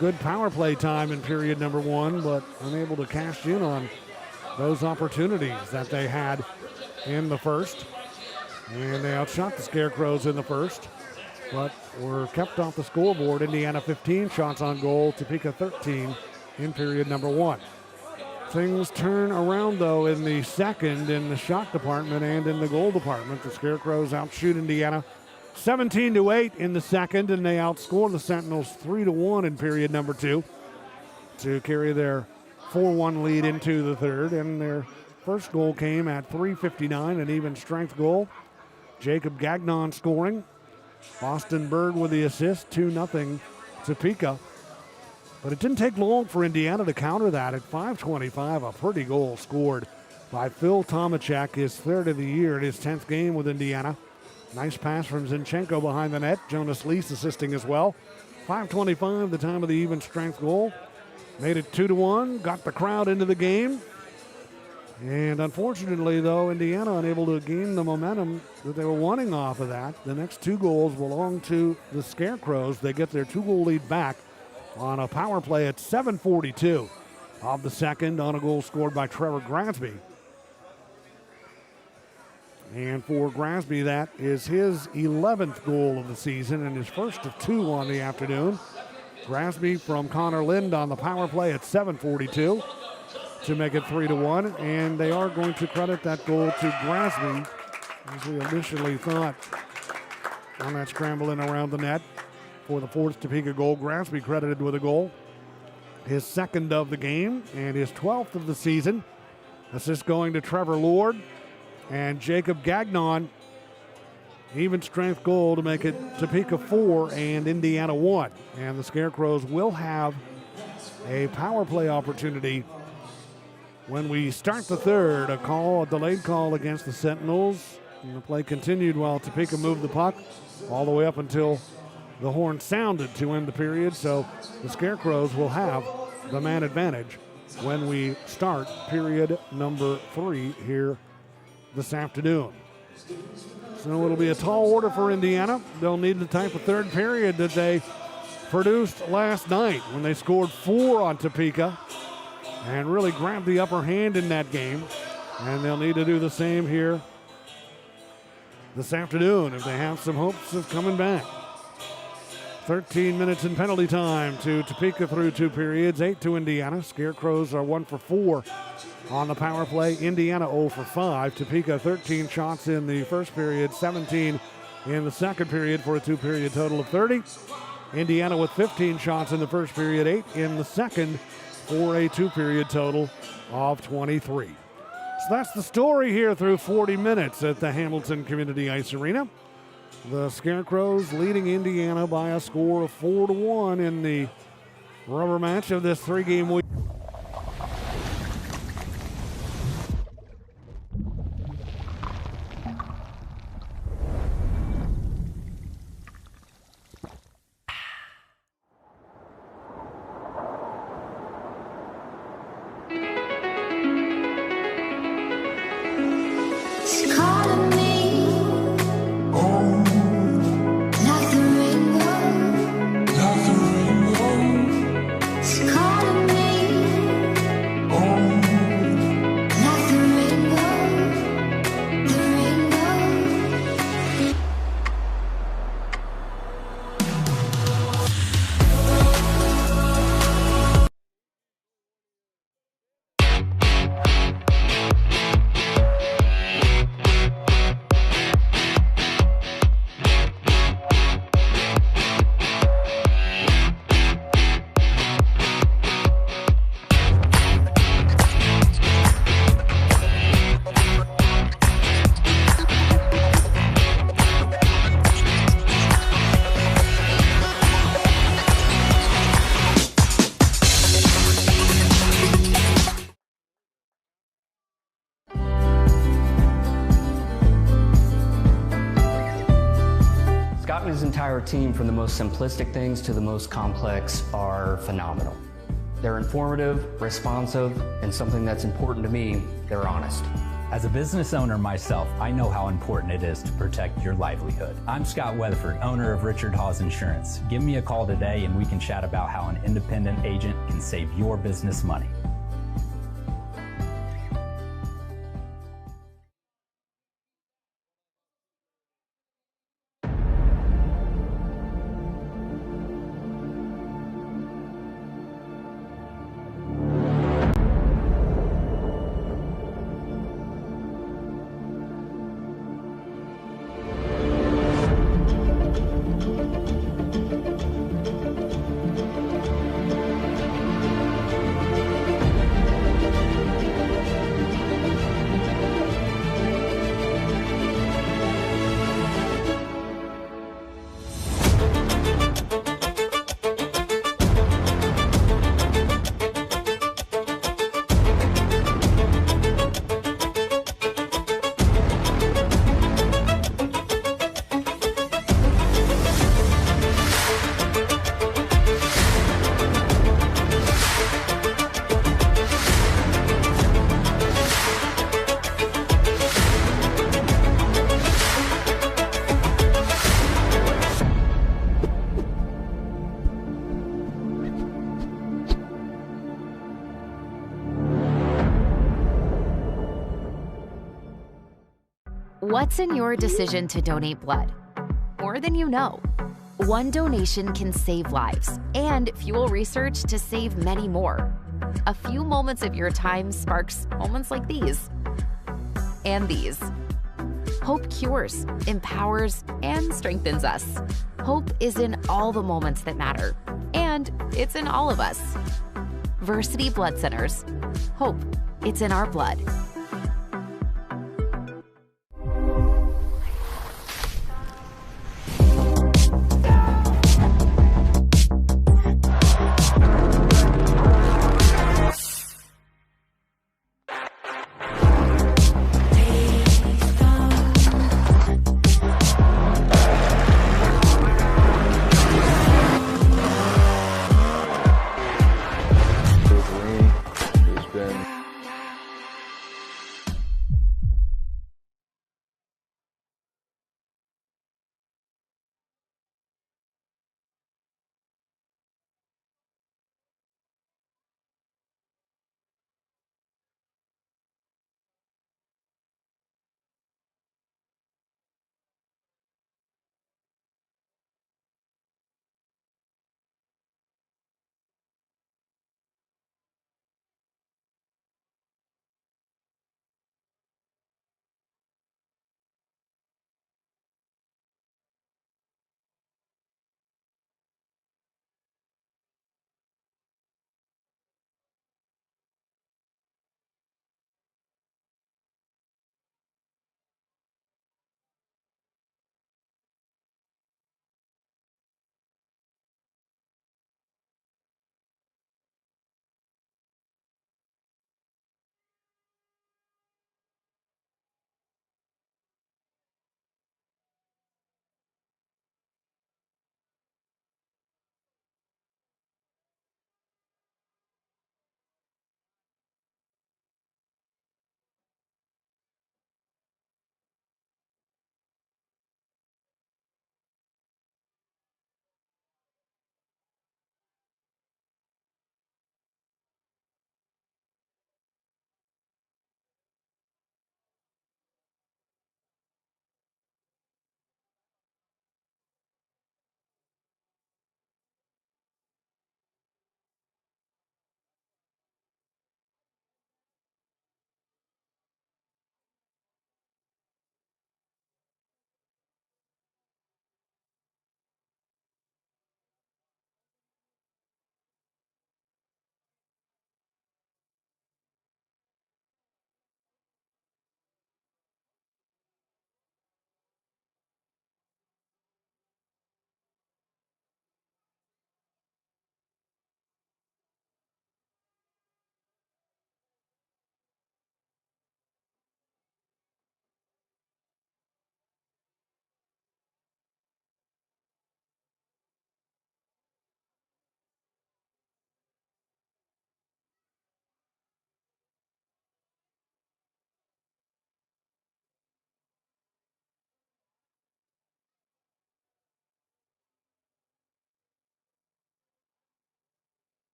good power play time in period number 1, but unable to cash in on those opportunities that they had in the first. And they outshot the Scarecrows in the first, but were kept off the scoreboard. Indiana 15 shots on goal, Topeka 13 in period number 1. Things turn around, though, in the second in the shot department and in the goal department. The Scarecrows outshoot Indiana 17-8 in the second, and they outscore the Sentinels 3-1 in period number 2 to carry their 4-1 lead into the third. And their first goal came at 3:59, an even strength goal. Jacob Gagnon scoring. Boston Berg with the assist, 2-0 Topeka. But it didn't take long for Indiana to counter that. At 5:25, a pretty goal scored by Phil Tomachek, his third of the year in his 10th game with Indiana. Nice pass from Zinchenko behind the net. Jonas Leese assisting as well. 5:25, the time of the even strength goal. Made it 2-1, got the crowd into the game. And unfortunately, though, Indiana unable to gain the momentum that they were wanting off of that. The next 2 goals belong to the Scarecrows. They get their 2-goal lead back on a power play at 7:42 of the second on a goal scored by Trevor Grasby. And for Grasby, that is his 11th goal of the season and his first of 2 on the afternoon. Grasby from Connor Lind on the power play at 7:42 to make it 3-1. And they are going to credit that goal to Grasby, as we initially thought on that scramble in around the net. For the 4th Topeka goal, Grasby credited with a goal. His 2nd of the game and his 12th of the season. Assist going to Trevor Lord and Jacob Gagnon. Even strength goal to make it Topeka 4 and Indiana 1. And the Scarecrows will have a power play opportunity when we start the third. A delayed call against the Sentinels. And the play continued while Topeka moved the puck all the way up until the horn sounded to end the period. So the Scarecrows will have the man advantage when we start period number 3 here this afternoon. So it'll be a tall order for Indiana. They'll need the type of third period that they produced last night when they scored 4 on Topeka and really grabbed the upper hand in that game. And they'll need to do the same here this afternoon if they have some hopes of coming back. 13 minutes in penalty time to Topeka through 2 periods, 8 to Indiana. Scarecrows are 1 for 4 on the power play. Indiana 0 for 5. Topeka 13 shots in the first period, 17 in the second period for a 2-period total of 30. Indiana with 15 shots in the first period, 8 in the second for a 2-period total of 23. So that's the story here through 40 minutes at the Hamilton Community Ice Arena. The Scarecrows leading Indiana by a score of 4-1 in the rubber match of this 3-game week. team, from the most simplistic things to the most complex, are phenomenal. They're informative, responsive, and something that's important to me, they're honest. As a business owner myself, I know how important it is to protect your livelihood. I'm Scott Weatherford, owner of Richard Hawes Insurance. Give me a call today and we can chat about how an independent agent can save your business money. What's in your decision to donate blood? More than you know. One donation can save lives and fuel research to save many more. A few moments of your time sparks moments like these. And these. Hope cures, empowers, and strengthens us. Hope is in all the moments that matter. And it's in all of us. Versity Blood Centers. Hope. It's in our blood.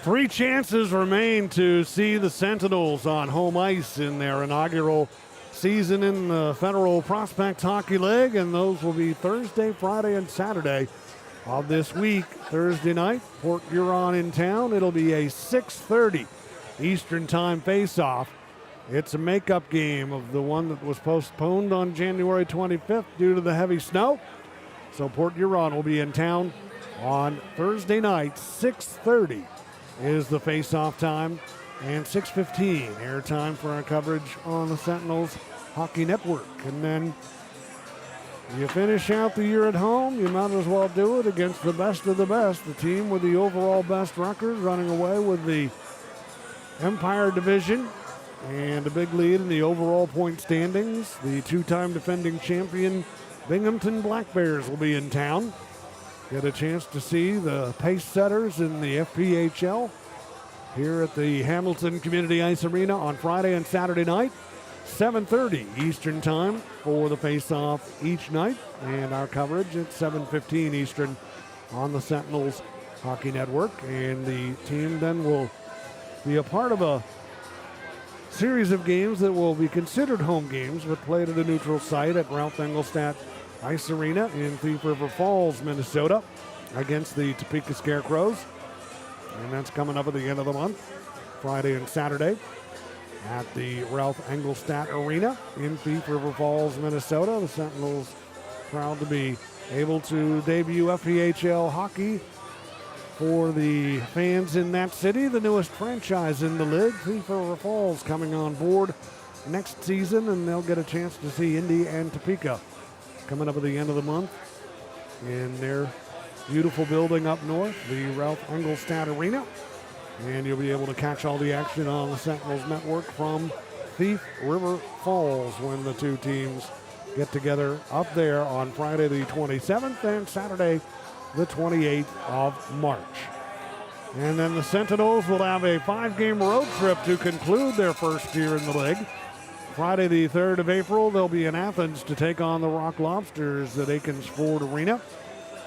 3 chances remain to see the Sentinels on home ice in their inaugural season in the Federal Prospect Hockey League, and those will be Thursday, Friday, and Saturday of this week. Thursday night, Port Huron in town. It'll be a 6:30 Eastern Time face-off. It's a makeup game of the one that was postponed on January 25th due to the heavy snow. So Port Huron will be in town on Thursday night. 6:30 is the face-off time, and 6:15 airtime for our coverage on the Sentinels Hockey Network. And then you finish out the year at home, you might as well do it against the best of the best, the team with the overall best record, running away with the Empire Division and a big lead in the overall point standings. The 2-time defending champion Binghamton Black Bears will be in town. Get a chance to see the pace setters in the FPHL here at the Hamilton Community Ice Arena on Friday and Saturday night. 7:30 Eastern Time for the face-off each night, and our coverage at 7:15 Eastern on the Sentinels Hockey Network. And the team then will be a part of a series of games that will be considered home games, but played at a neutral site at Ralph Engelstadt Ice Arena in Thief River Falls, Minnesota, against the Topeka Scarecrows. And that's coming up at the end of the month, Friday and Saturday, at the Ralph Engelstadt Arena in Thief River Falls, Minnesota. The Sentinels proud to be able to debut FPHL hockey for the fans in that city. The newest franchise in the league, Thief River Falls, coming on board next season, and they'll get a chance to see Indy and Topeka coming up at the end of the month in their beautiful building up north, the Ralph Engelstadt Arena. And you'll be able to catch all the action on the Sentinels Network from Thief River Falls when the two teams get together up there on Friday the 27th and Saturday the 28th of March. And then the Sentinels will have a 5-game road trip to conclude their first year in the league. Friday the 3rd of April, they'll be in Athens to take on the Rock Lobsters at Aikens Ford Arena.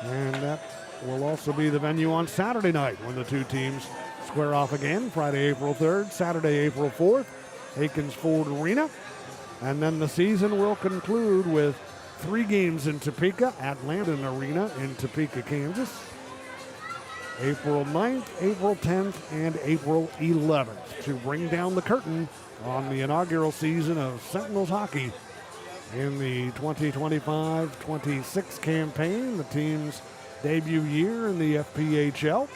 And that will also be the venue on Saturday night when the two teams square off again. Friday, April 3rd, Saturday, April 4th, Aikens Ford Arena. And then the season will conclude with 3 games in Topeka at Landon Arena in Topeka, Kansas. April 9th, April 10th, and April 11th to bring down the curtain on the inaugural season of Sentinels hockey in the 2025-26 campaign, the team's debut year in the FPHL.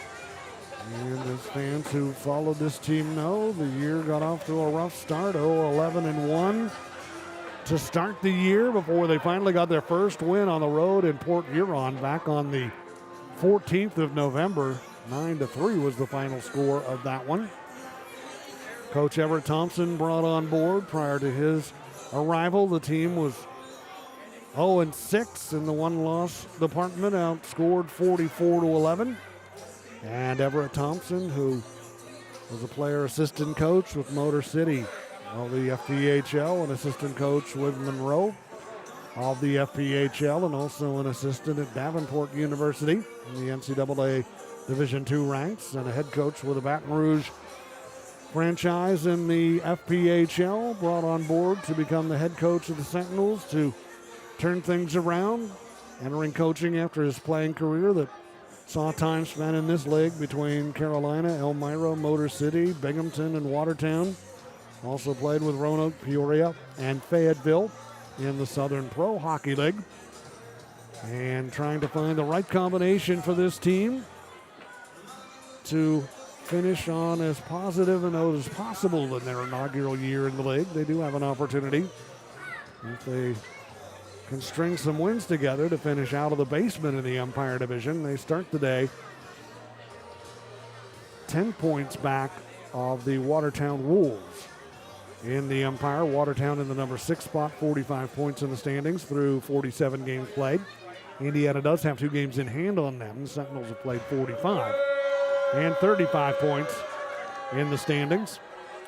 And as fans who followed this team know, the year got off to a rough start, 11-1 to start the year before they finally got their first win on the road in Port Huron back on the 14th of November. 9-3 was the final score of that one. Coach Everett Thompson brought on board prior to his arrival. The team was 0-6 in the one-loss department, outscored 44-11. And Everett Thompson, who was a player assistant coach with Motor City of the FPHL, an assistant coach with Monroe of the FPHL, and also an assistant at Davenport University in the NCAA Division II ranks, and a head coach with the Baton Rouge franchise in the FPHL, brought on board to become the head coach of the Sentinels to turn things around, entering coaching after his playing career that saw time spent in this league between Carolina, Elmira, Motor City, Binghamton, and Watertown. Also played with Roanoke, Peoria, and Fayetteville in the Southern Pro Hockey League. And trying to find the right combination for this team to finish on as positive a note as possible in their inaugural year in the league. They do have an opportunity, if they can string some wins together, to finish out of the basement in the Empire Division. They start the day 10 points back of the Watertown Wolves in the Empire. Watertown in the number 6 spot, 45 points in the standings through 47 games played. Indiana does have 2 games in hand on them. The Sentinels have played 45 and 35 points in the standings.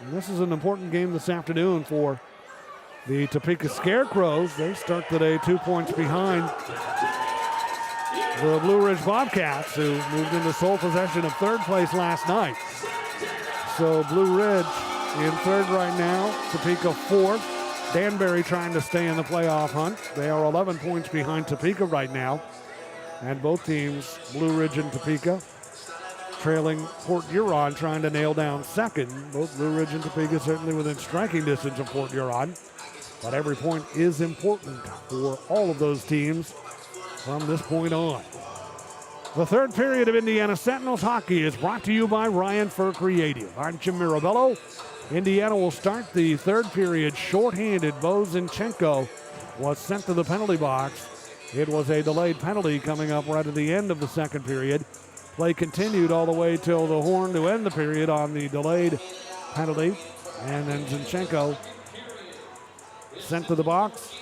And this is an important game this afternoon for the Topeka Scarecrows. They start the day 2 points behind the Blue Ridge Bobcats, who moved into sole possession of third place last night. So Blue Ridge in third right now, Topeka fourth. Danbury trying to stay in the playoff hunt. They are 11 points behind Topeka right now. And both teams, Blue Ridge and Topeka, trailing Port Huron, trying to nail down second. Both Blue Ridge and Topeka certainly within striking distance of Port Huron. But every point is important for all of those teams from this point on. The third period of Indiana Sentinels hockey is brought to you by Ryan Fur Creative. I'm Jim Mirabello. Indiana will start the third period shorthanded. Bo Zinchenko was sent to the penalty box. It was a delayed penalty coming up right at the end of the second period. Play continued all the way till the horn to end the period on the delayed penalty. And then Zinchenko sent to the box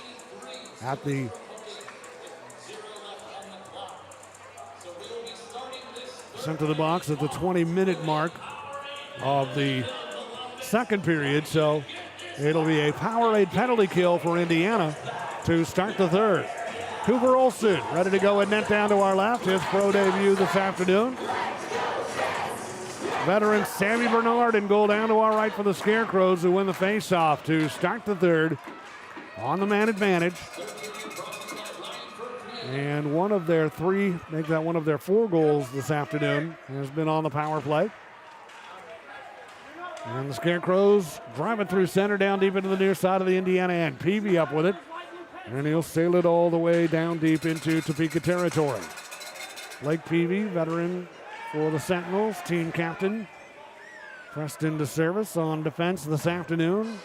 at the sent to the box at the 20-minute mark of the second period. So it'll be a Powerade penalty kill for Indiana to start the third. Cooper Olsen ready to go and net down to our left. His pro debut this afternoon. Veteran Sammy Bernard in goal down to our right for the Scarecrows, who win the faceoff to start the third on the man advantage. And one of their three, make that one of their 4 goals this afternoon, has been on the power play. And the Scarecrows drive it through center down deep into the near side of the Indiana end. Peavy up with it. And he'll sail it all the way down deep into Topeka territory. Blake Peavy, veteran for the Sentinels, team captain, pressed into service on defense this afternoon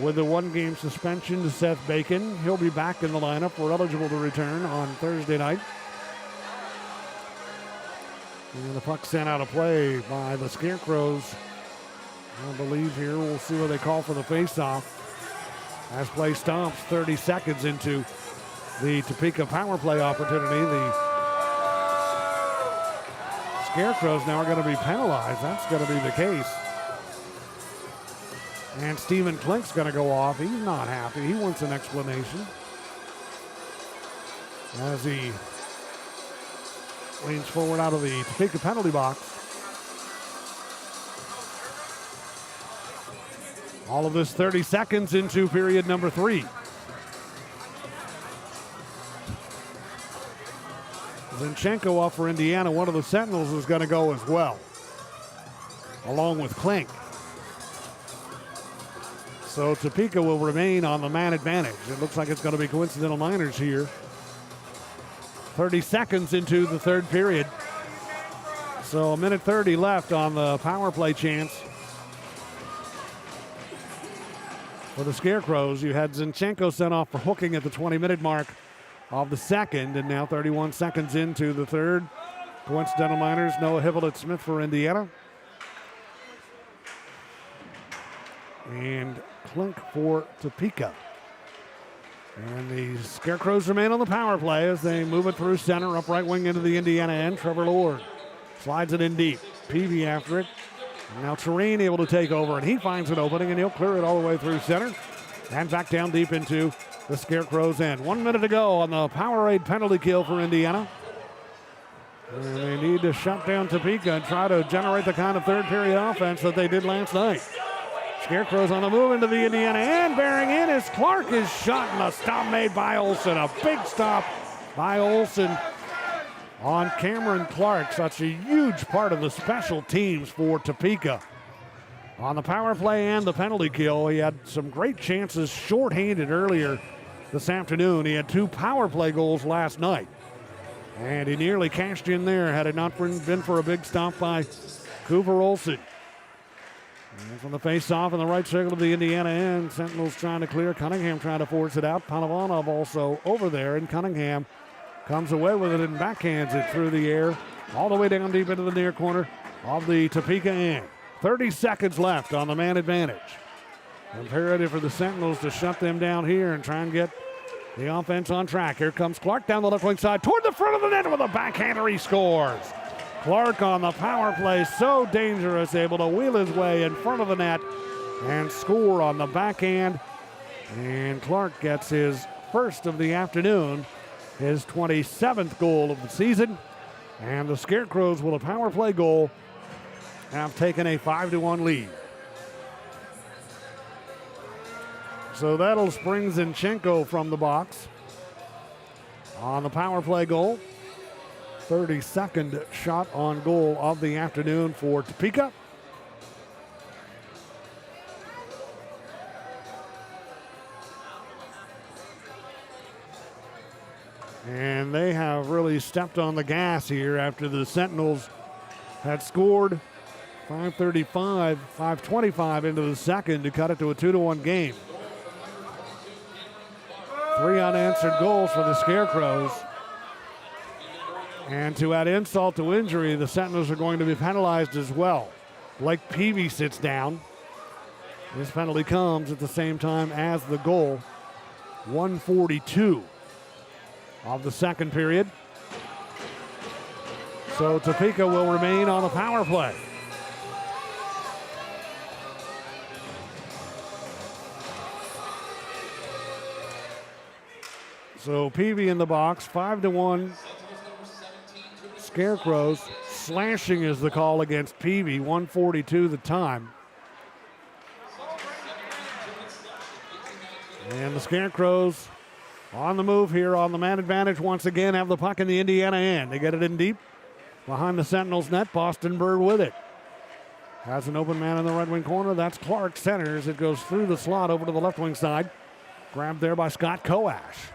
with a 1-game suspension to Seth Bacon. He'll be back in the lineup. We're eligible to return on Thursday night. And the puck sent out of play by the Scarecrows. I believe here we'll see what they call for the faceoff. As play stomps 30 seconds into the Topeka power play opportunity. The Scarecrows now are going to be penalized. That's going to be the case. And Stephen Klink's going to go off. He's not happy. He wants an explanation. As he leans forward out of the Topeka penalty box. All of this 30 seconds into period number 3. Zinchenko off for Indiana. One of the Sentinels is going to go as well, along with Klink. So Topeka will remain on the man advantage. It looks like it's going to be coincidental minors here. 30 seconds into the third period. So 1:30 left on the power play chance. For the Scarecrows, you had Zinchenko sent off for hooking at the 20-minute mark of the second, and now 31 seconds into the third. Coincidental minors, Noah Hivellett-Smith for Indiana. And Klink for Topeka. And the Scarecrows remain on the power play as they move it through center, up right wing into the Indiana end. Trevor Lord slides it in deep. Peavy after it. And now Terrain able to take over, and he finds an opening, and he'll clear it all the way through center. And back down deep into the Scarecrows end. 1 minute to go on the Powerade penalty kill for Indiana. And they need to shut down Topeka and try to generate the kind of third period offense that they did last night. Scarecrows on the move into the Indiana end. Bearing in as Clark is shot, and a stop made by Olsen. A big stop by Olsen on Cameron Clark. Such a huge part of the special teams for Topeka. On the power play and the penalty kill, he had some great chances shorthanded earlier this afternoon. He had 2 power play goals last night. And he nearly cashed in there had it not been for a big stop by Cooper Olsen. And from the face-off in the right circle of the Indiana end, Sentinels trying to clear. Cunningham trying to force it out. Panovanov also over there, and Cunningham comes away with it and backhands it through the air all the way down deep into the near corner of the Topeka end. 30 seconds left on the man advantage. Imperative for the Sentinels to shut them down here and try and get the offense on track. Here comes Clark down the left wing side toward the front of the net with a backhander. He scores. Clark on the power play, so dangerous, able to wheel his way in front of the net and score on the backhand. And Clark gets his first of the afternoon, his 27th goal of the season. And the Scarecrows, with a power play goal, have taken a 5-1 lead. So that'll spring Zinchenko from the box on the power play goal. 32nd shot on goal of the afternoon for Topeka. And they have really stepped on the gas here after the Sentinels had scored 5:25 into the second to cut it to a 2-1 game. 3 unanswered goals for the Scarecrows. And to add insult to injury, the Sentinels are going to be penalized as well. Blake Peavy sits down. This penalty comes at the same time as the goal. 1:42 of the second period. So Topeka will remain on the power play. So Peavy in the box, 5-1. Scarecrows. Slashing is the call against Peavy, 1:42 the time. And the Scarecrows on the move here on the man advantage once again, have the puck in the Indiana end. They get it in deep behind the Sentinels net. Boston Bird with it. Has an open man in the Red Wing corner. That's Clark, centers. It goes through the slot over to the left wing side. Grabbed there by Scott Koash.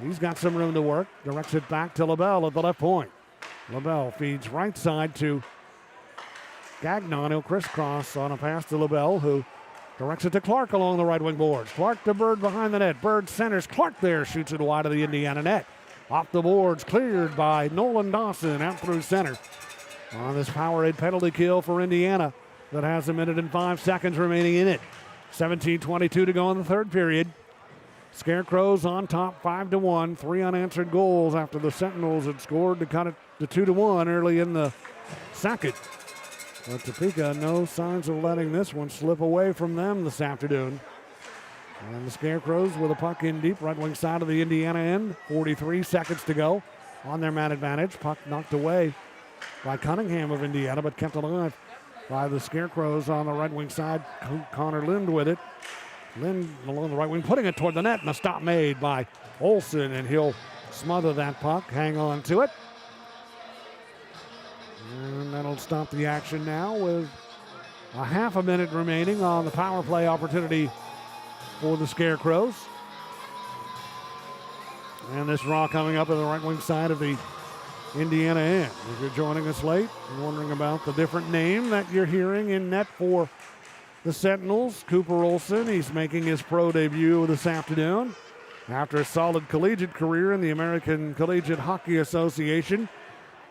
He's got some room to work. Directs it back to LaBelle at the left point. LaBelle feeds right side to Gagnon. He'll crisscross on a pass to LaBelle, who directs it to Clark along the right wing boards. Clark to Bird behind the net. Bird centers. Clark there shoots it wide of the Indiana net. Off the boards, cleared by Nolan Dawson out through center. On this Powerade penalty kill for Indiana that has 1 minute and 5 seconds remaining in it. 17:22 to go in the third period. Scarecrows on top 5-1. 3 unanswered goals after the Sentinels had scored to cut it to 2-1 early in the second. But Topeka, no signs of letting this one slip away from them this afternoon. And the Scarecrows with a puck in deep, right wing side of the Indiana end. 43 seconds to go on their man advantage. Puck knocked away by Cunningham of Indiana, but kept alive by the Scarecrows on the right wing side. Connor Lind with it. Lind along the right wing, putting it toward the net, and a stop made by Olsen, and he'll smother that puck, hang on to it. And that'll stop the action now with a half a minute remaining on the power play opportunity for the Scarecrows. And this draw coming up on the right wing side of the Indiana end. If you're joining us late and wondering about the different name that you're hearing in net for the Sentinels, Cooper Olsen, he's making his pro debut this afternoon after a solid collegiate career in the American Collegiate Hockey Association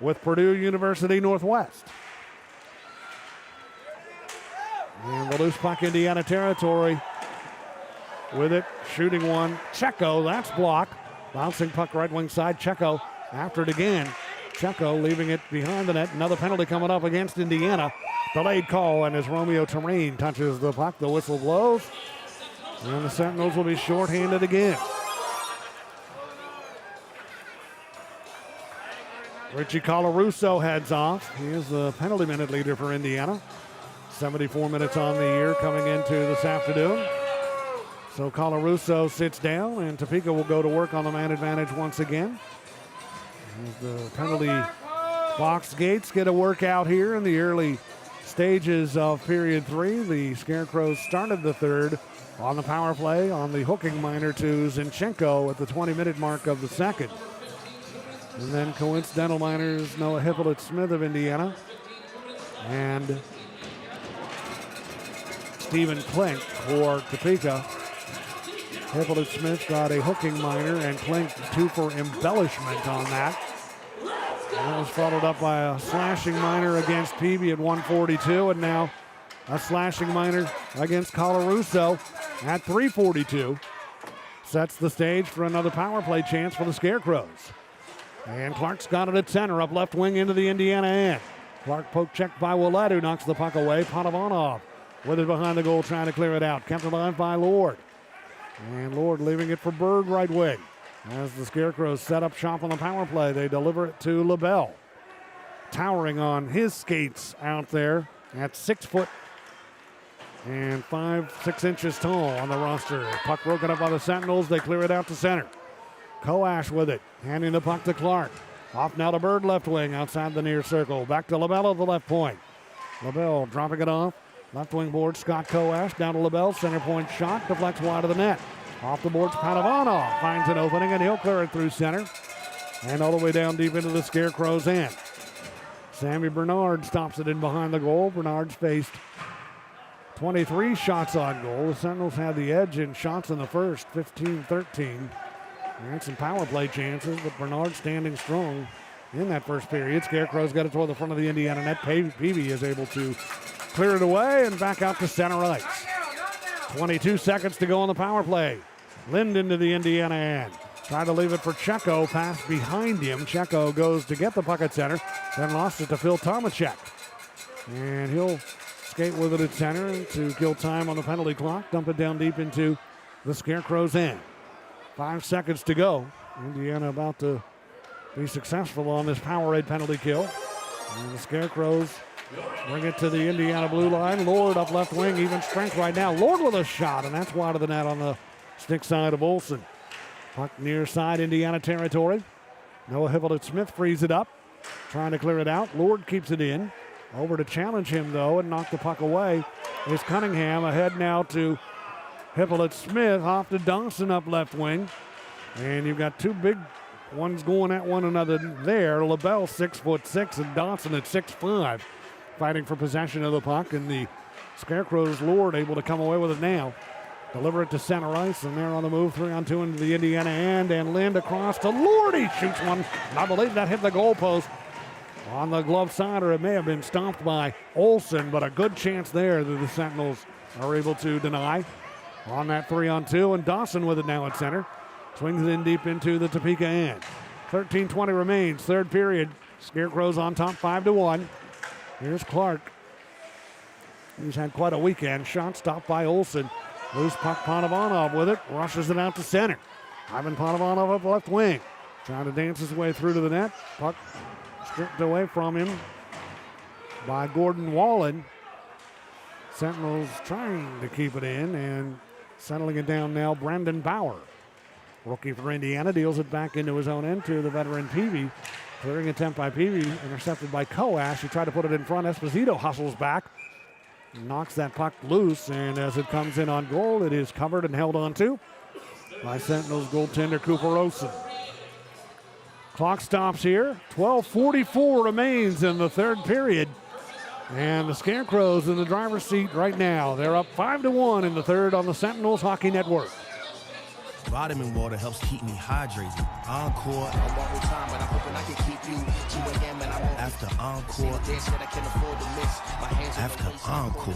with Purdue University Northwest. And the loose puck, Indiana territory. With it, shooting one, Checo, that's blocked. Bouncing puck right wing side, Checo after it again. Checo leaving it behind the net. Another penalty coming up against Indiana. Delayed call, and as Romeo Terrain touches the puck, the whistle blows. And the Sentinels will be shorthanded again. Richie Colarusso heads off. He is the penalty minute leader for Indiana. 74 minutes on the year coming into this afternoon. So Colarusso sits down, and Topeka will go to work on the man advantage once again. As the penalty box gates get a workout here in the early stages of period 3. The Scarecrows started the third on the power play on the hooking minor to Zinchenko at the 20-minute mark of the second. And then coincidental minors Noah Hippolyte-Smith of Indiana and Stephen Klink for Topeka. Hippolyte-Smith got a hooking minor and Klink 2 for embellishment on that. And that was followed up by a slashing minor against Peavy at 1:42, and now a slashing minor against Colarusso at 3:42. Sets the stage for another power play chance for the Scarecrows. And Clark's got it at center, up left wing into the Indiana end. Clark poke checked by Willett, who knocks the puck away. Potovanov with it behind the goal, trying to clear it out. Kept alive by Lord. And Lord leaving it for Bird right wing. As the Scarecrows set up shop on the power play, they deliver it to LaBelle. Towering on his skates out there at 6 foot and 6 inches tall on the roster. Puck broken up by the Sentinels. They clear it out to center. Koash with it, handing the puck to Clark. Off now to Bird, left wing, outside the near circle. Back to LaBelle at the left point. LaBelle dropping it off. Left wing board, Scott Koash down to LaBelle. Center point shot, deflects wide of the net. Off the boards, Panovanov finds an opening, and he'll clear it through center. And all the way down deep into the Scarecrows' end. Sammy Bernard stops it in behind the goal. Bernard's faced 23 shots on goal. The Sentinels had the edge in shots in the first, 15-13. And some power play chances, but Bernard standing strong in that first period. Scarecrows got it toward the front of the Indiana net. Peavy is able to clear it away and back out to center ice. 22 seconds to go on the power play. Lind into the Indiana end. Trying to leave it for Checo. Pass behind him. Checo goes to get the puck at center, then lost it to Phil Tomacek. And he'll skate with it at center to kill time on the penalty clock. Dump it down deep into the Scarecrows' end. 5 seconds to go. Indiana about to be successful on this Powerade penalty kill. And the Scarecrows bring it to the Indiana blue line. Lord up left wing, even strength right now. Lord with a shot, and that's wide of the net on the stick side of Olsen. Puck near side Indiana territory. Noah Hippolyte-Smith frees it up, trying to clear it out. Lord keeps it in. Over to challenge him, though, and knock the puck away is Cunningham. Ahead now to Hippolyte-Smith, off to Dawson up left wing. And you've got two big ones going at one another there. LaBelle 6'6" and Dawson at 6'5", fighting for possession of the puck. And the Scarecrows' Lord able to come away with it now. Deliver it to center ice, and they're on the move, 3-on-2 into the Indiana end. And Lind across to Lord. He shoots one. And I believe that hit the goalpost on the glove side, or it may have been stomped by Olsen, but a good chance there that the Sentinels are able to deny on that 3-on-2. And Dawson with it now at center. Swings it in deep into the Topeka end. 13:20 remains, third period. Scarecrows on top 5-1. Here's Clark. He's had quite a weekend. Shot stopped by Olsen. Loose puck, Panovanov with it. Rushes it out to center. Ivan Panovanov up left wing. Trying to dance his way through to the net. Puck stripped away from him by Gordon Wallen. Sentinels trying to keep it in and settling it down now, Brandon Bauer. Rookie for Indiana deals it back into his own end to the veteran Peavy. Clearing attempt by Peavy, intercepted by Koash. He tried to put it in front. Esposito hustles back. Knocks that puck loose, and as it comes in on goal, it is covered and held on to by Sentinels goaltender Cooper Olsen. Clock stops here. 12:44 remains in the third period. And the Scarecrows in the driver's seat right now. They're up 5-1 in the third on the Sentinels Hockey Network. Vitamin water helps keep me hydrated. Encore. After encore. After encore.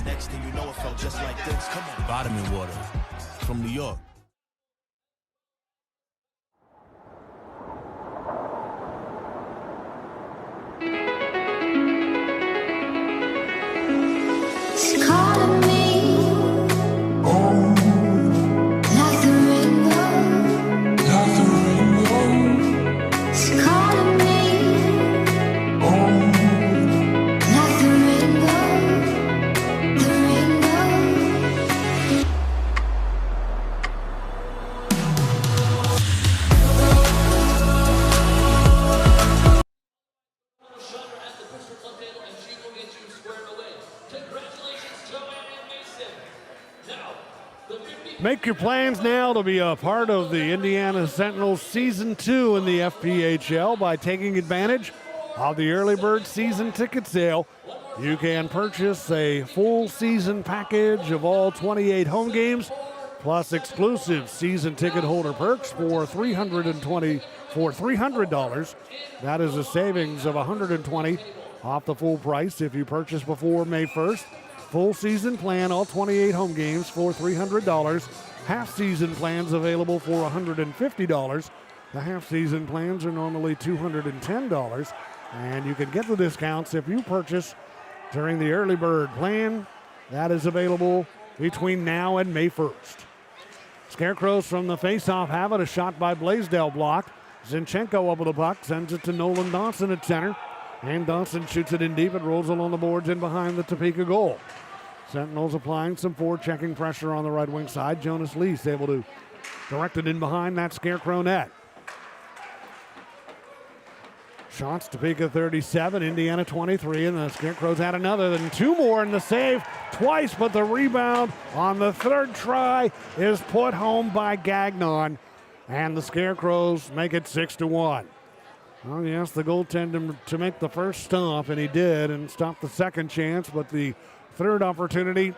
Next thing you know, it felt just like this. Come on. Vitamin water from New York. It's calling me. Like the rainbow. It's calling me. Like the rainbow. The rainbow. Shutter at the Picture Club table, and she will get you squared away. Congratulations, Joanne and Mason. Now, the 50. Make your plans now to be a part of the Indiana Sentinels Season 2 in the FPHL by taking advantage of the early bird season ticket sale. You can purchase a full season package of all 28 home games, plus exclusive season ticket holder perks for $300. That is a savings of $120 off the full price if you purchase before May 1st. Full season plan, all 28 home games for $300. Half season plans available for $150. The half season plans are normally $210. And you can get the discounts if you purchase during the early bird plan. That is available between now and May 1st. Scarecrows from the faceoff have it. A shot by Blaisdell blocked. Zinchenko over the puck, sends it to Nolan Dawson at center. And Dawson shoots it in deep. It rolls along the boards in behind the Topeka goal. Sentinels applying some forechecking pressure on the right wing side. Jonas Lease able to direct it in behind that Scarecrow net. Shots, Topeka 37, Indiana 23, and the Scarecrows had another, then two more, and the save twice, but the rebound on the third try is put home by Gagnon, and the Scarecrows make it 6-1. Well, he asked the goaltender to make the first stop, and he did, and stopped the second chance, but the third opportunity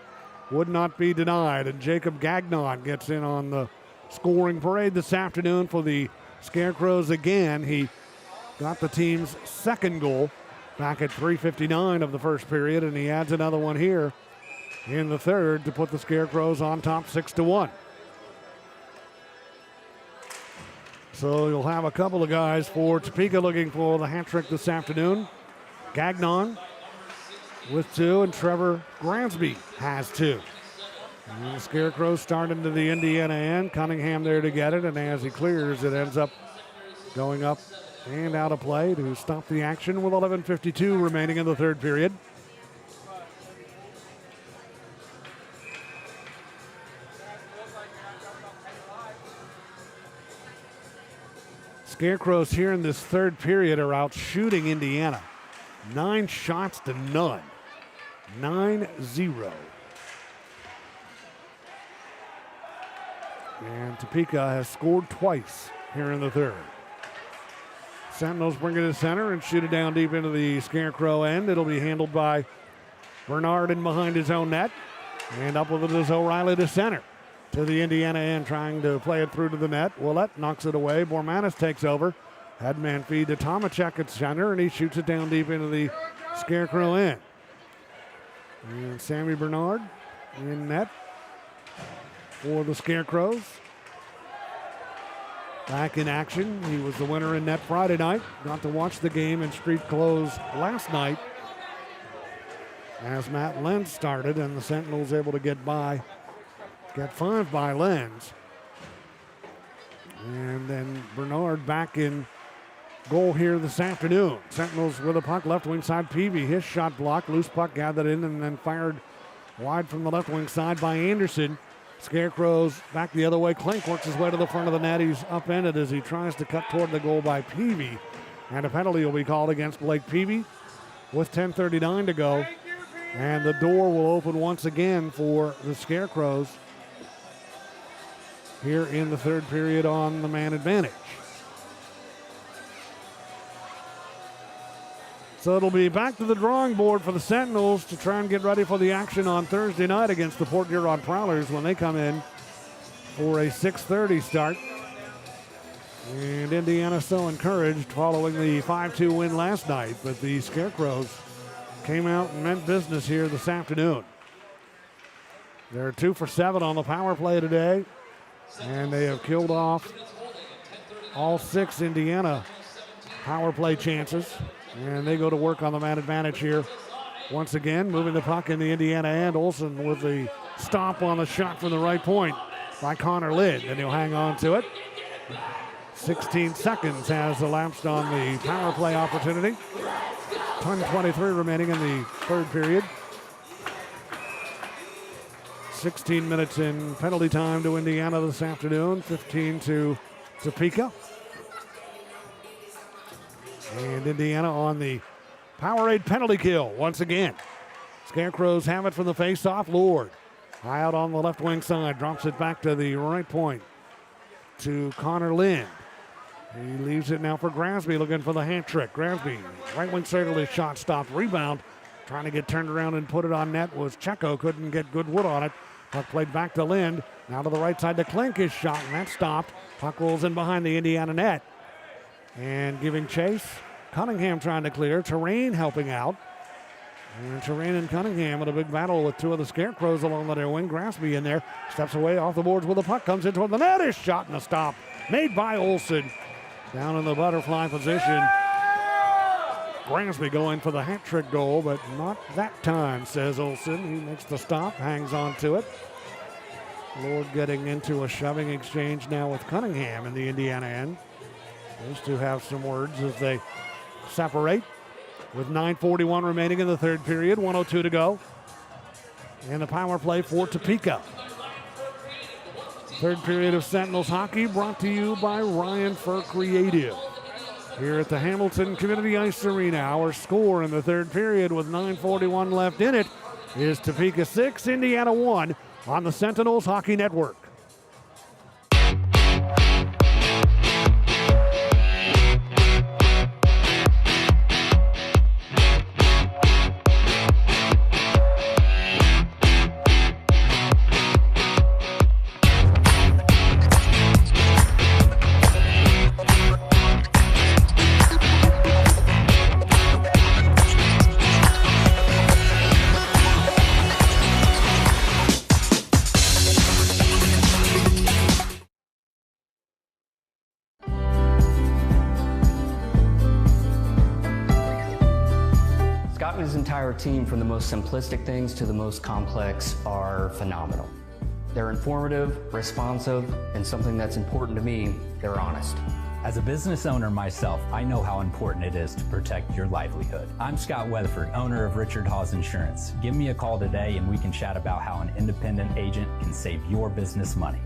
would not be denied, and Jacob Gagnon gets in on the scoring parade this afternoon for the Scarecrows again. He got the team's second goal back at 3:59 of the first period, and he adds another one here in the third to put the Scarecrows on top 6-1. So you'll have a couple of guys for Topeka looking for the hat trick this afternoon. Gagnon with two, and Trevor Gransby has two. And the Scarecrows start into the Indiana end. Cunningham there to get it, and as he clears, it ends up going up and out of play to stop the action with 11:52 remaining in the third period. Scarecrows here in this third period are out shooting Indiana. 9 shots to none. 9-0. And Topeka has scored twice here in the third. Sentinels bring it to center and shoot it down deep into the Scarecrow end. It'll be handled by Bernard in behind his own net. And up with it is O'Reilly to center. To the Indiana end, trying to play it through to the net. Willett knocks it away. Bormanis takes over. Headman feed to Tomacek at center, and he shoots it down deep into the Scarecrow end. And Sammy Bernard in net for the Scarecrows. Back in action. He was the winner in net Friday night. Got to watch the game in street clothes last night as Matt Lenz started, and the Sentinels able to get 5 by Lenz. And then Bernard back in goal here this afternoon. Sentinels with a puck left wing side. Peavy, his shot blocked. Loose puck gathered in and then fired wide from the left wing side by Anderson. Scarecrows back the other way. Klink works his way to the front of the net. He's upended as he tries to cut toward the goal by Peavy. And a penalty will be called against Blake Peavy with 10:39 to go. And the door will open once again for the Scarecrows here in the third period on the man advantage. So it'll be back to the drawing board for the Sentinels to try and get ready for the action on Thursday night against the Port Huron Prowlers when they come in for a 6:30 start. And Indiana so encouraged following the 5-2 win last night, but the Scarecrows came out and meant business here this afternoon. They're 2 for 7 on the power play today, and they have killed off all 6 Indiana power play chances. And they go to work on the man advantage here once again, moving the puck in the Indiana end. Olsen with the stop on the shot from the right point by Connor Lind, and he'll hang on to it. 16 seconds has elapsed on the power play opportunity. 10:23 remaining in the third period. 16 minutes in penalty time to Indiana this afternoon, 15 to Topeka. And Indiana on the Powerade penalty kill once again. Scarecrows have it from the face-off. Lord high out on the left wing side. Drops it back to the right point to Connor Lind. He leaves it now for Gransby looking for the hand trick. Gransby, right wing circle, his shot stopped. Rebound. Trying to get turned around and put it on net was Checo. Couldn't get good wood on it. Puck played back to Lind. Now to the right side to Klink. His shot, and that stopped. Puck rolls in behind the Indiana net. And giving chase. Cunningham trying to clear. Terrain helping out. And Terrain and Cunningham in a big battle with 2 of the Scarecrows along the near wing. Graspy in there. Steps away off the boards with the puck. Comes in toward the net. His shot and a stop. Made by Olsen. Down in the butterfly position. Gransby going for the hat trick goal, but not that time, says Olsen. He makes the stop. Hangs on to it. Lord getting into a shoving exchange now with Cunningham in the Indiana end. Those two have some words as they separate with 9:41 remaining in the third period, 1:02 to go. And the power play for Topeka. Third period of Sentinels hockey brought to you by Ryan for Creative. Here at the Hamilton Community Ice Arena, our score in the third period with 9:41 left in it is Topeka 6, Indiana 1 on the Sentinels Hockey Network. Scott and his entire team, from the most simplistic things to the most complex, are phenomenal. They're informative, responsive, and something that's important to me, they're honest. As a business owner myself, I know how important it is to protect your livelihood. I'm Scott Weatherford, owner of Richard Hawes Insurance. Give me a call today and we can chat about how an independent agent can save your business money.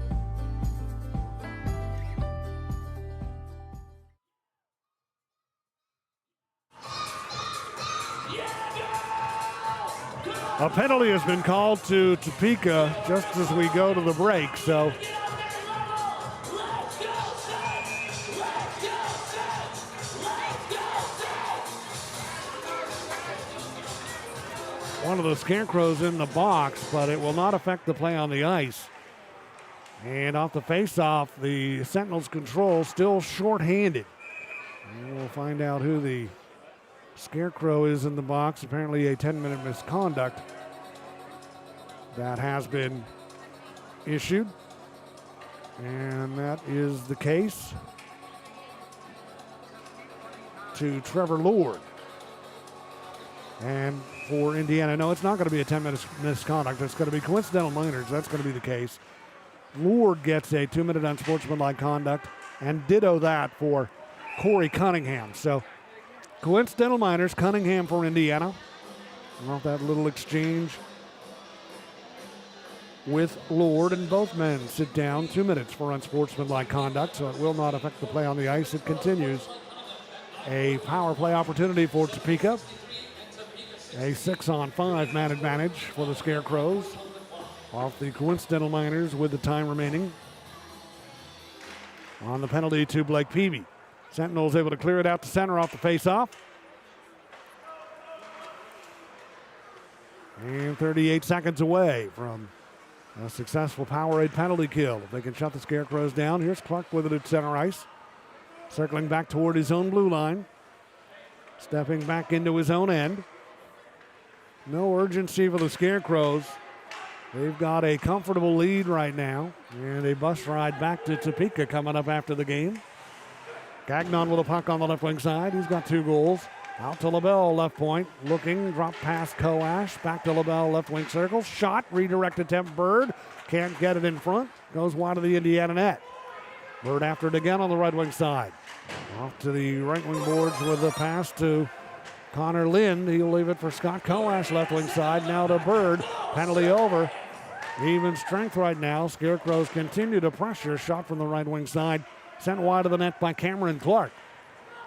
A penalty has been called to Topeka just as we go to the break, so one of the Scarecrows in the box, but it will not affect the play on the ice. And off the face-off, the Sentinels control still shorthanded. And we'll find out who the Scarecrow is in the box. Apparently a 10-minute misconduct that has been issued. And that is the case to Trevor Lord. And for Indiana, no, it's not going to be a 10-minute misconduct. It's going to be coincidental minors. That's going to be the case. Lord gets a 2-minute unsportsmanlike conduct, and ditto that for Corey Cunningham. So coincidental minors, Cunningham for Indiana. Off that little exchange with Lord, and both men sit down. 2 minutes for unsportsmanlike conduct, so it will not affect the play on the ice. It continues. A power play opportunity for Topeka. A 6-on-5 man advantage for the Scarecrows. Off the coincidental minors with the time remaining. On the penalty to Blake Peavy. Sentinels able to clear it out to center off the face-off. And 38 seconds away from a successful Powerade penalty kill. If they can shut the Scarecrows down, here's Clark with it at center ice. Circling back toward his own blue line. Stepping back into his own end. No urgency for the Scarecrows. They've got a comfortable lead right now. And a bus ride back to Topeka coming up after the game. Gagnon with a puck on the left wing side. He's got 2 goals. Out to LaBelle, left point. Looking, drop past Coash. Back to LaBelle, left wing circle. Shot, redirect attempt, Bird. Can't get it in front. Goes wide of the Indiana net. Bird after it again on the right wing side. Off to the right wing boards with the pass to Connor Lind. He'll leave it for Scott Coash, left wing side. Now to Bird. Penalty over. Even strength right now. Scarecrows continue to pressure. Shot from the right wing side. Sent wide of the net by Cameron Clark.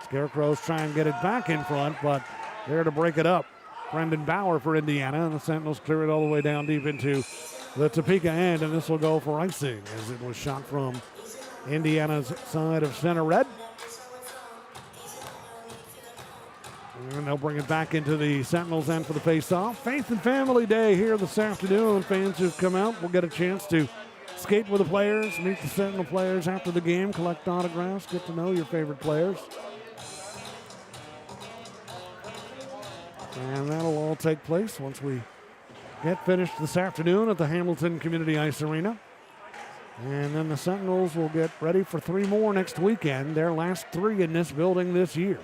Scarecrows try and get it back in front, but there to break it up. Brendan Bauer for Indiana, and the Sentinels clear it all the way down deep into the Topeka end, and this will go for icing as it was shot from Indiana's side of center red. And they'll bring it back into the Sentinels end for the face-off. Faith and Family Day here this afternoon. Fans who've come out will get a chance to skate with the players, meet the Sentinel players after the game, collect autographs, get to know your favorite players. And that'll all take place once we get finished this afternoon at the Hamilton Community Ice Arena. And then the Sentinels will get ready for 3 more next weekend, their last 3 in this building this year.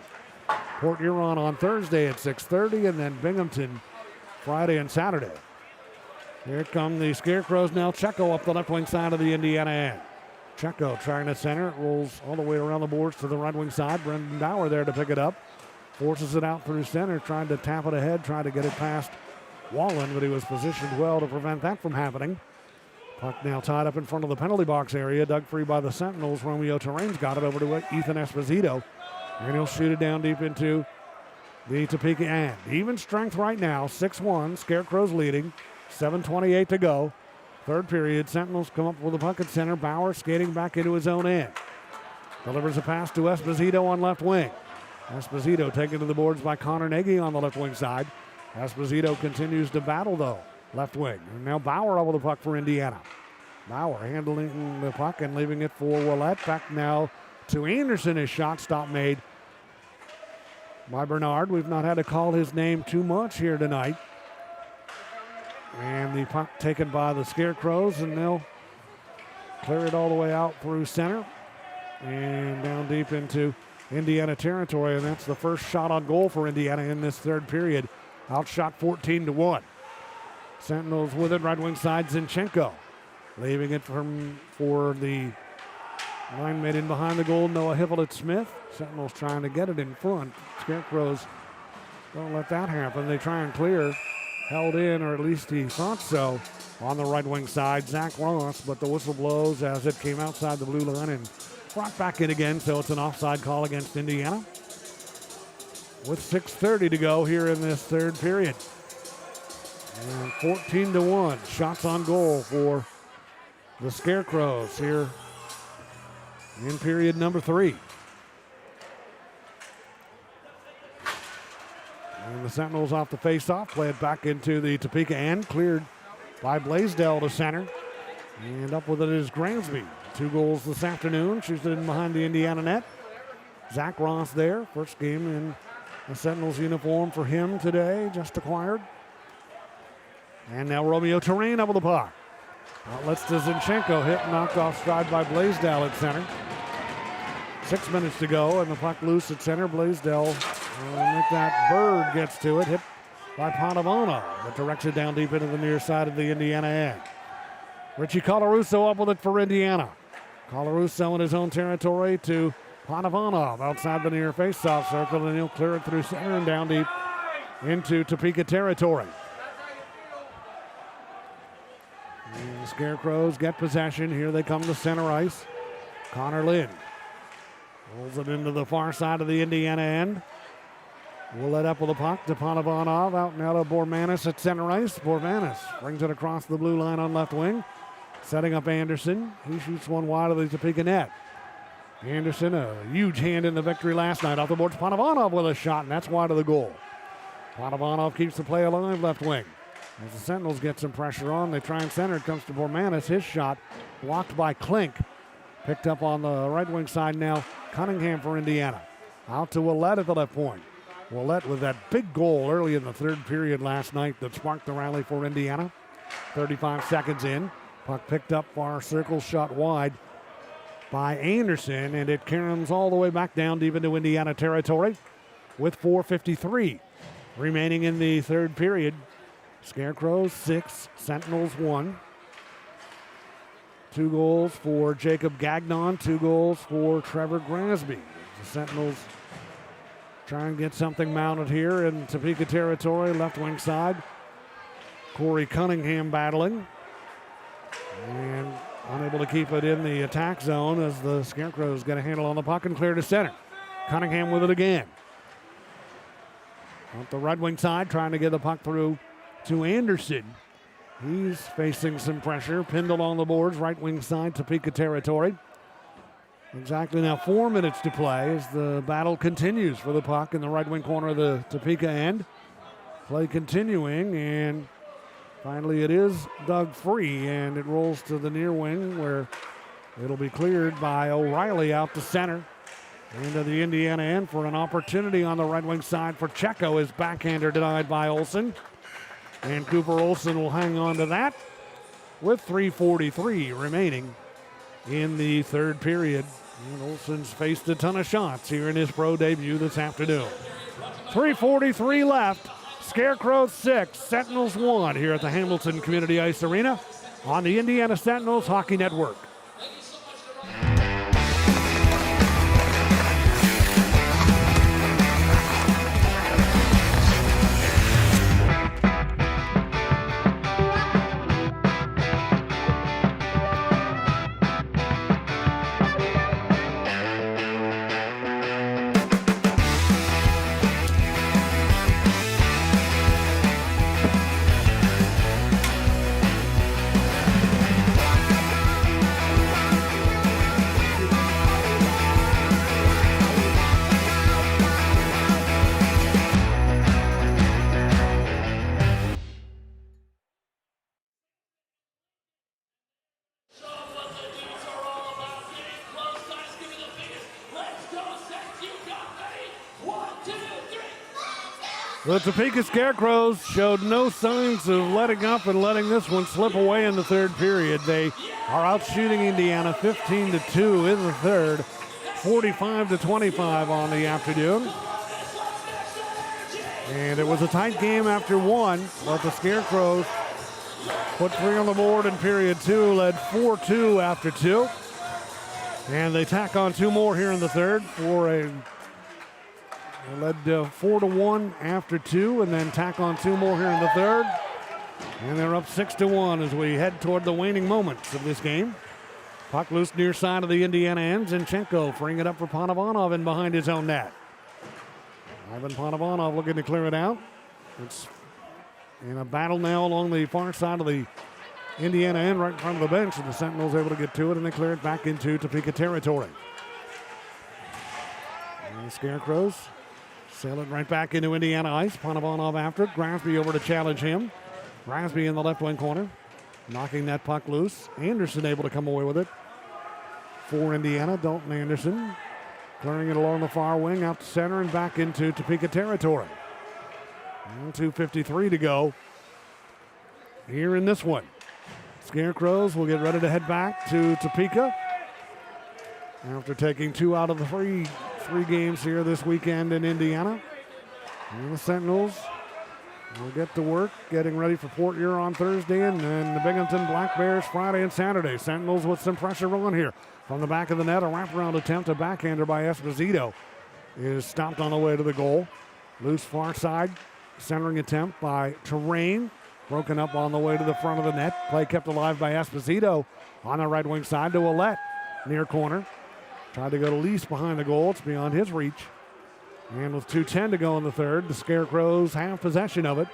Port Huron on Thursday at 6:30, and then Binghamton Friday and Saturday. Here come the Scarecrows now. Checo up the left wing side of the Indiana end. Checo trying to center. It rolls all the way around the boards to the right wing side. Brendan Bauer there to pick it up. Forces it out through center, trying to tap it ahead, trying to get it past Wallen, but he was positioned well to prevent that from happening. Puck now tied up in front of the penalty box area. Dug free by the Sentinels. Romeo Terrain's got it over to Ethan Esposito. And he'll shoot it down deep into the Topeka end. Even strength right now, 6-1. Scarecrows leading. 7:28 to go. Third period. Sentinels come up with the puck at center. Bauer skating back into his own end. Delivers a pass to Esposito on left wing. Esposito taken to the boards by Connor Nagy on the left wing side. Esposito continues to battle, though, left wing. And now Bauer over the puck for Indiana. Bauer handling the puck and leaving it for Willett. Back now to Anderson. His shot stop made by Bernard. We've not had to call his name too much here tonight. And the puck taken by the Scarecrows, and they'll clear it all the way out through center and down deep into Indiana territory, and that's the first shot on goal for Indiana in this third period. Outshot 14-1. Sentinels with it, right wing side, Zinchenko. Leaving it for the line made in behind the goal, Noah Hippolyte-Smith. Sentinels trying to get it in front. Scarecrows don't let that happen. They try and clear. Held in, or at least he thought so, on the right wing side. Zach Ross, but the whistle blows as it came outside the blue line and brought back in again, so it's an offside call against Indiana. With 6:30 to go here in this third period. And 14-1. Shots on goal for the Scarecrows here in period number 3. And the Sentinels off the face-off, play it back into the Topeka end, cleared by Blaisdell to center. And up with it is Gransby. 2 goals this afternoon, shoots it in behind the Indiana net. Zach Ross there, first game in the Sentinels uniform for him today, just acquired. And now Romeo Terrain up with the puck. Outlets to Zinchenko, hit and knocked off stride by Blaisdell at center. 6 minutes to go, and the puck loose at center. Blaisdell, that Bird gets to it, hit by Padavano, but directs it down deep into the near side of the Indiana end. Richie Colarusso up with it for Indiana. Colarusso in his own territory to Padavano outside the near face-off circle, and he'll clear it through center and down deep into Topeka territory. And the Scarecrows get possession. Here they come to center ice. Connor Lynn rolls it into the far side of the Indiana end. We'll let up with the puck to Panavanov. Out now to Bormanis at center ice. Bormanis brings it across the blue line on left wing. Setting up Anderson. He shoots one wide of the Topeka net. Anderson, a huge hand in the victory last night. Off the boards, Panavanov with a shot, and that's wide of the goal. Panavanov keeps the play alive left wing. As the Sentinels get some pressure on, they try and center. It comes to Bormanis. His shot blocked by Klink. Picked up on the right wing side now. Cunningham for Indiana. Out to Willett at the left point. Willett with that big goal early in the third period last night that sparked the rally for Indiana. 35 seconds in. Puck picked up, far circle, shot wide by Anderson, and it caroms all the way back down deep into Indiana territory with 4:53 remaining in the third period. Scarecrows 6, Sentinels 1. 2 goals for Jacob Gagnon, 2 goals for Trevor Grasby. The Sentinels try and get something mounted here in Topeka territory, left wing side. Corey Cunningham battling and unable to keep it in the attack zone as the Scarecrows get a handle on the puck and clear to center. Cunningham with it again. Up the right wing side, trying to get the puck through to Anderson. He's facing some pressure. Pinned along the boards, right wing side, Topeka territory. Exactly now 4 minutes to play as the battle continues for the puck in the right wing corner of the Topeka end. Play continuing, and finally it is dug free, and it rolls to the near wing where it'll be cleared by O'Reilly out to center. Into the Indiana end for an opportunity on the right wing side for Checo. His backhander denied by Olsen. And Cooper Olsen will hang on to that with 3:43 remaining in the third period. And Olsen's faced a ton of shots here in his pro debut this afternoon. 3:43 left. Scarecrows 6, Sentinels 1 here at the Hamilton Community Ice Arena on the Indiana Sentinels Hockey Network. The Topeka Scarecrows showed no signs of letting up and letting this one slip away in the third period. They are out shooting Indiana 15-2 in the third, 45-25 on the afternoon. And it was a tight game after one, but the Scarecrows put 3 on the board in period 2, led 4-2 after 2. And they tack on 2 more here in the third for a They led 4-1 after 2, and then tack on 2 more here in the third. And they're up 6-1 as we head toward the waning moments of this game. Puck loose near side of the Indiana end. Zinchenko freeing it up for Panovanov in behind his own net. Ivan Panovanov looking to clear it out. It's in a battle now along the far side of the Indiana end, right in front of the bench, and the Sentinels able to get to it, and they clear it back into Topeka territory. And the Scarecrows sail it right back into Indiana ice. Panovanov after it. Grasby over to challenge him. Grasby in the left wing corner, knocking that puck loose. Anderson able to come away with it for Indiana. Dalton Anderson clearing it along the far wing out to center and back into Topeka territory. And 2:53 to go here in this one. Scarecrows will get ready to head back to Topeka after taking 2 out of the three games here this weekend in Indiana. And the Sentinels will get to work getting ready for Port Huron Thursday and then the Binghamton Black Bears Friday and Saturday. Sentinels with some pressure on here. From the back of the net, a wraparound attempt, a backhander by Esposito is stopped on the way to the goal. Loose far side, centering attempt by Terrain. Broken up on the way to the front of the net. Play kept alive by Esposito on the right wing side to Ouellette. Near corner. Tried to go to Lease behind the goal. It's beyond his reach. And with 2:10 to go in the third, the Scarecrows have possession of it.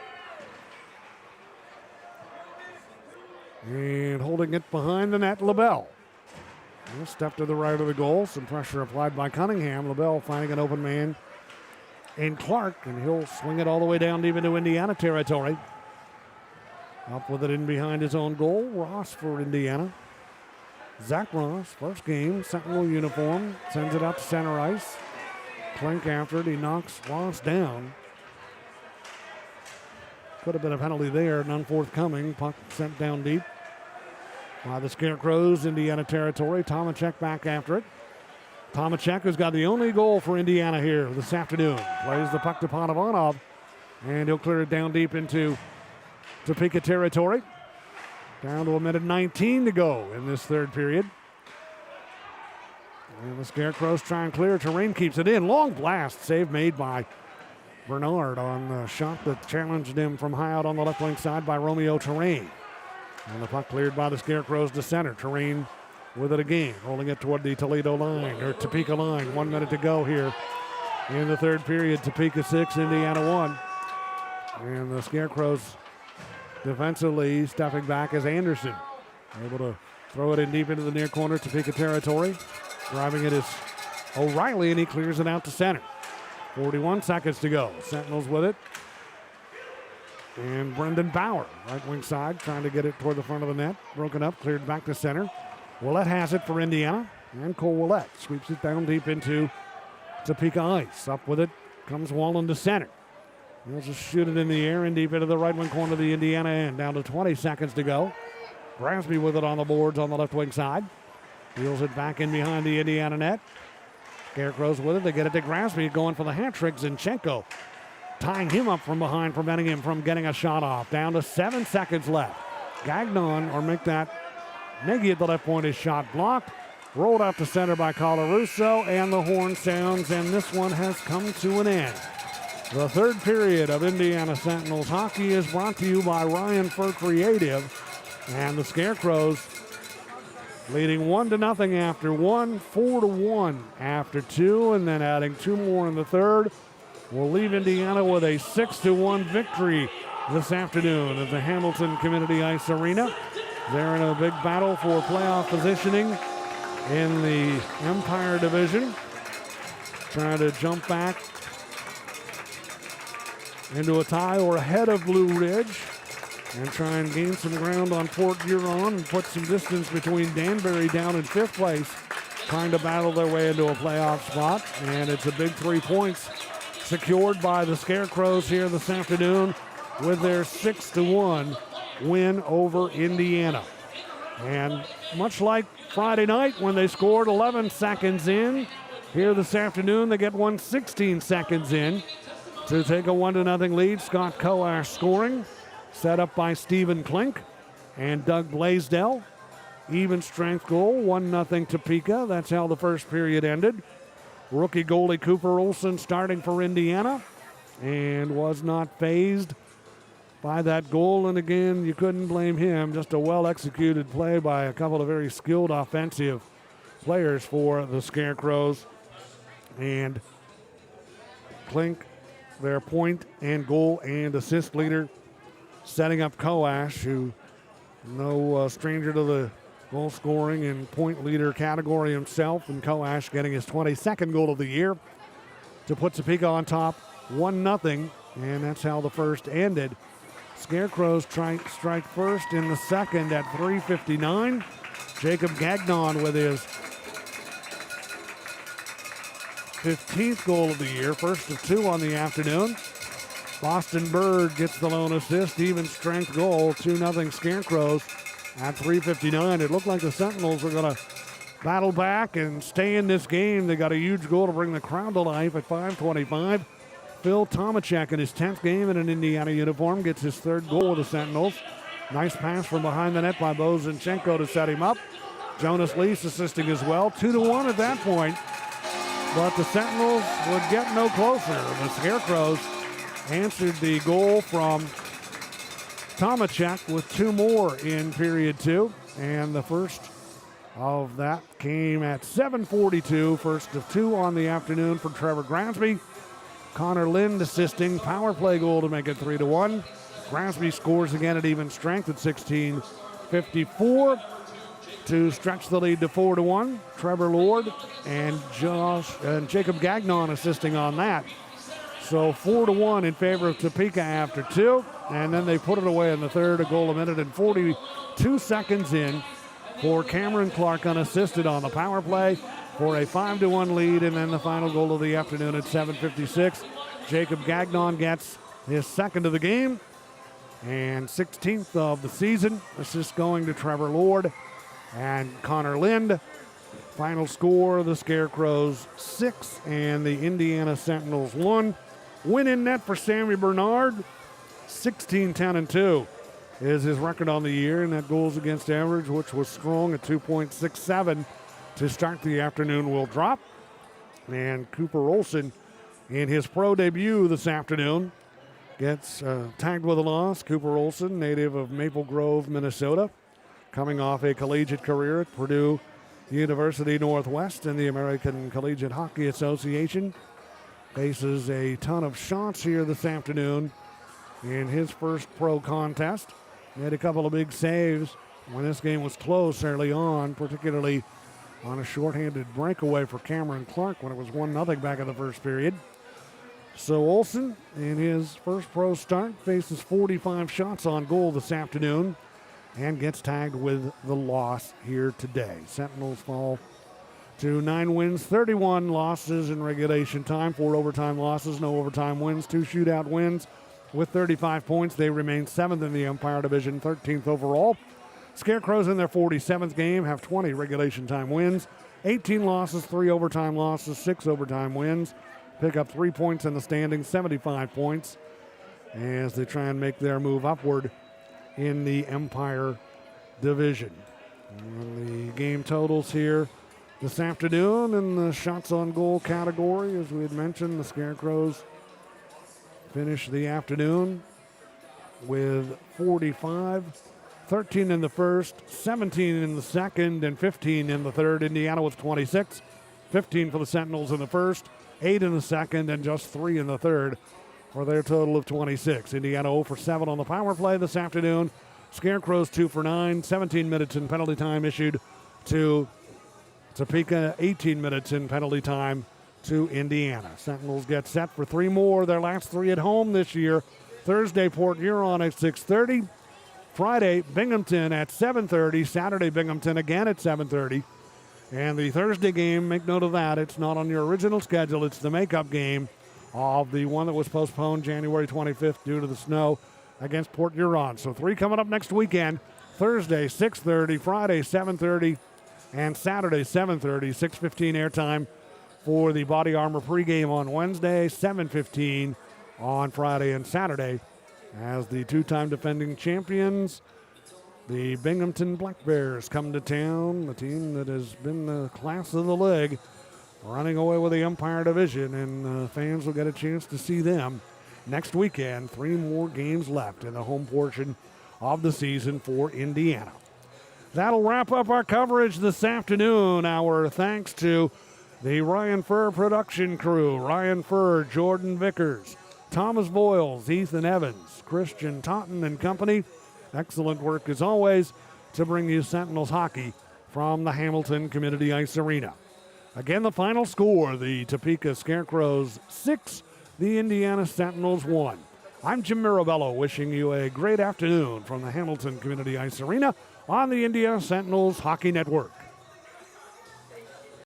And holding it behind the net, LaBelle. A step to the right of the goal. Some pressure applied by Cunningham. LaBelle finding an open man in Clark, and he'll swing it all the way down deep into Indiana territory. Up with it in behind his own goal. Ross for Indiana. Zach Ross, first game, Sentinel uniform, sends it out to center ice. Klink after it, he knocks Ross down. Could have been a penalty there, none forthcoming. Puck sent down deep by the Scarecrows, Indiana territory. Tomacek back after it. Tomacek, who's got the only goal for Indiana here this afternoon, plays the puck to Panovanov, and he'll clear it down deep into Topeka territory. Down to 1:19 to go in this third period. And the Scarecrows try and clear. Terrain keeps it in. Long blast. Save made by Bernard on the shot that challenged him from high out on the left wing side by Romeo Terrain. And the puck cleared by the Scarecrows to center. Terrain with it again. Rolling it toward the Toledo line, or Topeka line. 1 minute to go here in the third period. Topeka 6, Indiana 1. And the Scarecrows defensively stepping back as Anderson able to throw it in deep into the near corner, Topeka territory. Driving it is O'Reilly, and he clears it out to center. 41 seconds to go. Sentinels with it. And Brendan Bauer, right wing side, trying to get it toward the front of the net. Broken up, cleared back to center. Ouellette has it for Indiana, and Cole Ouellette sweeps it down deep into Topeka ice. Up with it comes Wallen to center. He'll just shoot it in the air and deep into the right wing corner of the Indiana end. Down to 20 seconds to go. Grasby with it on the boards on the left wing side. Wheels it back in behind the Indiana net. Scarecrows with it. They get it to Grasby going for the hat trick. Zinchenko tying him up from behind, preventing him from getting a shot off. Down to 7 seconds left. Gagnon, or Nagy at the left point, is shot blocked. Rolled out to center by Colarusso, and the horn sounds, and this one has come to an end. The third period of Indiana Sentinels hockey is brought to you by Ryan for Creative, and the Scarecrows leading 1-0 after one, 4-1 after two, and then adding two more in the third will leave Indiana with a 6-1 victory this afternoon at the Hamilton Community Ice Arena. They're in a big battle for playoff positioning in the Empire Division, trying to jump back into a tie or ahead of Blue Ridge and try and gain some ground on Port Huron and put some distance between Danbury down in 5th place, trying to battle their way into a playoff spot. And it's a big 3 points secured by the Scarecrows here this afternoon with their 6-1 win over Indiana. And much like Friday night when they scored 11 seconds in, here this afternoon they get 16 seconds in to take a 1-0 lead. Scott Coash scoring, set up by Stephen Klink and Doug Blaisdell. Even strength goal, 1-0 Topeka. That's how the first period ended. Rookie goalie Cooper Olson starting for Indiana and was not fazed by that goal. And again, you couldn't blame him. Just a well-executed play by a couple of very skilled offensive players for the Scarecrows. And Klink, their point and goal and assist leader, setting up Coash, who no stranger to the goal scoring and point leader category himself, and Coash getting his 22nd goal of the year to put Topeka on top 1-0, and that's how the first ended. Scarecrows strike first in the second at 3:59. Jacob Gagnon with his 15th goal of the year, first of two on the afternoon. Boston Bird gets the lone assist, even strength goal, 2-0 Scarecrows at 3:59. It looked like the Sentinels were going to battle back and stay in this game. They got a huge goal to bring the crowd to life at 5:25. Phil Tomachek in his 10th game in an Indiana uniform gets his third goal with the Sentinels. Nice pass from behind the net by Bo Zinchenko to set him up. Jonas Lease assisting as well. 2-1 at that point, but the Sentinels would get no closer. The Scarecrows answered the goal from Tomachek with two more in period two, and the first of that came at 7:42. First of two on the afternoon for Trevor Grasby. Connor Lind assisting, power play goal to make it 3-1. Grasby scores again at even strength at 16:54 to stretch the lead to 4-1. Trevor Lord and Jacob Gagnon assisting on that. So 4-1 in favor of Topeka after two, and then they put it away in the third, a goal a minute and 42 seconds in for Cameron Clark unassisted on the power play for a 5-1 lead, and then the final goal of the afternoon at 7:56. Jacob Gagnon gets his second of the game and 16th of the season. Assist going to Trevor Lord and Connor Lind. Final score, the Scarecrows 6 and the Indiana Sentinels 1. Win in net for Sammy Bernard, 16-10-2 is his record on the year, and that goals against average, which was strong at 2.67 to start the afternoon, will drop. And Cooper Olson in his pro debut this afternoon gets tagged with a loss. Cooper Olson, native of Maple Grove, Minnesota, coming off a collegiate career at Purdue University Northwest in the American Collegiate Hockey Association, faces a ton of shots here this afternoon in his first pro contest. Made a couple of big saves when this game was close early on, particularly on a shorthanded breakaway for Cameron Clark when it was 1-0 back in the first period. So Olsen, in his first pro start, faces 45 shots on goal this afternoon and gets tagged with the loss here today. Sentinels fall to 9 wins, 31 losses in regulation time, 4 overtime losses, no overtime wins, 2 shootout wins. With 35 points, they remain 7th in the Empire Division, 13th overall. Scarecrows in their 47th game have 20 regulation time wins, 18 losses, 3 overtime losses, 6 overtime wins. pick up 3 points in the standings, 75 points, as they try and make their move upward in the Empire Division. And the game totals here this afternoon in the shots on goal category, as we had mentioned, the Scarecrows finish the afternoon with 45, 13 in the first, 17 in the second, and 15 in the third. Indiana with 26, 15 for the Sentinels in the first, 8 in the second, and just 3 in the third for their total of 26. Indiana 0 for 7 on the power play this afternoon. Scarecrows 2 for 9, 17 minutes in penalty time issued to Topeka, 18 minutes in penalty time to Indiana. Sentinels get set for 3 more, their last 3 at home this year. Thursday, Port Huron at 6:30. Friday, Binghamton at 7:30. Saturday, Binghamton again at 7:30. And the Thursday game, make note of that, it's not on your original schedule. It's the makeup game of the one that was postponed January 25th due to the snow against Port Huron. So 3 coming up next weekend. Thursday, 6:30. Friday, 7:30. And Saturday, 7:30. 6:15 airtime for the Body Armor pregame on Wednesday. 7:15 on Friday and Saturday as the 2-time defending champions, the Binghamton Black Bears, come to town, the team that has been the class of the league, running away with the Empire Division, and fans will get a chance to see them next weekend. 3 more games left in the home portion of the season for Indiana. That'll wrap up our coverage this afternoon. Our thanks to the Ryan Furr production crew, Ryan Furr, Jordan Vickers, Thomas Voiles, Ethan Evans, Christian Totten and company. Excellent work as always to bring you Sentinels hockey from the Hamilton Community Ice Arena. Again, the final score, the Topeka Scarecrows 6, the Indiana Sentinels 1. I'm Jim Mirabello, wishing you a great afternoon from the Hamilton Community Ice Arena on the Indiana Sentinels Hockey Network.